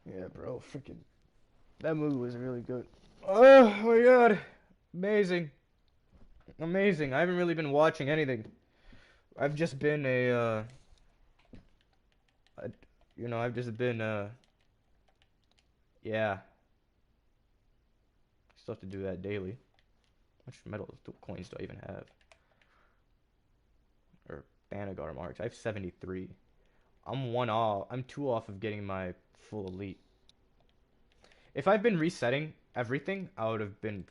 Yeah, bro, freaking that movie was really good. Oh my God, amazing, amazing. I haven't really been watching anything. I've just been a I've just been yeah. Still have to do that daily. How much metal coins do I even have? Or Thanagar marks? I have 73. I'm one off. I'm two off of getting my full elite. If I've been resetting everything, I would have been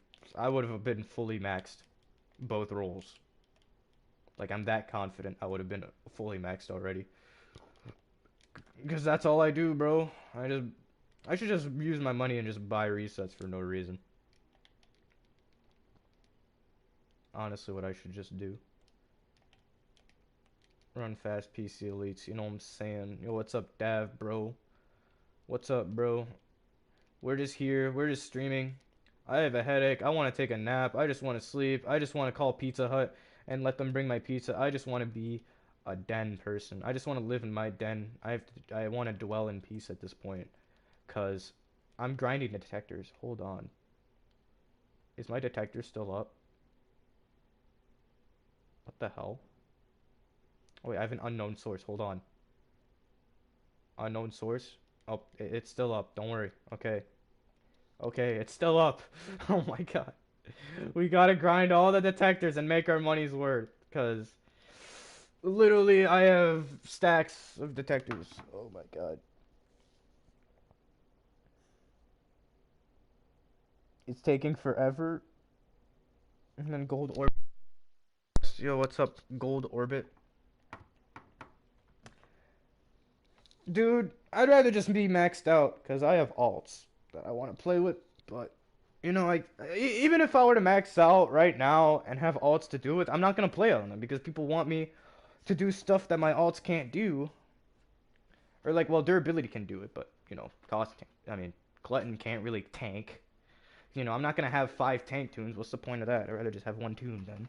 fully maxed both roles. Like I'm that confident I would have been fully maxed already. Because that's all I do, bro. I should just use my money and just buy resets for no reason. Honestly, what I should just do. Run fast PC elites, you know what I'm saying? Yo, what's up, Dav, bro? What's up, bro? We're just here. We're just streaming. I have a headache. I want to take a nap. I just want to sleep. I just want to call Pizza Hut and let them bring my pizza. I just want to be a den person. I just want to live in my den. I want to dwell in peace at this point. Cause I'm grinding the detectors. Hold on. Is my detector still up? What the hell? Oh wait, I have an unknown source. Hold on. Unknown source. Oh, it's still up. Don't worry. Okay. Okay, it's still up. Oh my God. We gotta grind all the detectors and make our money's worth. Cause literally I have stacks of detectors. Oh my God. It's taking forever. And then gold orbit. Yo, what's up, gold orbit? Dude, I'd rather just be maxed out because I have alts that I want to play with. But, even if I were to max out right now and have alts to do with, I'm not going to play on them because people want me to do stuff that my alts can't do. Or, like, well, durability can do it, but, Glutton can't really tank. I'm not going to have 5 tank tunes. What's the point of that? I'd rather just have 1 tune then.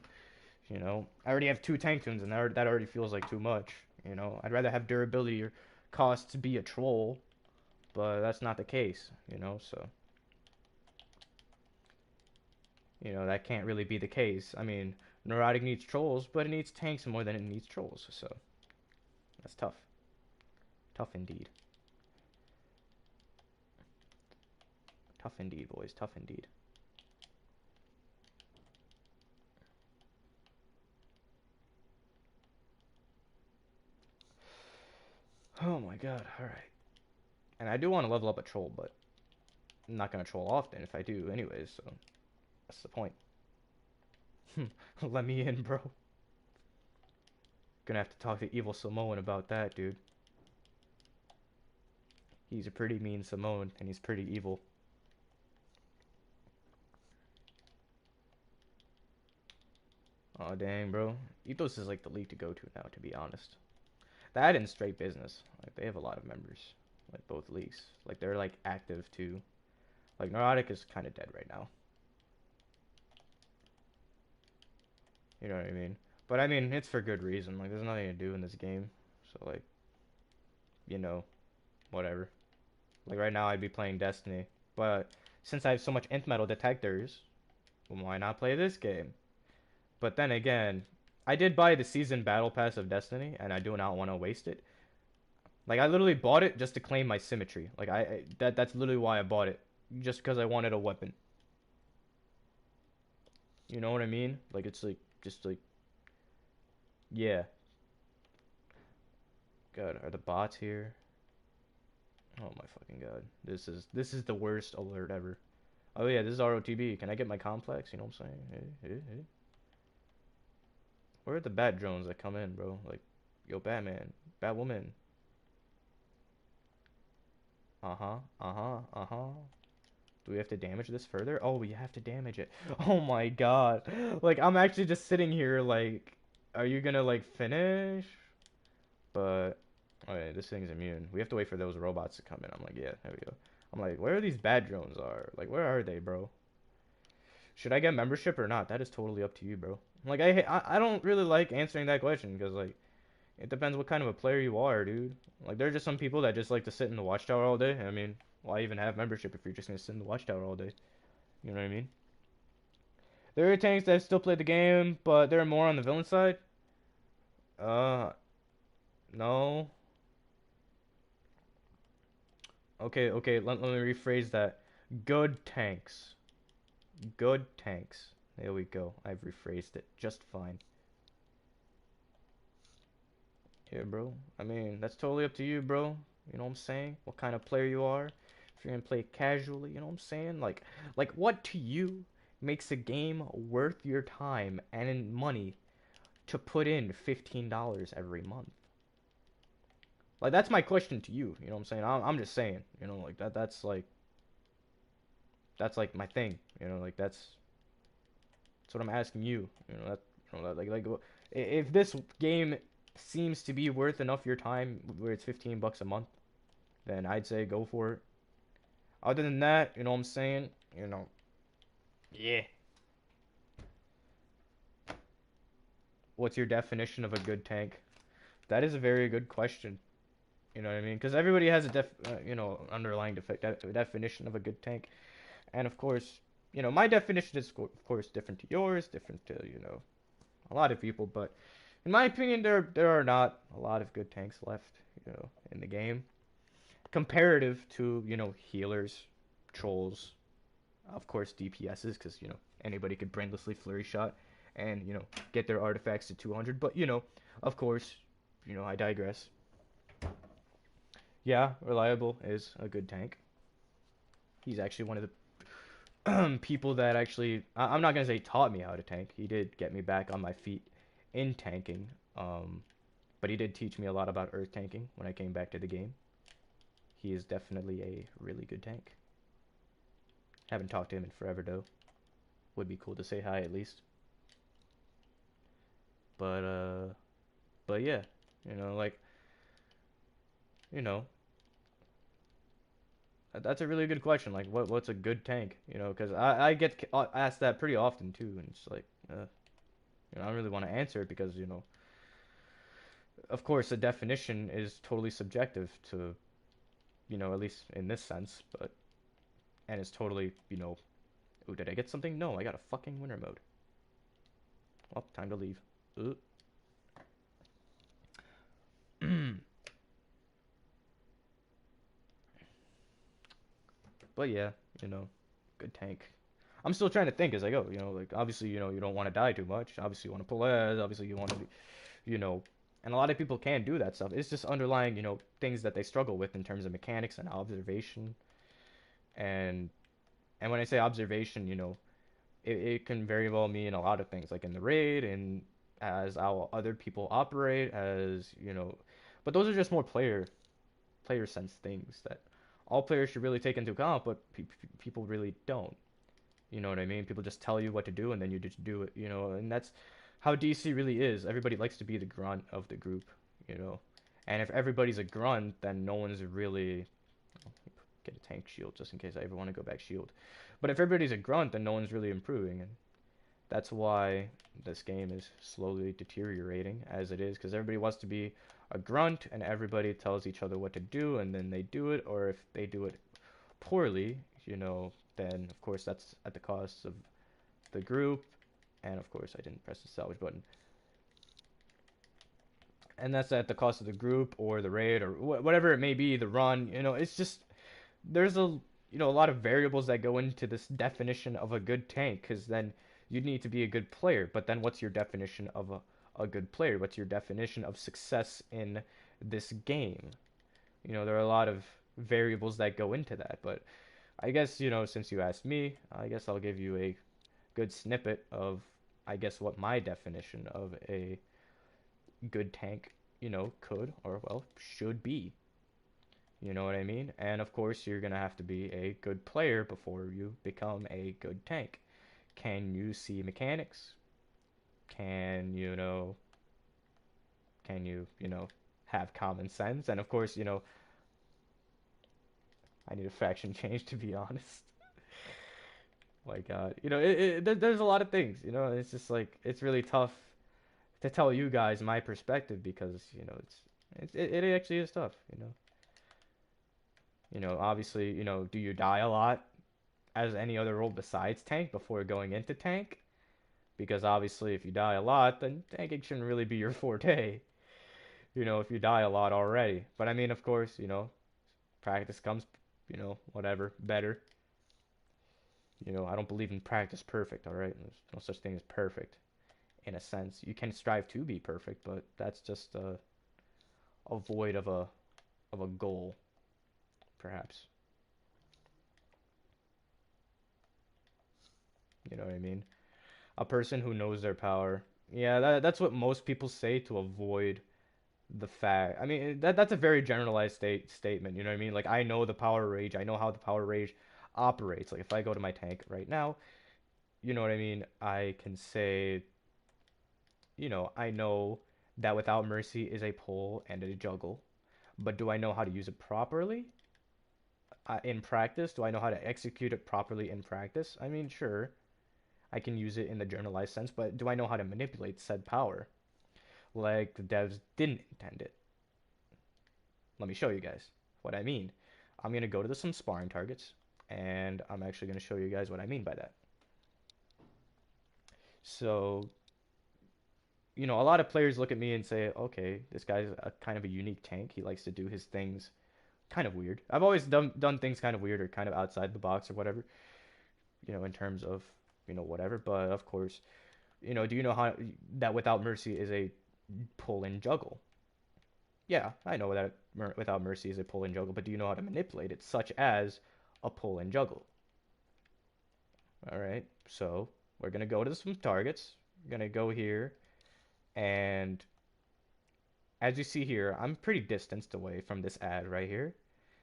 I already have 2 tank tunes and that already feels like too much. I'd rather have durability or costs be a troll, but that's not the case, so that can't really be the case. I mean, Neurotic needs trolls, but it needs tanks more than it needs trolls, so that's tough. Tough indeed. Tough indeed, boys. Tough indeed. Oh my God. All right. And I do want to level up a troll, but I'm not gonna troll often if I do, anyways. So that's the point. Let me in, bro. Gonna have to talk to Evil Samoan about that, dude. He's a pretty mean Samoan, and he's pretty evil. Oh dang, bro. Ethos is like the league to go to now, to be honest. That and straight business. Like they have a lot of members, like both leagues. Like they're like active too. Like Neurotic is kind of dead right now. You know what I mean? But I mean, it's for good reason. Like there's nothing to do in this game. So like, you know, whatever. Like right now I'd be playing Destiny. But since I have so much nth metal detectors, well, why not play this game? But then again, I did buy the season battle pass of Destiny, and I do not want to waste it. Like I literally bought it just to claim my symmetry. Like that's literally why I bought it, just because I wanted a weapon. You know what I mean? Like it's like just like yeah. God, are the bots here? Oh my fucking god. This is the worst alert ever. Oh yeah, this is ROTB. Can I get my complex? You know what I'm saying? Hey, hey, hey. Where are the bat drones that come in, bro? Like, yo, Batman, Batwoman. Uh-huh, uh-huh, uh-huh. Do we have to damage this further? Oh, we have to damage it. Oh my god. Like, I'm actually just sitting here like, are you gonna like finish? But, oh yeah, this thing's immune. We have to wait for those robots to come in. I'm like, yeah, there we go. I'm like, where are these bad drones are? Like, where are they, bro? Should I get membership or not? That is totally up to you, bro. Like, I don't really like answering that question because, like, it depends what kind of a player you are, dude. Like, there are just some people that just like to sit in the watchtower all day. I mean, why even have membership if you're just gonna sit in the watchtower all day? You know what I mean? There are tanks that still play the game, but they're more on the villain side. Uh, no. Okay, okay, let me rephrase that. Good tanks. Good tanks. There we go. I've rephrased it just fine. Yeah, bro. I mean, that's totally up to you, bro. You know what I'm saying? What kind of player you are. If you're gonna play casually, you know what I'm saying? Like what to you makes a game worth your time and in money to put in $15 every month? Like that's my question to you. You know what I'm saying? I'm just saying. You know, like that's like my thing. You know, like that's what I'm asking you. Like if this game seems to be worth enough your time, where it's $15 a month, then I'd say go for it. Other than that, you know what I'm saying? You know, yeah. What's your definition of a good tank? That is a very good question. You know what I mean? Because everybody has a underlying definition of a good tank, and of course, my definition is of course different to yours, different to a lot of people, but in my opinion, there are not a lot of good tanks left, in the game, comparative to healers, trolls, of course DPSs, because anybody could brainlessly flurry shot and get their artifacts to 200. But of course, I digress. Yeah, reliable is a good tank. He's actually one of the people that actually I'm not gonna say taught me how to tank. He did get me back on my feet in tanking. But he did teach me a lot about earth tanking when I came back to the game. He is definitely a really good tank. Haven't talked to him in forever though. Would be cool to say hi at least. But but yeah, like you know, that's a really good question. Like, what's a good tank? Because I get asked that pretty often too, and it's like, I don't really want to answer it because of course, the definition is totally subjective to at least in this sense, but and it's totally ooh, did I get something? No, I got a fucking winter mode. Well, time to leave. But yeah, good tank. I'm still trying to think as I go. Like obviously, you don't want to die too much. Obviously, you want to pull ads. Obviously, you want to, you know, and a lot of people can do that stuff. It's just underlying, things that they struggle with in terms of mechanics and observation. And and when I say observation, it can very well mean a lot of things, like in the raid and as how other people operate, as but those are just more player sense things that all players should really take into account, but people really don't. You know what I mean? People just tell you what to do and then you just do it, and how DC really is. Everybody likes to be the grunt of the group, you know. And if everybody's a grunt, then no one's really get a tank shield just in case I ever want to go back shield. But if everybody's a grunt, then no one's really improving, and that's why this game is slowly deteriorating as it is, because everybody wants to be a grunt, and everybody tells each other what to do, and then they do it, or if they do it poorly, then of course that's at the cost of the group, and of course I didn't press the salvage button. And that's at the cost of the group or the raid or whatever it may be, the run. It's just there's a lot of variables that go into this definition of a good tank, because then you'd need to be a good player. But then what's your definition of a good player? What's your definition of success in this game? There are a lot of variables that go into that. But I guess, since you asked me, I guess I'll give you a good snippet of, I guess, what my definition of a good tank, could or, well, should be. You know what I mean? And of course, you're gonna have to be a good player before you become a good tank. Can you see mechanics? Can you have common sense? And of course, I need a faction change, to be honest. My God, there's a lot of things. It's just like it's really tough to tell you guys my perspective, because it actually is tough. Obviously, do you die a lot as any other role besides tank before going into tank? Because obviously, if you die a lot, then tanking shouldn't really be your forte. If you die a lot already. But I mean, of course, practice comes, whatever, better. I don't believe in practice perfect, all right? There's no such thing as perfect, in a sense. You can strive to be perfect, but that's just a void of a goal, perhaps. You know what I mean? A person who knows their power. Yeah, that's what most people say to avoid the fact. I mean, that's a very generalized statement. You know what I mean? Like, I know the power rage. I know how the power rage operates. Like, if I go to my tank right now, you know what I mean? I can say, I know that Without Mercy is a pull and a juggle. But do I know how to use it properly? In practice? Do I know how to execute it properly in practice? I mean, sure. I can use it in the generalized sense, but do I know how to manipulate said power? Like the devs didn't intend it. Let me show you guys what I mean. I'm going to go to some sparring targets, and I'm actually going to show you guys what I mean by that. So, a lot of players look at me and say, okay, this guy's a kind of a unique tank. He likes to do his things kind of weird. I've always done things kind of weird or kind of outside the box or whatever, in terms of, whatever. But of course, do you know how that Without Mercy is a pull and juggle? Yeah, I know that Without Mercy is a pull and juggle, but do you know how to manipulate it, such as a pull and juggle? All right, so we're gonna go to some targets. We're gonna go here, and as you see here, I'm pretty distanced away from this ad right here.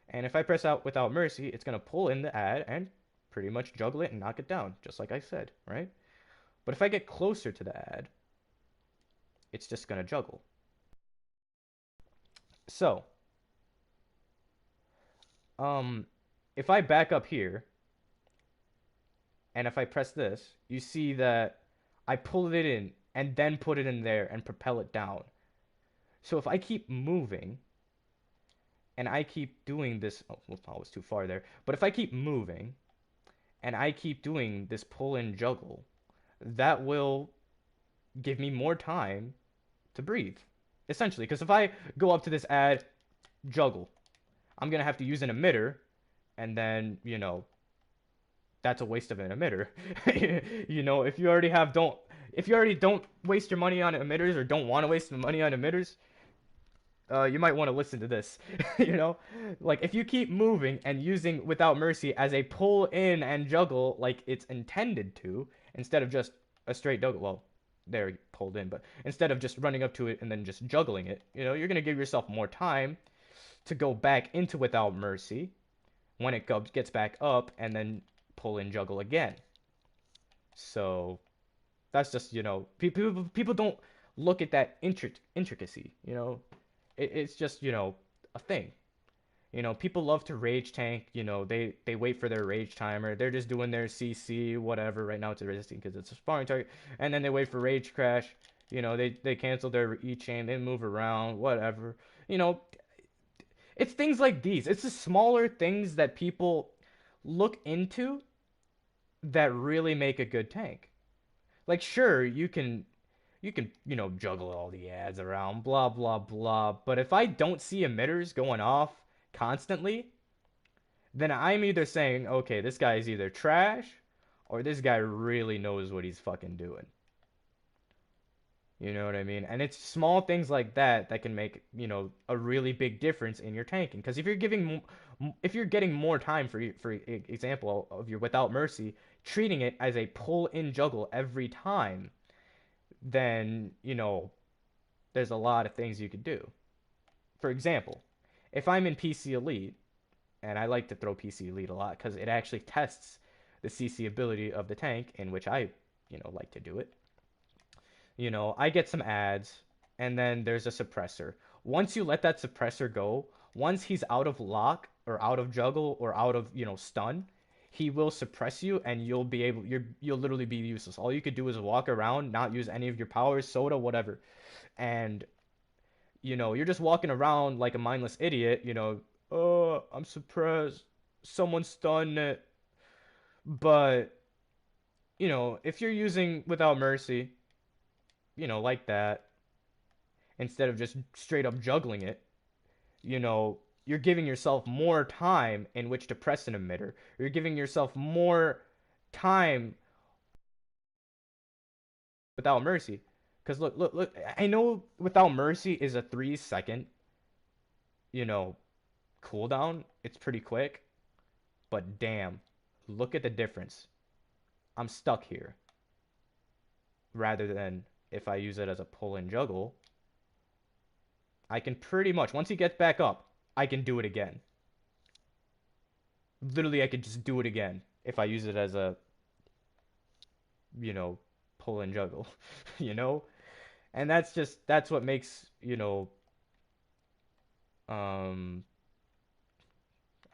And if I press out Without Mercy, it's gonna pull in the ad and pretty much juggle it and knock it down, just like I said, right? But if I get closer to the ad, it's just gonna juggle. So, um, if I back up here, and if I press this, you see that I pull it in and then put it in there and propel it down. So if I keep moving, and I keep doing this, oh, I was too far there, but if I keep moving, and I keep doing this pull and juggle, that will give me more time to breathe, essentially. Because if I go up to this ad, juggle, I'm gonna have to use an emitter, and then that's a waste of an emitter. If you already don't waste your money on emitters, or don't want to waste the money on emitters, you might want to listen to this. Like if you keep moving and using Without Mercy as a pull in and juggle like it's intended to, instead of just a straight juggle. Well, there you pulled in, but instead of just running up to it and then just juggling it, you're gonna give yourself more time to go back into Without Mercy when it gets back up, and then pull and juggle again. So That's just, people don't look at that intricacy, it's just, a thing. People love to rage tank. They wait for their rage timer. They're just doing their CC, whatever. Right now it's a resisting because it's a sparring target. And then they wait for rage crash. They cancel their E chain. They move around, whatever. You know, it's things like these. It's the smaller things that people look into that really make a good tank. Like, sure, you can juggle all the ads around, blah blah blah. But if I don't see emitters going off constantly, then I'm either saying, okay, this guy is either trash or this guy really knows what he's fucking doing. You know what I mean? And it's small things like that that can make, a really big difference in your tanking. Because if you're getting more time for example of your Without Mercy, treating it as a pull in juggle every time, then, there's a lot of things you could do. For example, if I'm in PC Elite, and I like to throw PC Elite a lot because it actually tests the CC ability of the tank, in which I, like to do it. I get some ads, and then there's a suppressor. Once you let that suppressor go, once he's out of lock or out of juggle or out of, stun, he will suppress you, and you'll literally be useless. All you could do is walk around, not use any of your powers, soda, whatever, and you're just walking around like a mindless idiot. Oh, I'm suppressed. Someone stunned it. But, if you're using Without Mercy, like that, instead of just straight up juggling it, you're giving yourself more time in which to press an emitter. You're giving yourself more time Without Mercy. Because look, I know Without Mercy is a 3 second, you know, cooldown. It's pretty quick. But damn, look at the difference. I'm stuck here. Rather than if I use it as a pull and juggle, I can pretty much, once he gets back up, I can do it again. Literally, I could just do it again if I use it as a, you know, pull and juggle, you know? And that's what makes, um,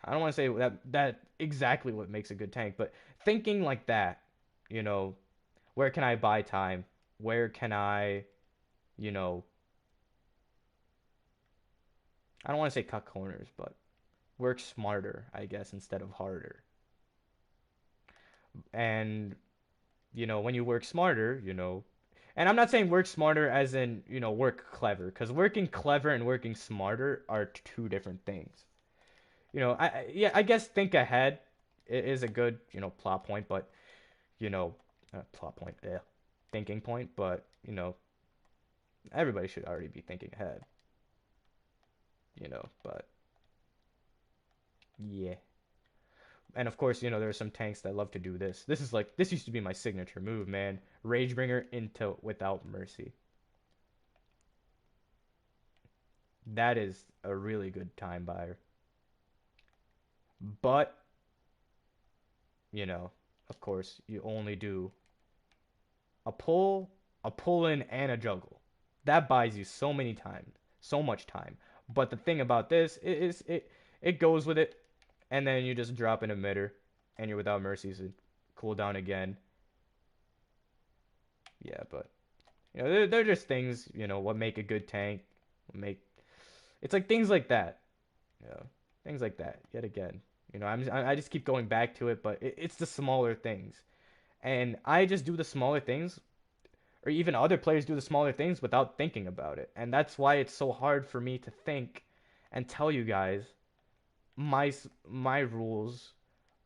I don't want to say that exactly what makes a good tank, but thinking like that, you know, where can I buy time? Where can I, you know, I don't want to say cut corners, but work smarter, I guess, instead of harder. And, when you work smarter, and I'm not saying work smarter as in, work clever, because working clever and working smarter are two different things. Yeah, I guess think ahead is a good, plot point, but, plot point, yeah, thinking point, but, everybody should already be thinking ahead, but yeah. And of course, there are some tanks that love to do this. This used to be my signature move, man. Ragebringer into Without Mercy. That is a really good time buyer. But, of course, you only do a pull, a pull in, and a juggle. That buys you so many times, so much time. But the thing about this is it goes with it, and then you just drop an emitter, and you're Without Mercies and cool down again. Yeah, but they're just things, what make a good tank, what make it's like things like that, things like that. Yet again, I just keep going back to it, but it's the smaller things, and I just do the smaller things, or even other players do the smaller things without thinking about it, and that's why it's so hard for me to think and tell you guys my rules,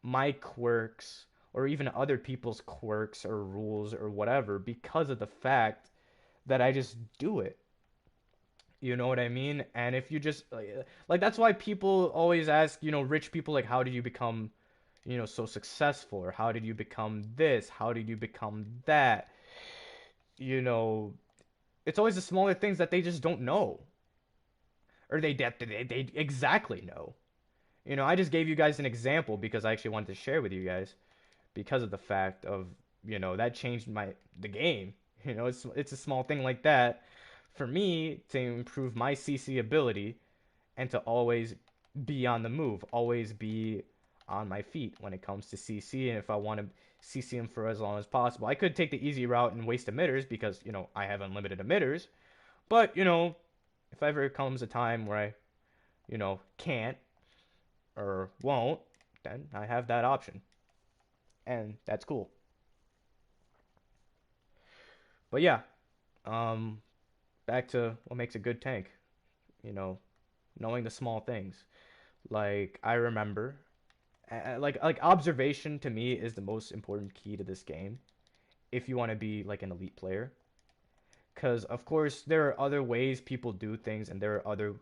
my quirks, or even other people's quirks or rules or whatever because of the fact that I just do it. You know what I mean? And if you just like that's why people always ask, rich people like how did you become, so successful, or how did you become this? How did you become that? You know, it's always the smaller things that they just don't know. Or they exactly know. I just gave you guys an example because I actually wanted to share with you guys because of the fact of, that changed the game. It's a small thing like that for me to improve my CC ability and to always be on the move, always be on my feet when it comes to CC. And if I want to CC him for as long as possible, I could take the easy route and waste emitters because I have unlimited emitters. But if ever comes a time where I can't or won't, then I have that option, and that's cool. But yeah, um, back to what makes a good tank. You know, knowing the small things. Like I remember, like observation to me is the most important key to this game if you want to be like an elite player. Because of course there are other ways people do things, and there are other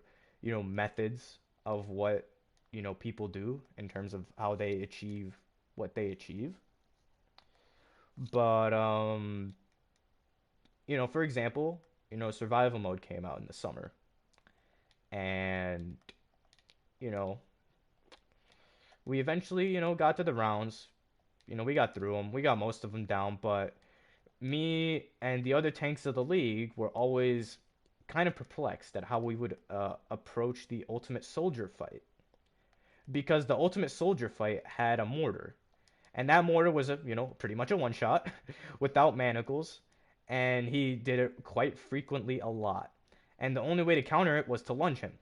methods of what people do in terms of how they achieve what they achieve. But for example, survival mode came out in the summer, and you know, we eventually, got to the rounds. We got through them. We got most of them down, but me and the other tanks of the league were always kind of perplexed at how we would approach the Ultimate Soldier fight. Because the Ultimate Soldier fight had a mortar, and that mortar was pretty much a one shot without manacles, and he did it quite frequently a lot. And the only way to counter it was to lunge him.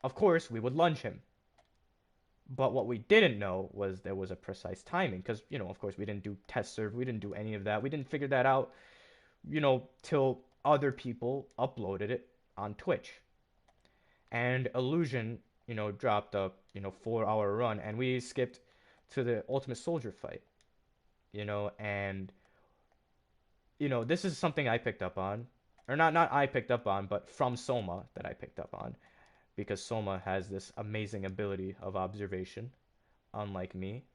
Of course, we would lunge him. But what we didn't know was there was a precise timing because, of course, we didn't do test serve. We didn't do any of that. We didn't figure that out, till other people uploaded it on Twitch. And Illusion, dropped a, 4-hour run, and we skipped to the Ultimate Soldier fight, and, this is something I picked up on. Or not I picked up on, but from Soma that I picked up on because Soma has this amazing ability of observation, unlike me.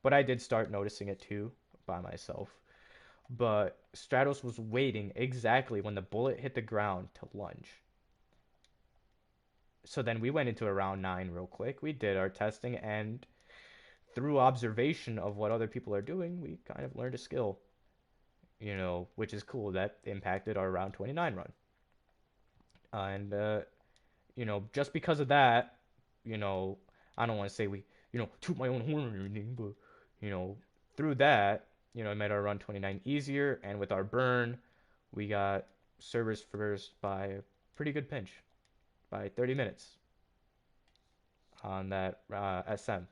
But I did start noticing it too by myself. But Stratos was waiting exactly when the bullet hit the ground to lunge. So then we went into a round 9 real quick. We did our testing, and through observation of what other people are doing, we kind of learned a skill, which is cool. That impacted our round 29 run. And just because of that, I don't want to say we, toot my own horn or anything, but, through that, it made our run 29 easier. And with our burn, we got servers first by a pretty good pinch, by 30 minutes on that SM.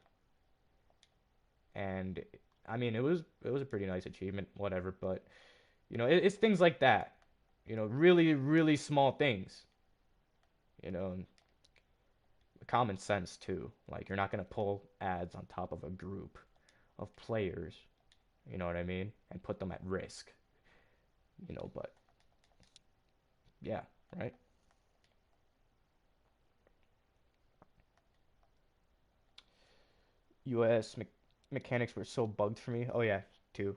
And I mean, it was a pretty nice achievement, whatever. But it's things like that, really really small things, and common sense too. Like you're not gonna pull ads on top of a group of players, you know what I mean, and put them at risk, But yeah, right. US mechanics were so bugged for me. Oh yeah, too.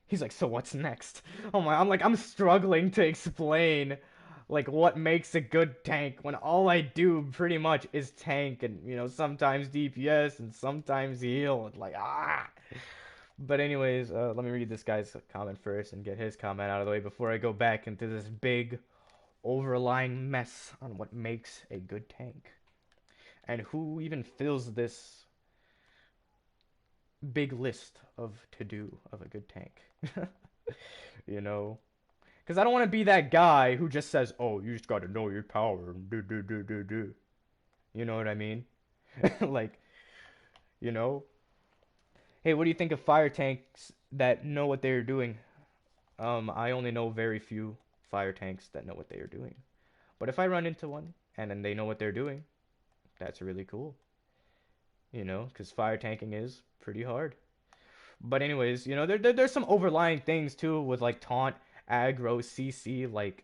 He's like, so what's next? Oh my, I'm struggling to explain like what makes a good tank when all I do pretty much is tank and sometimes DPS and sometimes heal. Like But anyways, let me read this guy's comment first and get his comment out of the way before I go back into this big overlying mess on what makes a good tank and who even fills this big list of to do of a good tank. you know, because I don't want to be that guy who just says, "Oh, you just got to know your power." Do do do do do. You know what I mean? like, you know, hey, what do you think of fire tanks that know what they're doing? I only know very few fire tanks that know what they are doing. But if I run into one and then they know what they're doing, that's really cool. Because fire tanking is pretty hard. But anyways, there's some overlying things too with like taunt, aggro, CC, like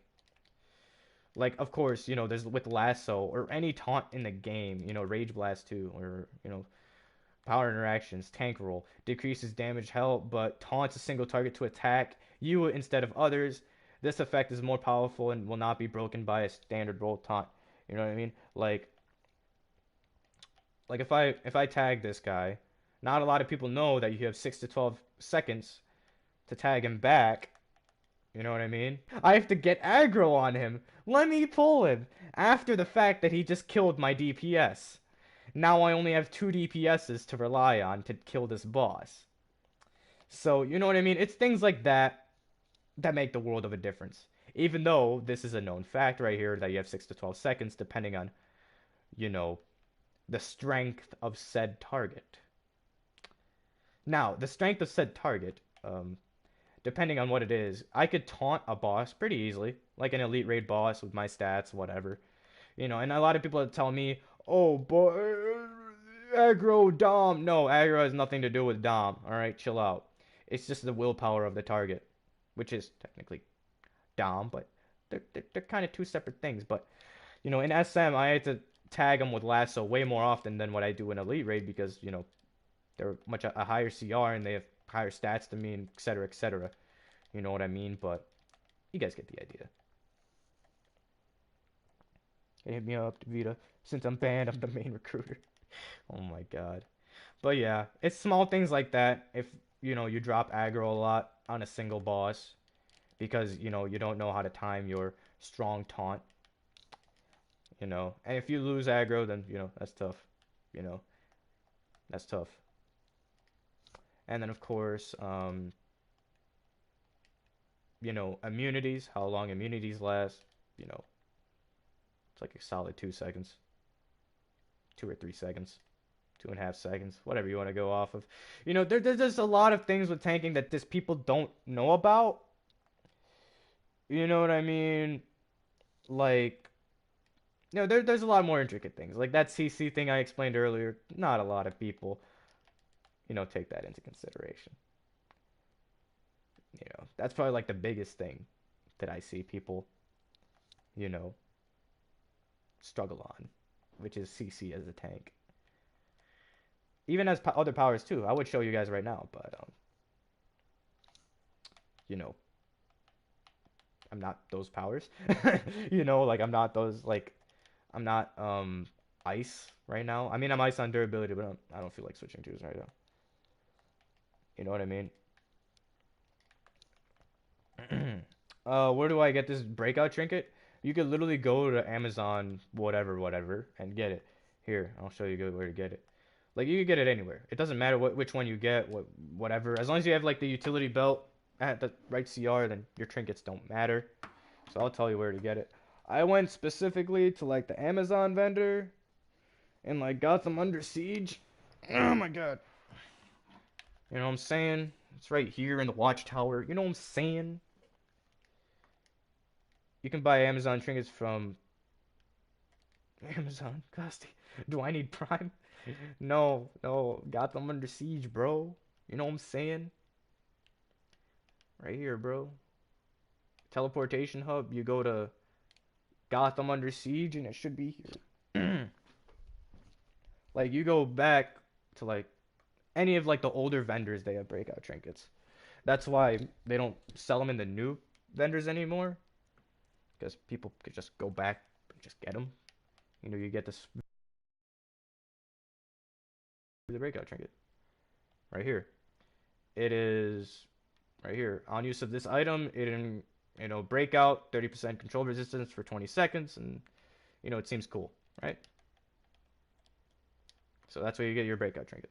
of course, there's with lasso or any taunt in the game, rage blast too, or power interactions, tank roll decreases damage health, but taunts a single target to attack you instead of others. This effect is more powerful and will not be broken by a standard roll taunt. You know what I mean? Like if I tag this guy, Not a lot of people know that you have 6 to 12 seconds to tag him back. You know what I mean? I have to get aggro on him. Let me pull him after the fact that he just killed my DPS. Now I only have 2 DPSs to rely on to kill this boss. So, you know what I mean? It's things like that that make the world of a difference. Even though this is a known fact right here that you have 6 to 12 seconds depending on, you know, the strength of said target. Now, the strength of said target, depending on what it is, I could taunt a boss pretty easily, like an elite raid boss with my stats, whatever. You know, and a lot of people tell me, "Oh, boy, aggro Dom." No, aggro has nothing to do with Dom. All right, chill out. It's just the willpower of the target, which is technically Dom, but they're kind of two separate things. But you know, in SM, I had to tag them with lasso way more often than what I do in elite raid because you know they're much a higher CR and they have higher stats than me, and etc. etc. You know what I mean? But you guys get the idea. Hit me up, Vita. Since I'm banned, I'm the main recruiter. Oh my god. But yeah, it's small things like that. If you know you drop aggro a lot on a single boss because you know you don't know how to time your strong taunt, you know, and if you lose aggro, then you know that's tough. You know that's tough. And then of course, you know, immunities, how long immunities last. You know, it's like a solid 2 seconds, 2 or 3 seconds. 2.5 seconds, whatever you want to go off of. You know, there's just a lot of things with tanking that just people don't know about. You know what I mean? Like, you know, there's a lot more intricate things. Like that CC thing I explained earlier, not a lot of people, you know, take that into consideration. You know, that's probably like the biggest thing that I see people, you know, struggle on, which is CC as a tank. Even as other powers too. I would show you guys right now, but you know, I'm not those powers. You know, like I'm not those like I'm not ice right now. I mean, I'm ice on durability, but I don't feel like switching twos right now. You know what I mean? Where do I get this breakout trinket? You could literally go to Amazon, whatever, whatever, and get it. Here, I'll show you where to get it. Like you can get it anywhere. It doesn't matter which one you get, whatever. As long as you have like the utility belt at the right CR, then your trinkets don't matter. So I'll tell you where to get it. I went specifically to like the Amazon vendor and like got them under siege. Oh my god. You know what I'm saying? It's right here in the watchtower. You know what I'm saying? You can buy Amazon trinkets from Amazon. Costy. Do I need Prime? No, no. Got them under siege, bro. You know what I'm saying? Right here, bro. Teleportation hub. You go to Gotham Under Siege and it should be here. Like you go back to like any of like the older vendors, they have breakout trinkets. That's why they don't sell them in the new vendors anymore because people could just go back and just get them. You know, you get this the breakout trinket right here. It is right here on use of this item. It in you know breakout 30% control resistance for 20 seconds, and you know it seems cool, right? So that's where you get your breakout trinket.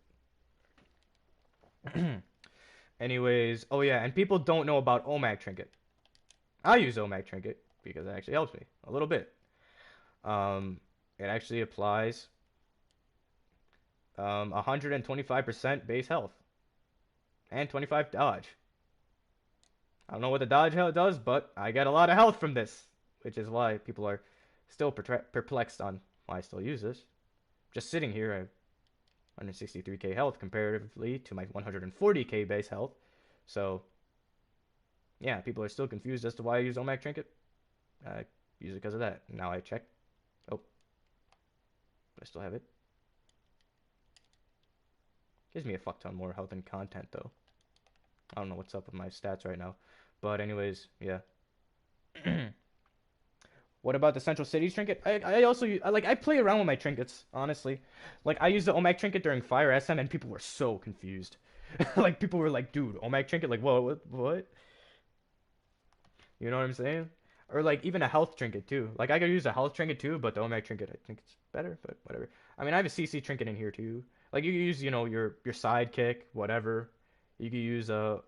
Anyways, oh yeah, and people don't know about OMAG trinket. I use OMAG trinket because it actually helps me a little bit. It actually applies 125% base health and 25 dodge. I don't know what the dodge does, but I get a lot of health from this, which is why people are still perplexed on why I still use this. Just sitting here, I have 163k health comparatively to my 140k base health. So, yeah, people are still confused as to why I use OMAG Trinket. I use it because of that. Now I check. Oh, I still have it. Gives me a fuck ton more health and content, though. I don't know what's up with my stats right now. But anyways, yeah. What about the Central Cities trinket? I also I play around with my trinkets, honestly. Like I used the OMAC trinket during Fire SM and people were so confused. Like people were like, dude, OMAC trinket, like whoa, what? You know what I'm saying? Or like even a health trinket too. Like I could use a health trinket too, but the OMAC trinket I think it's better, but whatever. I mean I have a CC trinket in here too. Like you could use, your sidekick, whatever. You could use a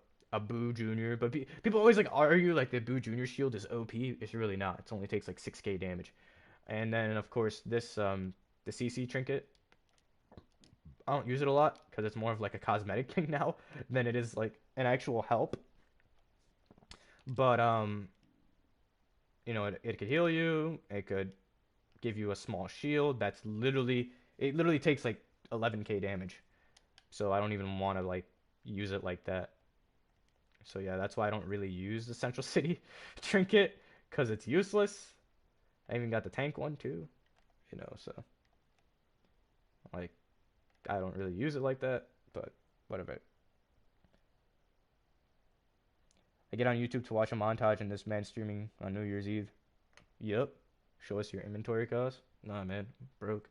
Boo Junior, but people always like argue like the Boo Junior shield is OP. It's really not. It only takes like 6k damage. And then of course this the CC trinket. I don't use it a lot because it's more of like a cosmetic thing now than it is like an actual help. But it could heal you. It could give you a small shield. It literally takes like 11k damage. So I don't even want to like use it like that. So yeah, that's why I don't really use the Central City trinket because it's useless. I even got the tank one too, so like I don't really use it like that, but whatever. I get on YouTube to watch a montage and this man streaming on New Year's Eve. Yep. Show us your inventory cost. Nah, man, broke.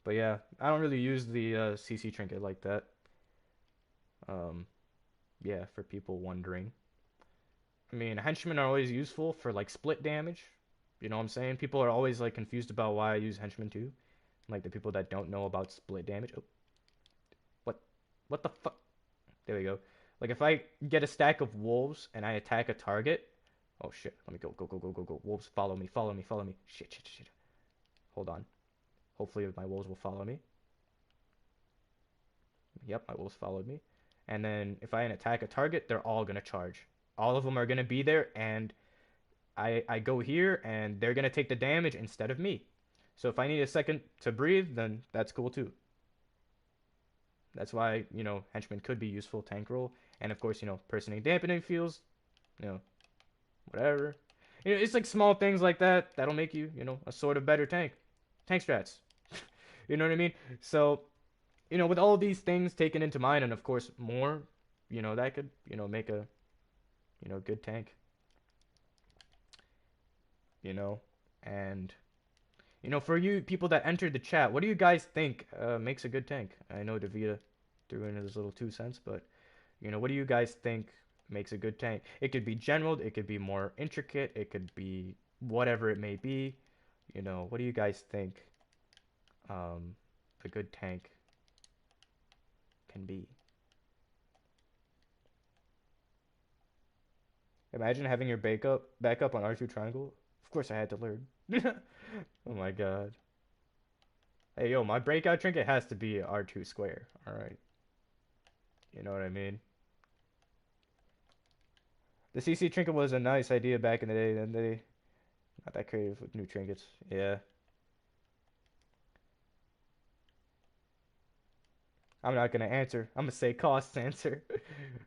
But yeah, I don't really use the CC trinket like that. Um, yeah, for people wondering. I mean, henchmen are always useful for like split damage. You know what I'm saying? People are always like confused about why I use henchmen too. Like the people that don't know about split damage. Oh, what? What the fuck? There we go. Like if I get a stack of wolves and I attack a target. Oh shit! Let me go, go, go, go, go, go. Wolves, follow me, follow me, follow me. Shit, shit, shit. Hold on. Hopefully my wolves will follow me. Yep, my wolves followed me. And then if I attack a target, they're all gonna charge. All of them are gonna be there, and I go here, and they're gonna take the damage instead of me. So if I need a second to breathe, then that's cool too. That's why, henchmen could be useful tank role. And of course, personing dampening feels, you know, whatever. It's like small things like that that'll make you, a sort of better tank. Tank strats. You know what I mean? So, with all of these things taken into mind, and of course more, that could, make a, good tank. You know, and for you people that entered the chat, what do you guys think makes a good tank? I know Davita threw in his little 2 cents, but what do you guys think makes a good tank? It could be general, it could be more intricate, it could be whatever it may be. What do you guys think a good tank can be? Imagine having your backup on R2 triangle. Of course I had to learn. Oh my god. Hey yo, my breakout trinket has to be R2 square. Alright. You know what I mean? The CC trinket was a nice idea back in the day, then they not that creative with new trinkets. Yeah. I'm not gonna answer. I'm gonna say cost answer.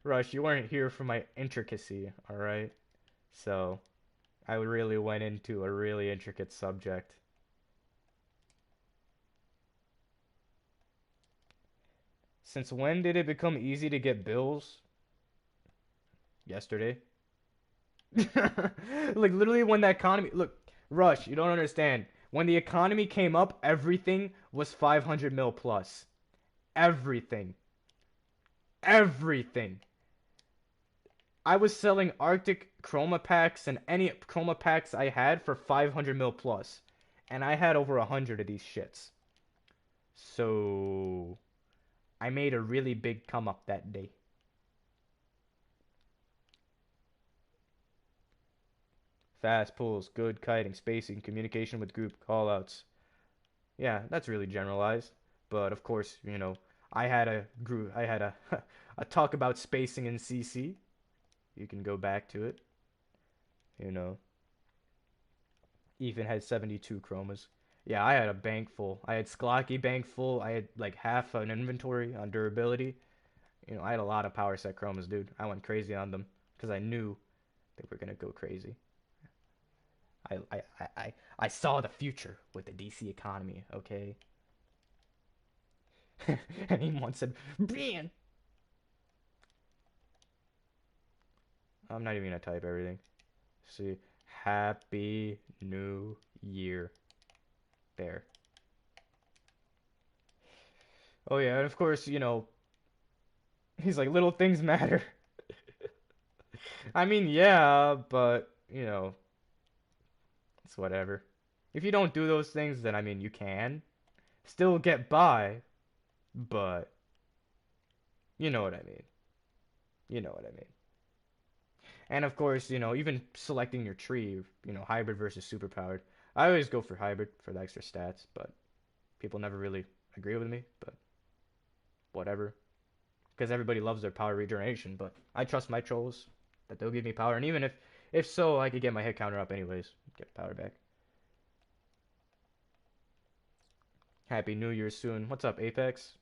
Rush, you weren't here for my intricacy, alright? So I really went into a really intricate subject. Since when did it become easy to get bills? Yesterday. Like literally when the economy look, Rush, you don't understand. When the economy came up, everything was 500 mil plus. Everything. Everything. I was selling Arctic chroma packs and any chroma packs I had for 500 mil plus. And I had over 100 of these shits. So I made a really big come up that day. Fast pulls, good kiting, spacing, communication with group callouts. Yeah, that's really generalized. But of course, I had a group, I had a a talk about spacing in CC. You can go back to it. You know, Ethan had 72 chromas. Yeah, I had a bank full. I had Sklocky bank full. I had like half an inventory on durability. I had a lot of power set chromas, dude. I went crazy on them because I knew they were gonna go crazy. I saw the future with the DC economy, okay? And he once said, "Man, I'm not even gonna type everything." See, Happy New Year. There. Oh yeah, and of course, he's like, little things matter. I mean, yeah, but, it's whatever. If you don't do those things, then I mean, you can still get by, but you know what I mean. You know what I mean. And of course, even selecting your tree, hybrid versus superpowered. I always go for hybrid for the extra stats, but people never really agree with me, but whatever. Because everybody loves their power regeneration, but I trust my trolls that they'll give me power, and even if so, I could get my hit counter up anyways, get power back. Happy New Year soon. What's up, Apex?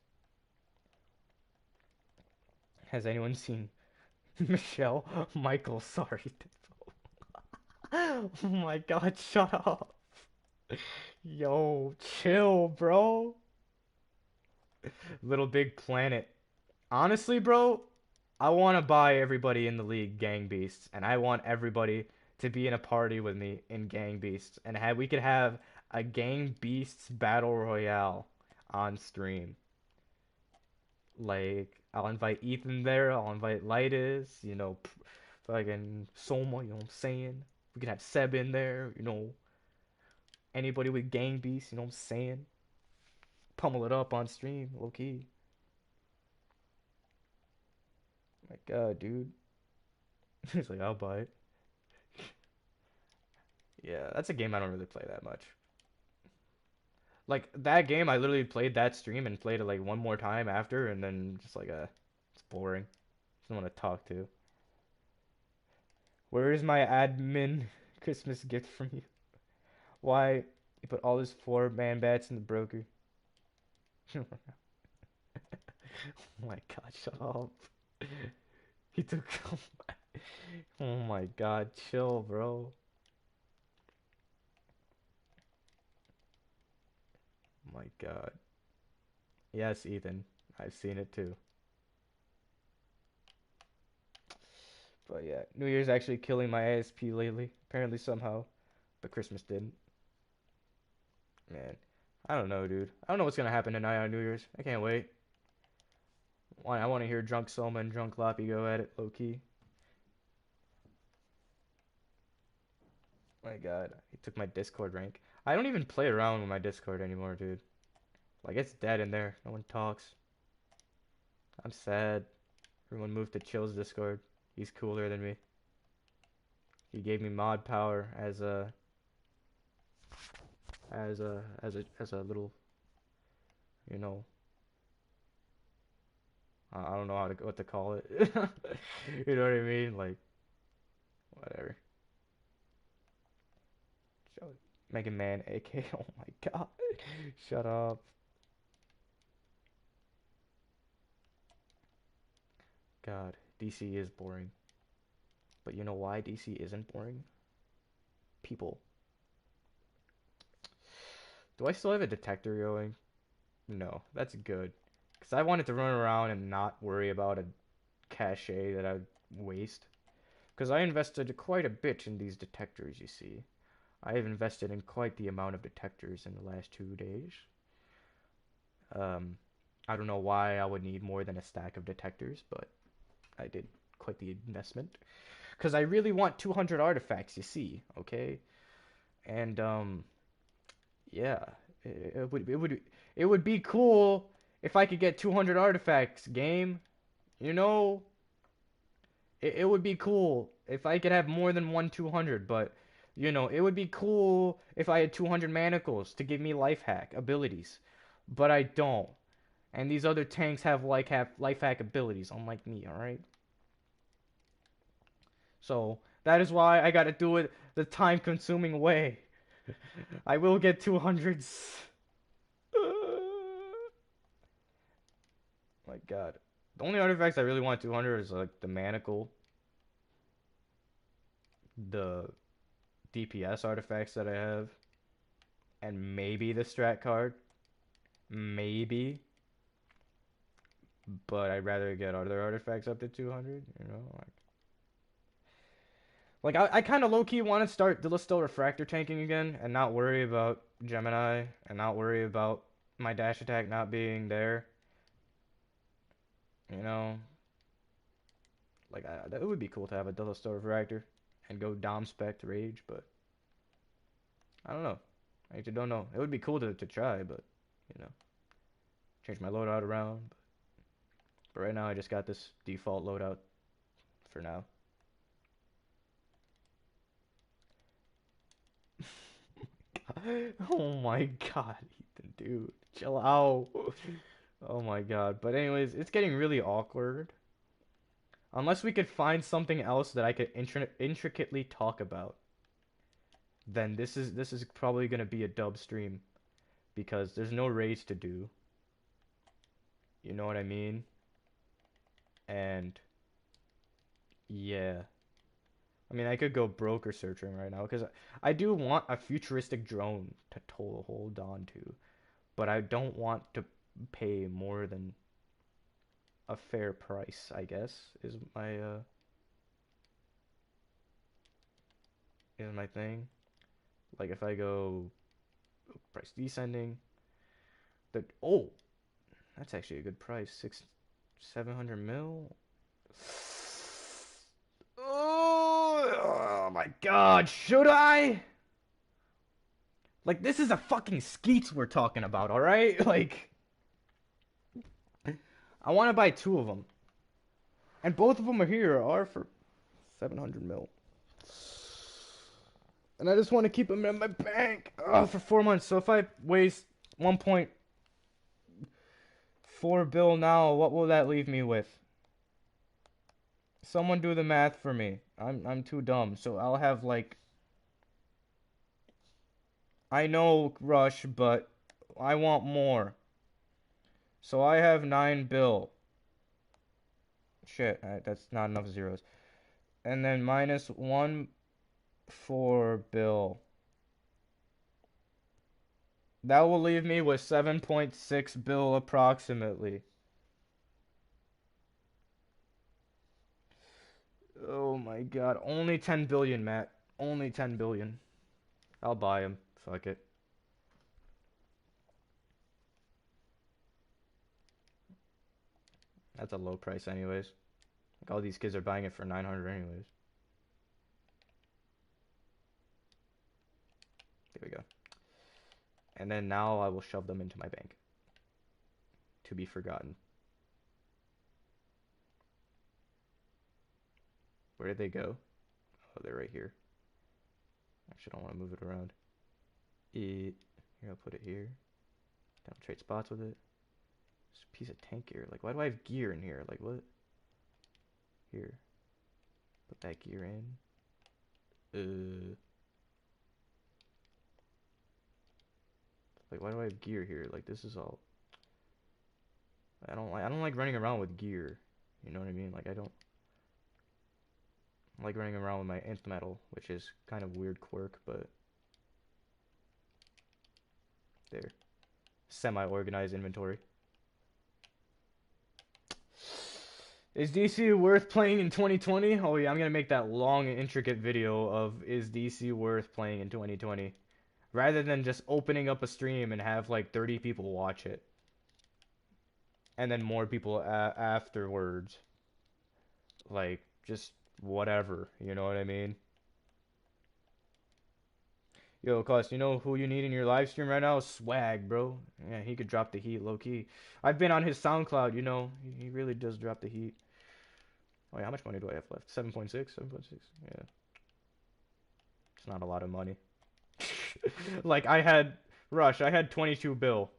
Has anyone seen Michelle? Michael, sorry. Oh my god, shut up. Yo, chill, bro. Little Big Planet. Honestly, bro, I want to buy everybody in the league Gang Beasts, and I want everybody to be in a party with me in Gang Beasts, and we could have a Gang Beasts Battle Royale on stream. Like, I'll invite Ethan there, I'll invite Lightis, fucking Soma, you know what I'm saying? We could have Seb in there, anybody with Gang Beasts, you know what I'm saying? Pummel it up on stream, low key. My god, dude. He's like, I'll buy it. Yeah, that's a game I don't really play that much. Like that game, I literally played that stream and played it like one more time after, and then just like it's boring. Someone to talk to. Where is my admin Christmas gift from you? Why you put all these 4-man bats in the broker? Oh my god, shut up. He took. Oh my god, chill, bro. Oh my god. Yes, Ethan. I've seen it too. But yeah, New Year's actually killing my ASP lately. Apparently somehow. But Christmas didn't. Man. I don't know, dude. I don't know what's gonna happen tonight on New Year's. I can't wait. I want to hear Drunk Soma and Drunk Loppy go at it low key. My god. He took my Discord rank. I don't even play around with my Discord anymore, dude. Like, it's dead in there. No one talks. I'm sad. Everyone moved to Chill's Discord. He's cooler than me. He gave me mod power as a little, you know, I don't know what to call it. You know what I mean? Like, whatever. Mega Man, AK. Oh my god. Shut up. God, DC is boring. But you know why DC isn't boring? People. Do I still have a detector going? No, that's good. Because I wanted to run around and not worry about a cache that I'd waste. Because I invested quite a bit in these detectors, you see. I have invested in quite the amount of detectors in the last 2 days. Um, I don't know why I would need more than a stack of detectors, but I did quite the investment. Because I really want 200 artifacts, you see, okay? And, yeah, it would be cool if I could get 200 artifacts, game. You know, it would be cool if I could have more than one 200, but it would be cool if I had 200 manacles to give me life hack abilities, but I don't. And these other tanks have life hack abilities, unlike me, all right? So that is why I gotta do it the time-consuming way. I will get 200s. My God. The only artifacts I really want 200 is like the manacle, the DPS artifacts that I have, and maybe the strat card. Maybe. But I'd rather get other artifacts up to 200, like. Like I kind of low key want to start Dillistow refractor tanking again and not worry about Gemini and not worry about my dash attack not being there. You know, like it would be cool to have a Dillistow refractor and go Dom Spec Rage, but I don't know. I actually don't know. It would be cool to try, but you know, change my loadout around. But right now I just got this default loadout for now. Oh my god, Ethan, dude, chill out. Oh my god. But anyways, it's getting really awkward. Unless we could find something else that I could intricately talk about, then this is probably gonna be a dub stream because there's no raids to do. You know what I mean? And yeah. I mean, I could go broker searching right now because I do want a futuristic drone to hold on to, but I don't want to pay more than a fair price, I guess, is my thing. Like if I go price descending, that's actually a good price. 700 mil. Oh my god, should I? Like this is a fucking Skeets we're talking about, all right? Like I want to buy two of them, and both of them are for 700 mil. And I just want to keep them in my bank for 4 months. So if I waste 1.4 bill now, what will that leave me with? Someone do the math for me. I'm too dumb. So I'll have like I know Rush, but I want more. So I have 9 bill. Shit, that's not enough zeros. And then minus 1.4 bill. That will leave me with 7.6 bill approximately. Oh my god. Only 10 billion, Matt. Only 10 billion. I'll buy him. Fuck it. That's a low price anyways. Like all these kids are buying it for 900 anyways. There we go. And then now I will shove them into my bank. To be forgotten. Where did they go? Oh, they're right here. Actually, I don't want to move it around. Here, I'll put it here. Don't trade spots with it. Just a piece of tank gear. Like, why do I have gear in here? Like, what? Here. Put that gear in. Like, why do I have gear here? Like, this is all. I don't like running around with gear. You know what I mean? Like, I don't like running around with my nth metal, which is kind of weird quirk, but there. Semi-organized inventory. Is DC worth playing in 2020? Oh yeah, I'm gonna make that long and intricate video of is DC worth playing in 2020, rather than just opening up a stream and have like 30 people watch it, and then more people afterwards. Like just whatever, you know what I mean? Yo, Cost, you know who you need in your live stream right now? Swag, bro. Yeah, he could drop the heat low key. I've been on his SoundCloud, you know. He really does drop the heat. Oh yeah, how much money do I have left? 7.6? 7.6? Yeah. It's not a lot of money. Like I had Rush, I had 22 bill.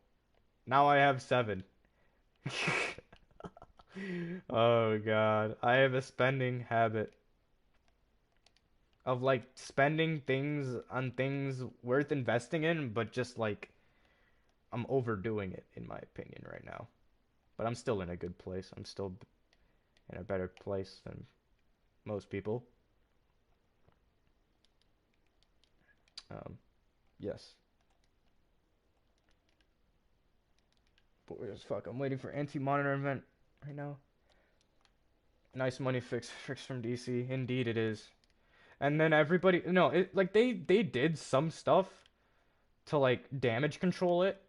Now I have 7. Oh god. I have a spending habit of like spending things on things worth investing in, but just like I'm overdoing it in my opinion right now. But I'm still in a good place. I'm still in a better place than most people. Yes. But where's fuck? I'm waiting for anti-monitor event right now. Nice money fix from DC. Indeed it is. And then everybody, no, like they did some stuff to like damage control it.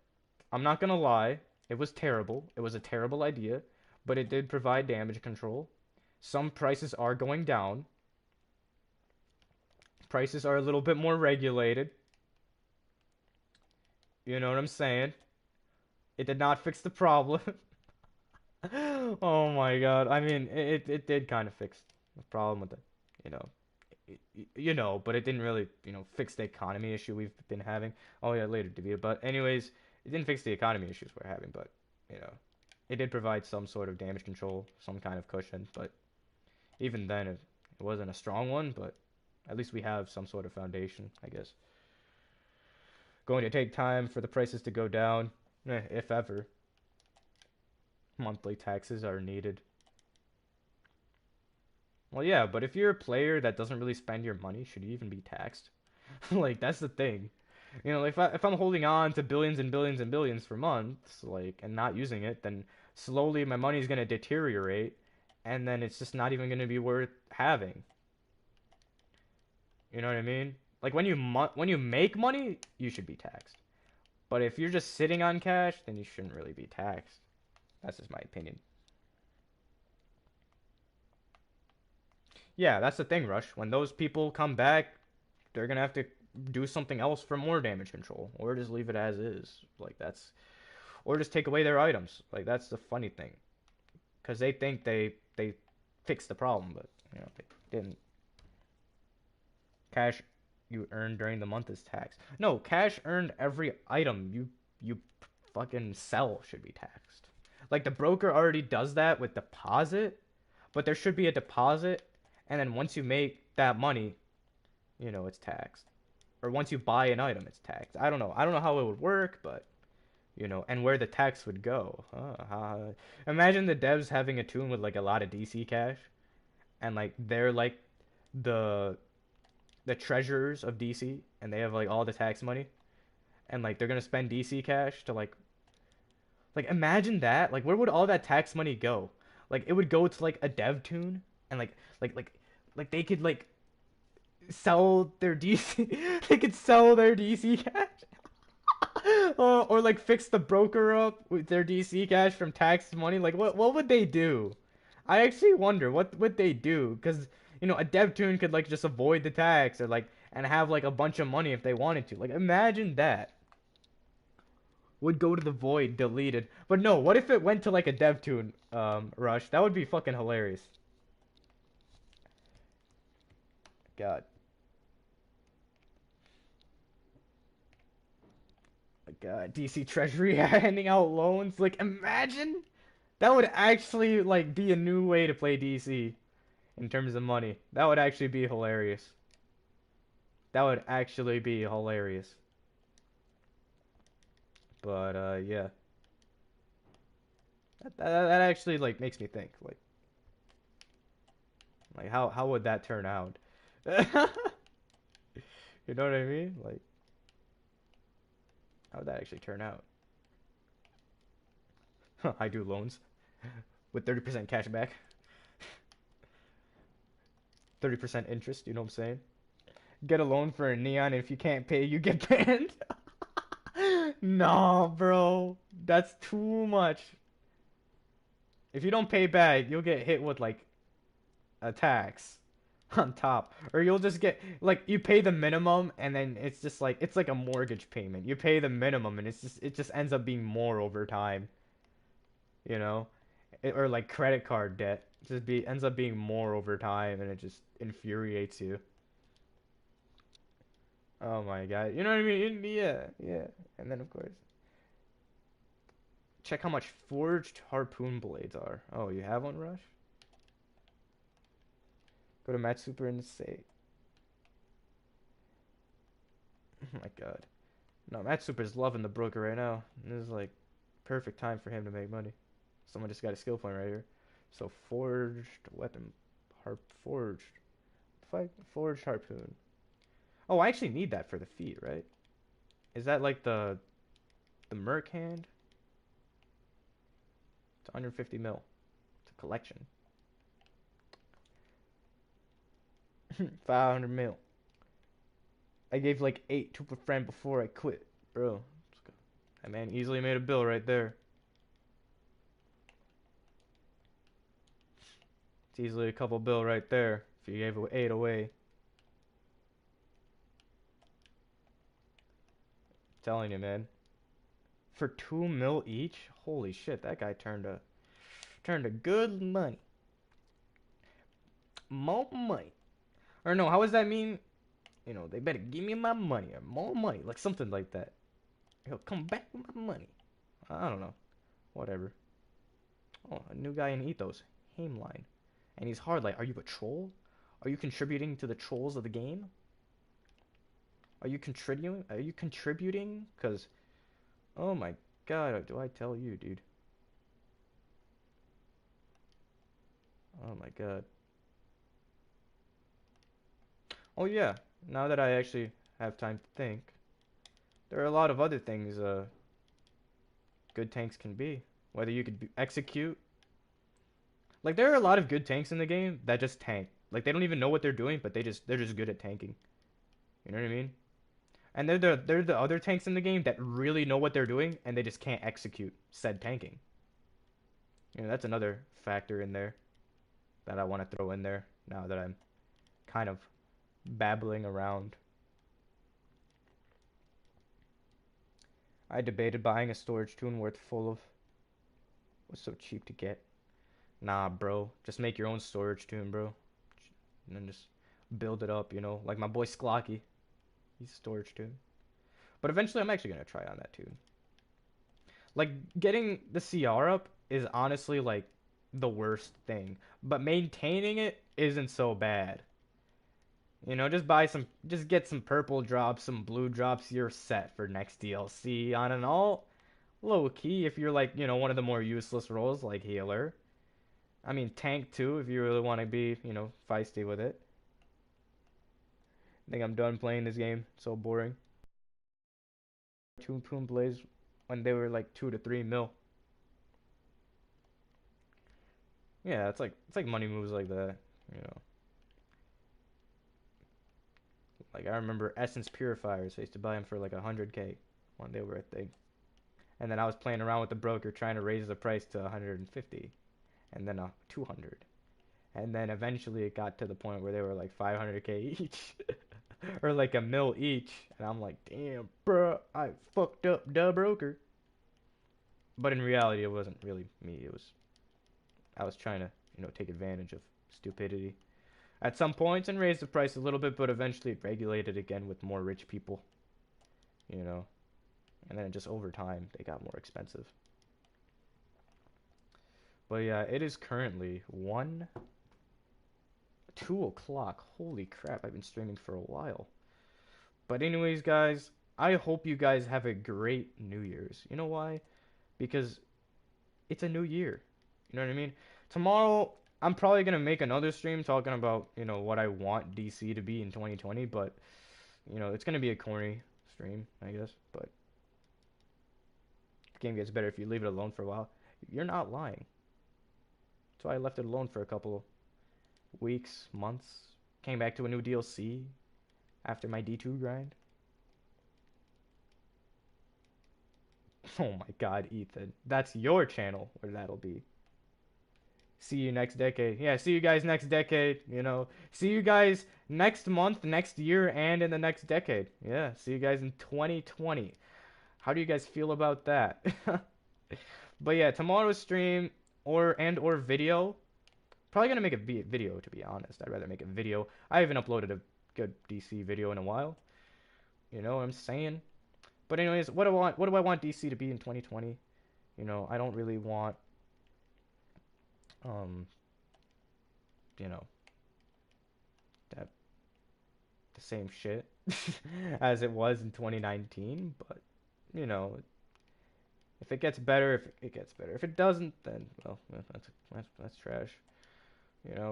I'm not gonna lie, it was terrible. It was a terrible idea, but it did provide damage control. Some prices are going down. Prices are a little bit more regulated. You know what I'm saying? It did not fix the problem. Oh my God. I mean, it did kind of fix the problem with the, you know, but it didn't really, fix the economy issue we've been having. Oh yeah, later, Davida. But anyways, it didn't fix the economy issues we're having, but you know, it did provide some sort of damage control, some kind of cushion. But even then, it wasn't a strong one. But at least we have some sort of foundation, I guess. Going to take time for the prices to go down, if ever. Monthly taxes are needed. Well, yeah, but if you're a player that doesn't really spend your money, should you even be taxed? Like, that's the thing. If I'm holding on to billions and billions and billions for months, like, and not using it, then slowly my money's gonna deteriorate, and then it's just not even gonna be worth having. You know what I mean? Like when you make money, you should be taxed. But if you're just sitting on cash, then you shouldn't really be taxed. That's just my opinion. Yeah, that's the thing, Rush. When those people come back, they're gonna have to do something else for more damage control, or just leave it as is. Like that's, or just take away their items. Like that's the funny thing, because they think they fixed the problem, but they didn't. Cash you earn during the month is taxed. No, cash earned every item you fucking sell should be taxed. Like the broker already does that with deposit, but there should be a deposit, and then once you make that money, it's taxed. Or once you buy an item, it's taxed. I don't know. I don't know how it would work, but and where the tax would go. Imagine the devs having a tune with like a lot of DC cash, and like they're like the the treasurers of DC, and they have like all the tax money, and like they're gonna spend DC cash to like imagine that. Like where would all that tax money go? Like it would go to like a dev tune, and like like like they could like sell their DC. They could sell their DC cash. Or like fix the broker up with their DC cash from tax money. Like what would they do? I actually wonder what would they do, because a dev tune could like just avoid the tax, or like and have like a bunch of money if they wanted to. Like imagine that would go to the void, deleted. But no, what if it went to like a dev tune, Rush? That would be fucking hilarious. God. God, DC Treasury handing out loans. Like imagine that would actually like be a new way to play DC in terms of money. That would actually be hilarious. That would actually be hilarious. But yeah. That actually like makes me think like how would that turn out? You know what I mean? Like how would that actually turn out? I do loans with 30% cash back, 30% interest, you know what I'm saying? Get a loan for a neon, and if you can't pay, you get banned. Nah, bro. That's too much. If you don't pay back, you'll get hit with like a tax on top. Or you'll just get like you pay the minimum, and then it's just like it's like a mortgage payment. You pay the minimum, and it just ends up being more over time, you know? Or like credit card debt. It just ends up being more over time, and it just infuriates you. Oh my God. You know what I mean? Yeah, yeah. And then of course, check how much forged harpoon blades are. Oh, you have one, Rush? Go to Match Super and say, oh my God. No, Match Super's loving the broker right now. This is like perfect time for him to make money. Someone just got a skill point right here. So forged weapon, forged, forged harpoon. Oh, I actually need that for the feet, right? Is that like the Merc hand? It's 150 mil. It's a collection. 500 mil. I gave like 8 to a friend before I quit. Bro, that man easily made a bill right there. It's easily a couple bill right there if you gave 8 away. Telling you, man. For 2 mil each? Holy shit, that guy turned a good money. More money. Or no, how does that mean? They better give me my money or more money. Like something like that. He'll come back with my money. I don't know. Whatever. Oh, a new guy in Ethos. Haimline. And he's hard. Like, are you a troll? Are you contributing to the trolls of the game? Are you contributing? Are you contributing? Cause, oh my god, do I tell you, dude? Oh my god. Oh yeah. Now that I actually have time to think, there are a lot of other things good tanks can be. Whether you could execute. Like there are a lot of good tanks in the game that just tank. Like they don't even know what they're doing, but they're just good at tanking. You know what I mean? And they're the other tanks in the game that really know what they're doing and they just can't execute said tanking. That's another factor in there that I want to throw in there now that I'm kind of babbling around. I debated buying a storage tune worth full of was so cheap to get. Nah, bro. Just make your own storage tune, bro. And then just build it up, like my boy Sklocky. He's a storage tune. But eventually I'm actually gonna try on that tune. Like getting the CR up is honestly like the worst thing. But maintaining it isn't so bad. Just get some purple drops, some blue drops, you're set for next DLC on an all low key if you're like, one of the more useless roles like healer. I mean tank too if you really want to be, feisty with it. I think I'm done playing this game. It's so boring. Toon Poon plays when they were like 2 to 3 mil. Yeah, it's like money moves like that, you know. Like I remember Essence Purifiers. I used to buy them for like 100K when they were a thing. And then I was playing around with the broker trying to raise the price to 150 and then 200. And then eventually it got to the point where they were like 500K each or like a mil each. And I'm like, damn, bro, I fucked up the broker. But in reality, it wasn't really me. I was trying to, take advantage of stupidity at some points and raise the price a little bit, but eventually it regulated again with more rich people, you know. And then just over time, they got more expensive. But yeah, it is currently 2 o'clock. Holy crap, I've been streaming for a while. But anyways, guys, I hope you guys have a great New Year's. You know why? Because it's a new year. You know what I mean? Tomorrow, I'm probably gonna make another stream talking about, what I want DC to be in 2020, but, it's gonna be a corny stream, I guess. But the game gets better if you leave it alone for a while. You're not lying. So I left it alone for a couple weeks, months. Came back to a new DLC after my D2 grind. Oh my god, Ethan. That's your channel where that'll be. See you next decade. Yeah, see you guys next decade, See you guys next month, next year, and in the next decade. Yeah, see you guys in 2020. How do you guys feel about that? But yeah, tomorrow's stream or video. Probably gonna make a video to be honest. I'd rather make a video. I haven't uploaded a good DC video in a while. You know what I'm saying? But anyways, what do I want DC to be in 2020? I don't really want um you know that the same shit as it was in 2019, but you know, if it gets better, if it gets better. If it doesn't, then well, that's trash.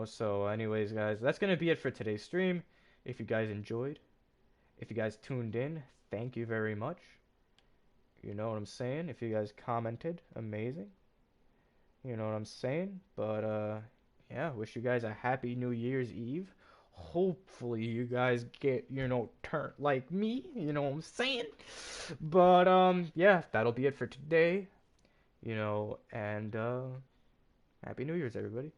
So anyways, guys, that's gonna be it for today's stream. If you guys enjoyed, if you guys tuned in, thank you very much. You know what I'm saying? If you guys commented, amazing. You know what I'm saying? But yeah, wish you guys a happy New Year's Eve. hopefully you guys get, turn like me, you know what I'm saying? But yeah, that'll be it for today, and Happy New Year's, everybody.